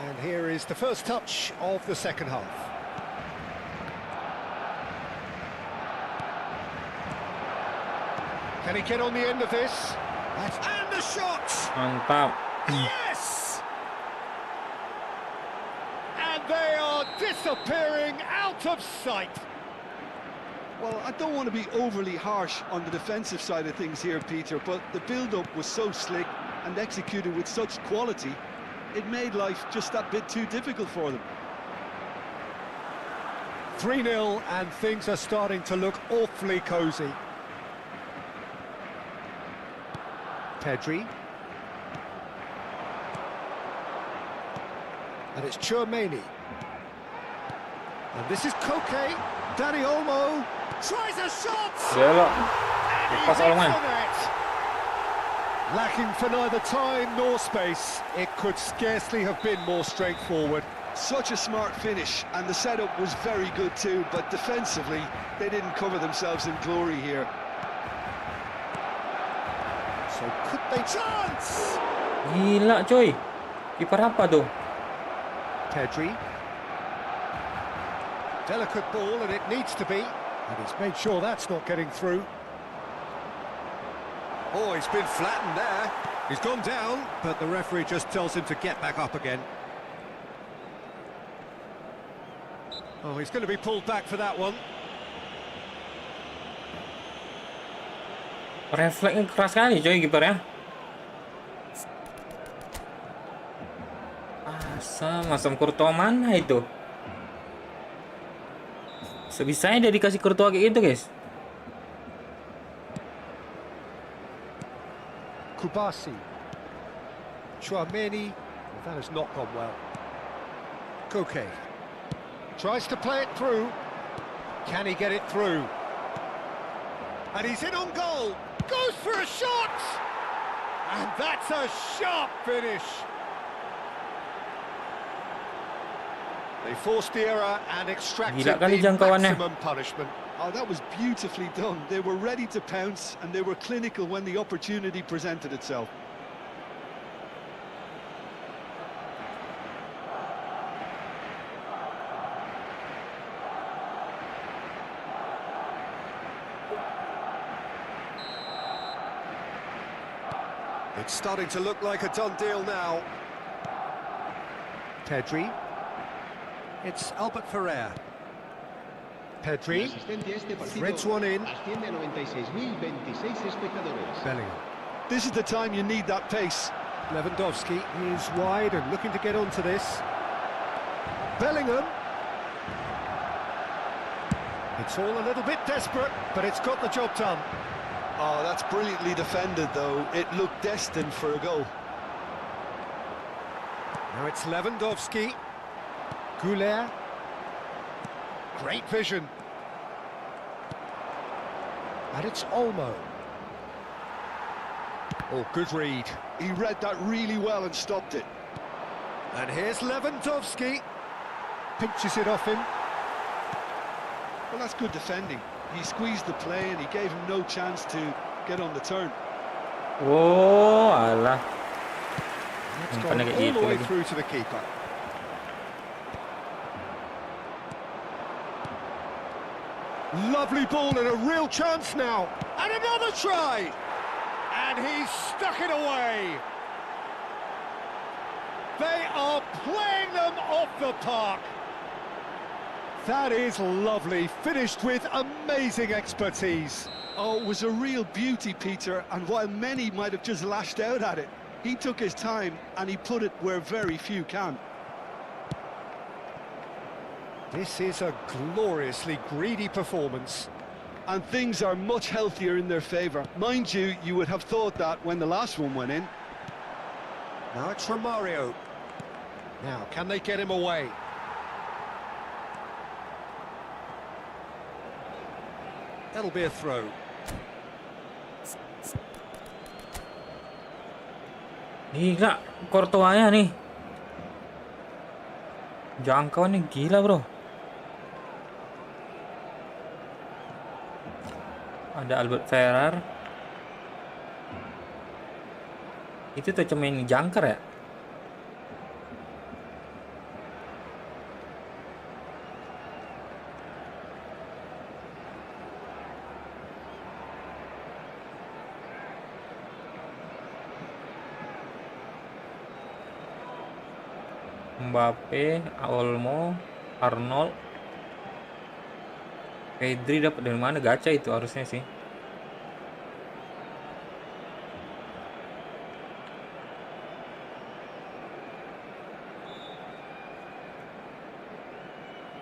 And here is the first touch of the second half. Can he get on the end of this? And the shot! Mantap. Yes! And they are disappearing out of sight. Well, I don't want to be overly harsh on the defensive side of things here, Peter, but the build-up was so slick and executed with such quality, it made life just that bit too difficult for them. 3-0 and things are starting to look awfully cosy. Pedri. And it's Chouameni. And this is Koke. Dani Olmo tries a shot! Belok. And Lepas he's Olmo. into it. Lacking for neither time nor space. It could scarcely have been more straightforward. Such a smart finish, and the setup was very good too, but defensively, they didn't cover themselves in glory here. So could they chance? Gila coy. Kiper apa tuh? Pedri. Delicate ball, and it needs to be. And he's made sure that's not getting through. Oh, he's been flattened there. He's gone down, but the referee just tells him to get back up again. Oh, he's going to be pulled back for that one. Refleksnya keras sekali coy kiper ya. Asam Courtois mana itu? Sebisanya dia dikasih Courtois kayak gitu, guys. Kubasi. Chouameni. That has not gone well. Koke. Tries to play it through. Can he get it through? And he's in on goal. Goes for a shot! And that's a sharp finish. They forced the error and extracted Gila kali the jangkauannya. maximum punishment. Oh, that was beautifully done. They were ready to pounce, and they were clinical when the opportunity presented itself. It's starting to look like a done deal now. Pedri. It's Albert Ferrer. Pedri. Threads one in. Bellingham. This is the time you need that pace. Lewandowski is wide and looking to get onto this. Bellingham. It's all a little bit desperate, but it's got the job done. Oh, that's brilliantly defended, though. It looked destined for a goal. Now it's Lewandowski. Goulet. Great vision. And it's Olmo. Oh, good read. He read that really well and stopped it. And here's Lewandowski. Pinches it off him. Well, that's good defending. He squeezed the play and he gave him no chance to get on the turn. Oh, alah. It's gone all the way through to the keeper. Lovely ball and a real chance now. And another try. And he's stuck it away. They are playing them off the park. That is lovely, finished with amazing expertise. Oh, it was a real beauty, Peter, and while many might have just lashed out at it, he took his time and he put it where very few can. This is a gloriously greedy performance. and things are much healthier in their favour. Mind you, you would have thought that when the last one went in. Now it's Romario. Now, can they get him away? That'll be a throw. Gila, Courtois-nya nih. Jangkauannya gila, bro. Ada Albert Ferrer. Itu tuh cuma yang jangkar ya? Mbappe, Olmo, Arnold, Pedri dapat dari mana? Gacha itu harusnya sih.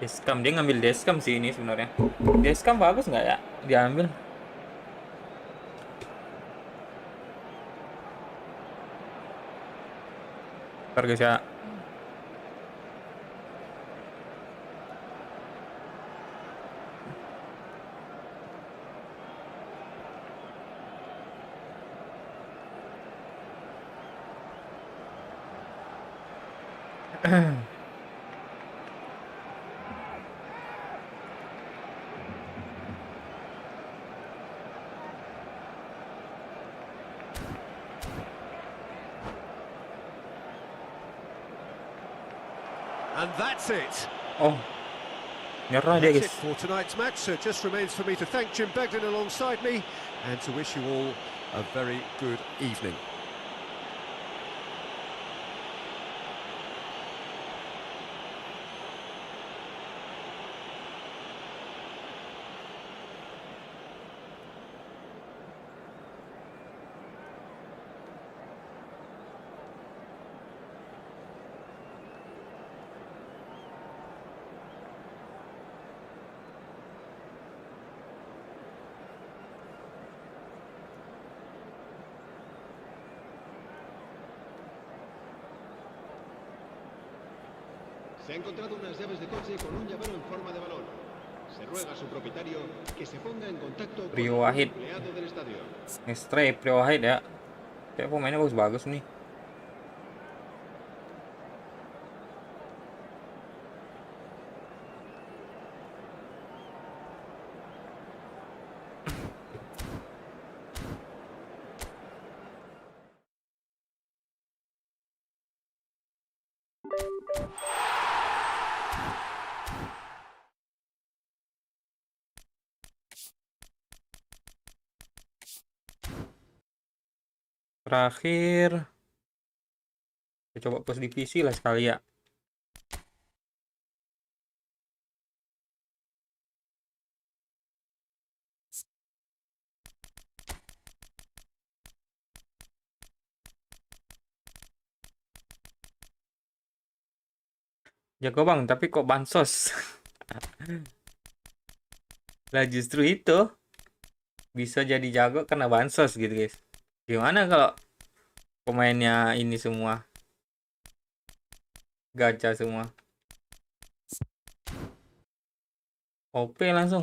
Deskam, dia ngambil Deskam sih ini sebenarnya. Deskam bagus nggak ya diambil? Ntar guys ya. And that's it. Oh, nyerah dia That's guys. it for tonight's match. So it just remains for me to thank Jim Begden alongside me and to wish you all a very good evening. Se ha encontrado unas llaves de coche con un llavero en forma de balón. Se ruega a su propietario que se ponga en contacto con Rio el Wahid. empleado del estadio. Stray Wahid ya. Kayak pemainnya bagus-bagus nih. Terakhir, kita coba pos divisi lah sekali ya. Jago bang, tapi kok bansos? Lah justru itu bisa jadi jago karena bansos gitu guys. Gimana kalau pemainnya ini semua gacha semua? OP langsung.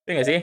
Iya nggak sih?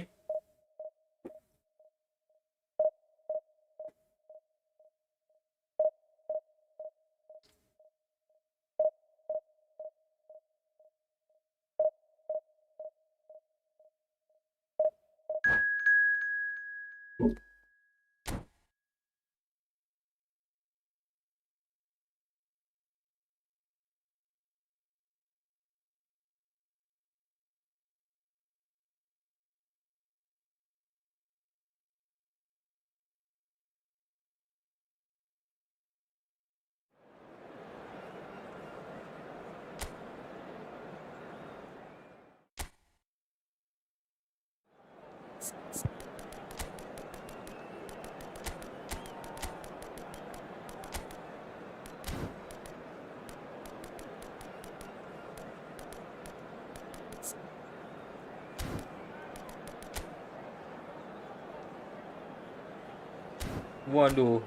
Waduh.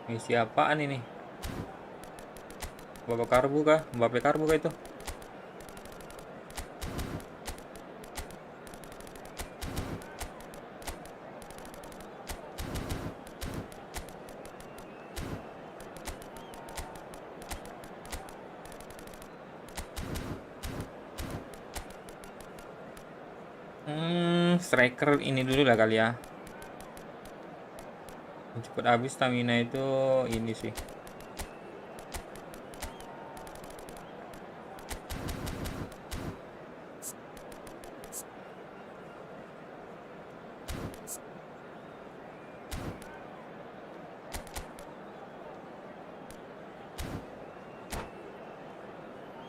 Ini siapaan ini? Bapak Karbu kah? Bapak Karbu kah itu? Striker ini dulu lah kali ya. Cepet habis stamina itu ini sih.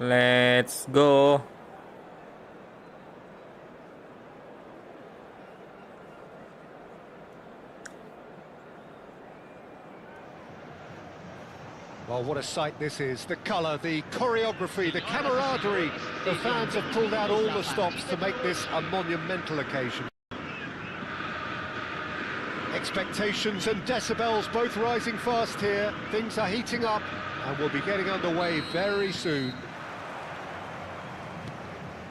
Let's go. Well, what a sight this is. The colour, the choreography, the camaraderie. The fans have pulled out all the stops to make this a monumental occasion. Expectations and decibels both rising fast here. Things are heating up and we'll be getting underway very soon.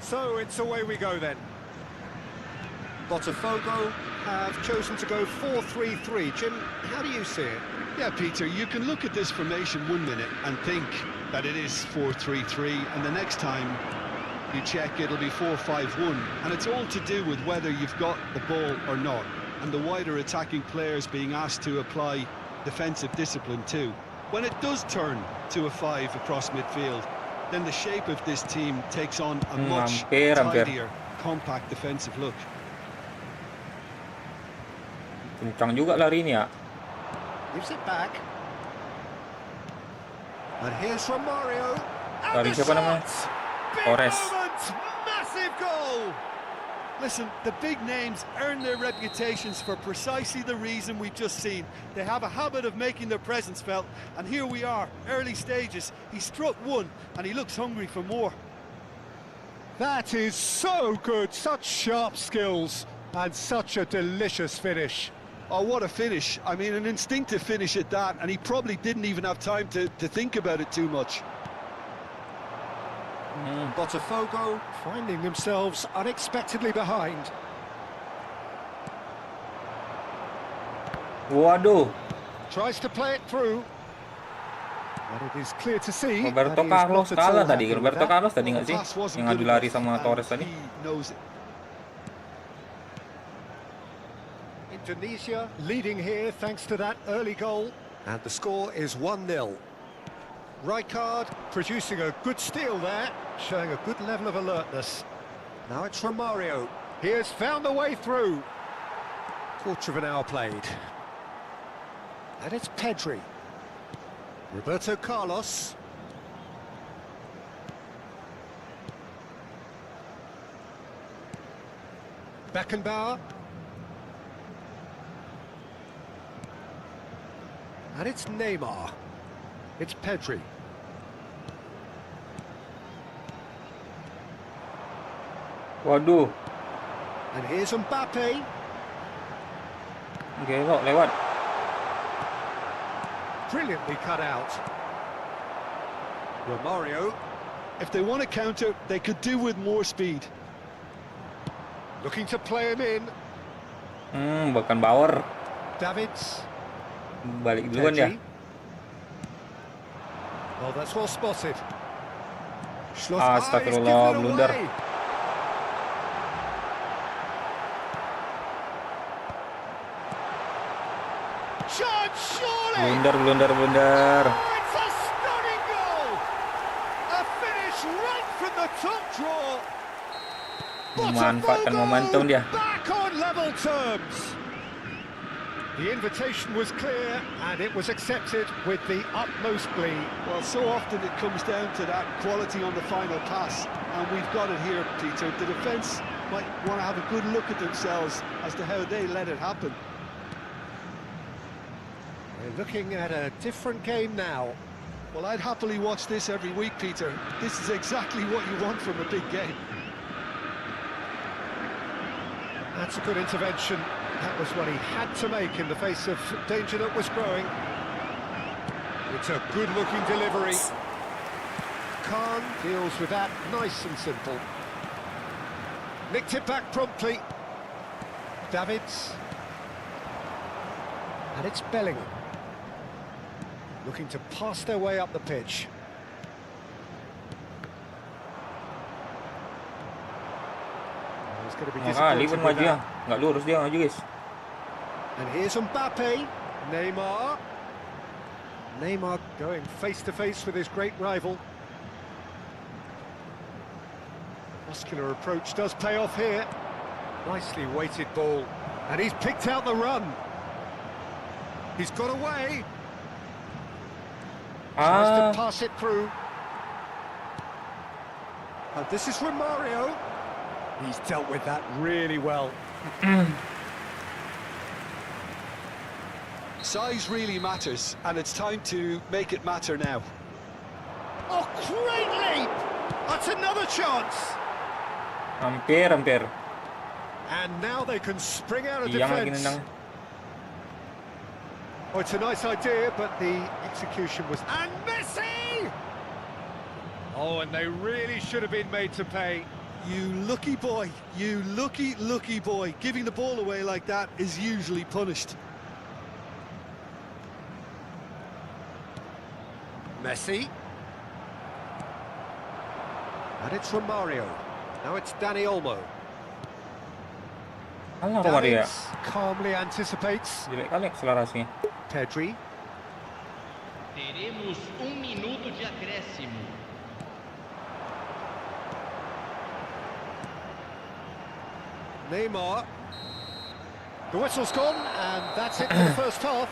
So it's away we go then. Botafogo have chosen to go 4-3-3. Jim, how do you see it? Yeah, Peter, you can look at this formation 1 minute and think that it is 4-3-3, and the next time you check it'll be 4-5-1, and it's all to do with whether you've got the ball or not, and the wider attacking players being asked to apply defensive discipline too. When it does turn to a 5 across midfield, then the shape of this team takes on a much tidier, compact defensive look. Kencang juga lari ini ya. Gives it back. And here's from Mario. Lari siapa namanya? Torres. Massive goal. Listen, the big names earn their reputations for precisely the reason we've just seen. They have a habit of making their presence felt, and here we are, early stages. He struck one, and he looks hungry for more. That is so good. Such sharp skills and such a delicious finish. Oh, what a finish. I mean, an instinctive finish at that, and he probably didn't even have time to think about it too much. Botafogo finding themselves unexpectedly behind. Waduh. Tries to play it through. But it is clear to see Roberto Carlos kalah tadi. Roberto Carlos tadi nggak sih? Yang ngadu lari sama Torres tadi. Indonesia leading here thanks to that early goal. And the score is 1-0. Rijkaard producing a good steal there, showing a good level of alertness. Now it's Romario. He has found a way through. Quarter of an hour played. And it's Pedri. Roberto Carlos. Beckenbauer. And it's Neymar. It's Pedri. Waduh. And here's Mbappe. Lewat. Brilliantly cut out. Romario. If they want to counter, they could do with more speed. Looking to play him in. Beckenbauer. Davids. Balik duluan ya. Oh, that's well spotted. Astagfirullah, blunder. Blunder. Oh, it's a stunning goal! A finish right from the top draw. Memanfaatkan momentum dia. Back on level terms. The invitation was clear and it was accepted with the utmost glee. Well, so often it comes down to that quality on the final pass, and we've got it here, Peter. The defence might want to have a good look at themselves as to how they let it happen. We're looking at a different game now. Well, I'd happily watch this every week, Peter. This is exactly what you want from a big game. That's a good intervention. That was what he had to make in the face of danger that was growing. It's a good-looking delivery. Khan deals with that nice and simple. Nicked it back promptly. Davids. And it's Bellingham. Looking to pass their way up the pitch. He's going to be Liban disappointed with maju ya. that. Nggak lurus dia maju, guys. And here's Mbappe. Neymar. Neymar going face-to-face with his great rival. Muscular approach does pay off here. Nicely weighted ball. And he's picked out the run. He's got away. Tries to pass it through. And this is Romario. He's dealt with that really well. Size really matters, and it's time to make it matter now. Oh, great leap! That's another chance. Hampir. And now they can spring out of Yang lagi defence. nendang. Oh, it's a nice idea, but the execution was... And Messi! Oh, and they really should have been made to pay. You lucky boy, you lucky boy. Giving the ball away like that is usually punished. Messi. And it's Romario. Now it's Dani Olmo. Alah, Romario. Davids calmly anticipates. Jelek kali akselerasinya. Pedri. Teremos minuto de acréscimo. Neymar. The whistle's gone, and that's it for the first half.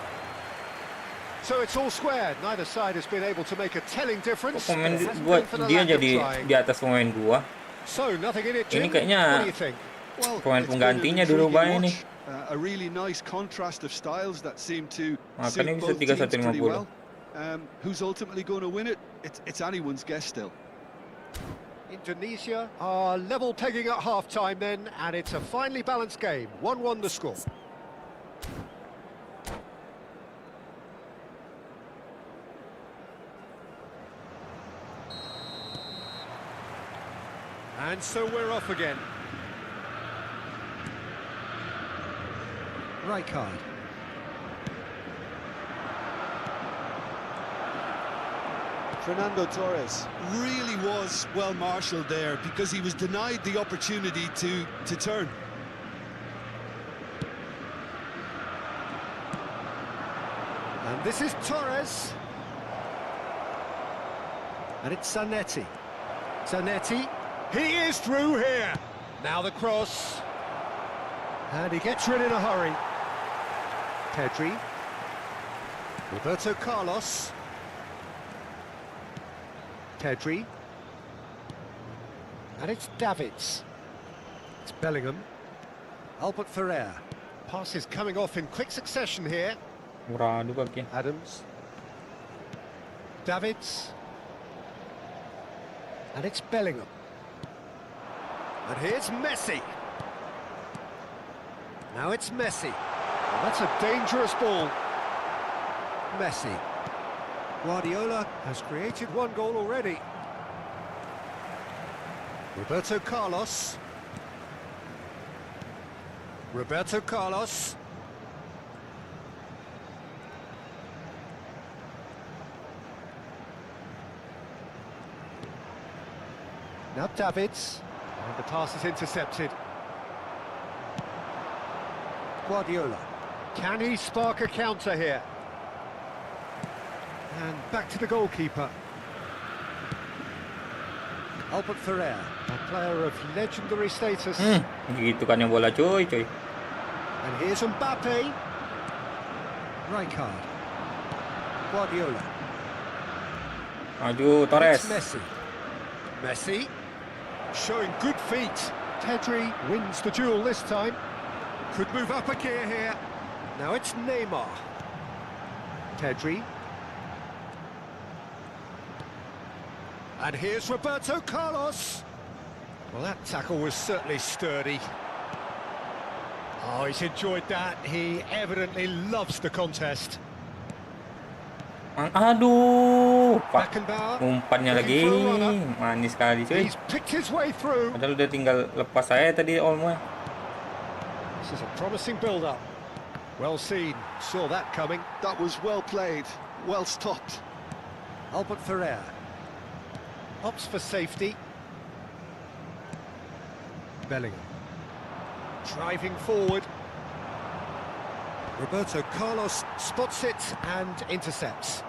So it's all square. Neither side has been able to make a telling difference. Kok pemain It hasn't buat been for the dia lack of jadi trying. di atas pemain gua. So nothing in it, Jim. Ini kayaknya What do you think? Well, pemain it's been penggantinya an dulu intriguing Bay ini. watch. A really nice contrast of styles that seem to suit Makanya bisa both teams 3150. pretty well. Who's ultimately going to win it? It's anyone's guess still. Indonesia are level pegging at half-time then, and it's a finely balanced game. 1-1 the score. And so we're off again. Right card. Fernando Torres really was well marshalled there because he was denied the opportunity to turn. And this is Torres. And it's Zanetti. Zanetti. He is through here. Now the cross. And he gets rid in a hurry. Pedri. Roberto Carlos. Pedri. And it's Davids. It's Bellingham. Albert Ferrer. Passes coming off in quick succession here. Murah juga kaki. Adams. Davids. And it's Bellingham. And here's Messi. Now it's Messi. Well, that's a dangerous ball. Messi. Guardiola has created one goal already. Roberto Carlos. Roberto Carlos. Now Davids. And the pass is intercepted. Guardiola. Can he spark a counter here? And back to the goalkeeper. Albert Ferrer, a player of legendary status. Gitu kan yang bola cuy. And here's Mbappe. Rijkaard. Guardiola. Maju Torres. It's Messi. Messi. Showing good feet. Pedri wins the duel this time. Could move up a gear here. Now it's Neymar. Pedri. And here's Roberto Carlos. Well, that tackle was certainly sturdy. Oh, he's enjoyed that. He evidently loves the contest. Aduh, Pak. Beckenbauer Umpannya looking lagi. for a runner. Manis sekali, cuy. He's picked his way through. Padahal udah tinggal lepas saya tadi Olmo. This is a promising build-up. Well seen, saw that coming. That was well played, well stopped. Albert Ferrer opts for safety. Bellingham driving forward. Roberto Carlos spots it and intercepts.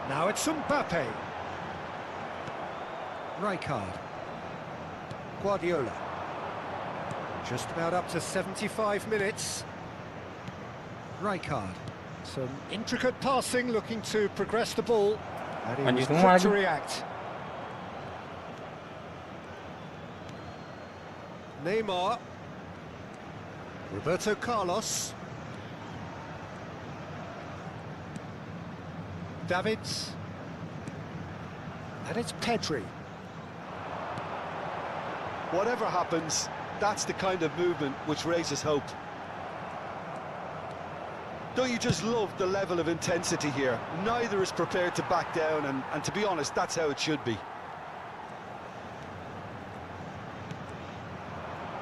Now it's Mbappe. Rijkaard. Guardiola. Just about up to 75 minutes. Rijkaard. Some intricate passing, looking to progress the ball. And he was quick to react. Neymar. Roberto Carlos. Davids. And it's Pedri. Whatever happens, that's the kind of movement which raises hope. Don't you just love the level of intensity here? Neither is prepared to back down, and to be honest, that's how it should be.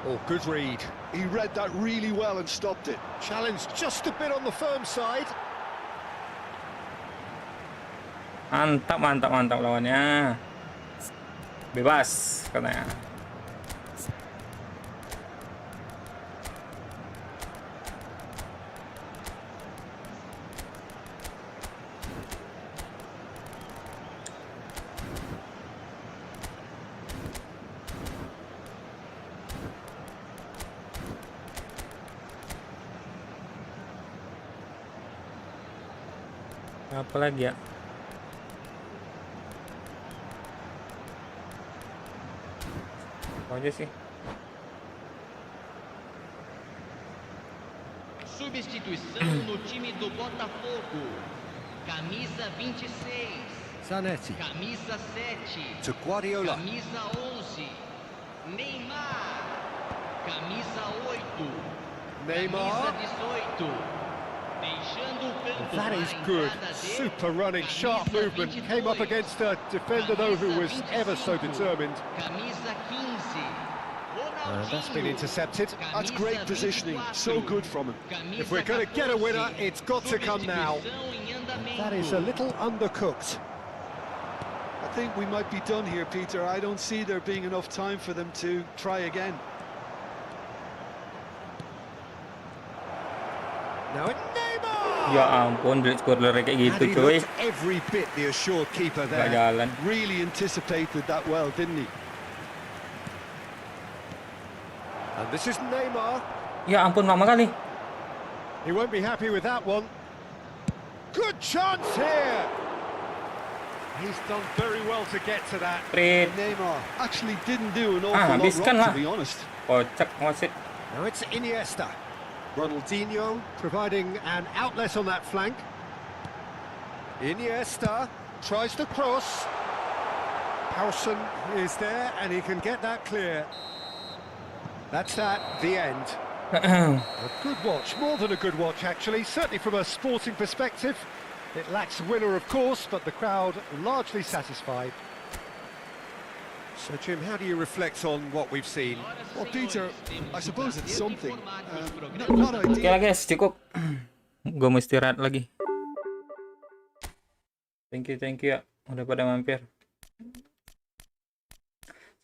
Oh, good read. He read that really well and stopped it. Challenged just a bit on the firm side. Mantap, mantap, mantap lawannya. Bebas katanya. Apa lagi ya? Apa aja sih? Substituição no time do Botafogo. Camisa 26. Zanetti. Camisa 7. To Guardiola. Camisa 11. Neymar. Camisa 8. Neymar. Camisa 18. Deixando o campo That is para a good. entrada dele. Super running, sharp Camisa movement. 22. Came up against a defender, though, who was Camisa ever so 25. determined. Camisa 15. That's been intercepted. That's great positioning, so good from him. If we're going to get a winner, it's got to come now. That is a little undercooked. I think we might be done here, Peter. I don't see there being enough time for them to try again. Now it Neymar! Ya ampun, scorer kayak And gitu, he cuy. looked every bit the assured keeper Gak there. jalan. Really anticipated that well, didn't he? And this is Neymar. Ya ampun, lama kali. He won't be happy with that one. Good chance here. He's done very well to get to that. Prit. Neymar actually didn't do an awful lot habiskan wrong, lah. to be honest. Kocak wasit. Now it's Iniesta. Ronaldinho providing an outlet on that flank. Iniesta tries to cross. Howson is there and he can get that clear. That's the end. A good watch, more than a good watch actually, certainly from a sporting perspective. It lacks a winner of course, but the crowd largely satisfied. So Jim, how do you reflect on what we've seen? Well, Peter, I suppose it's something. Not Oke lah ideal. guys, cukup. Gue mau istirahat lagi. Thank you ya, udah pada mampir.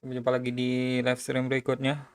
Sampai jumpa lagi di live stream berikutnya.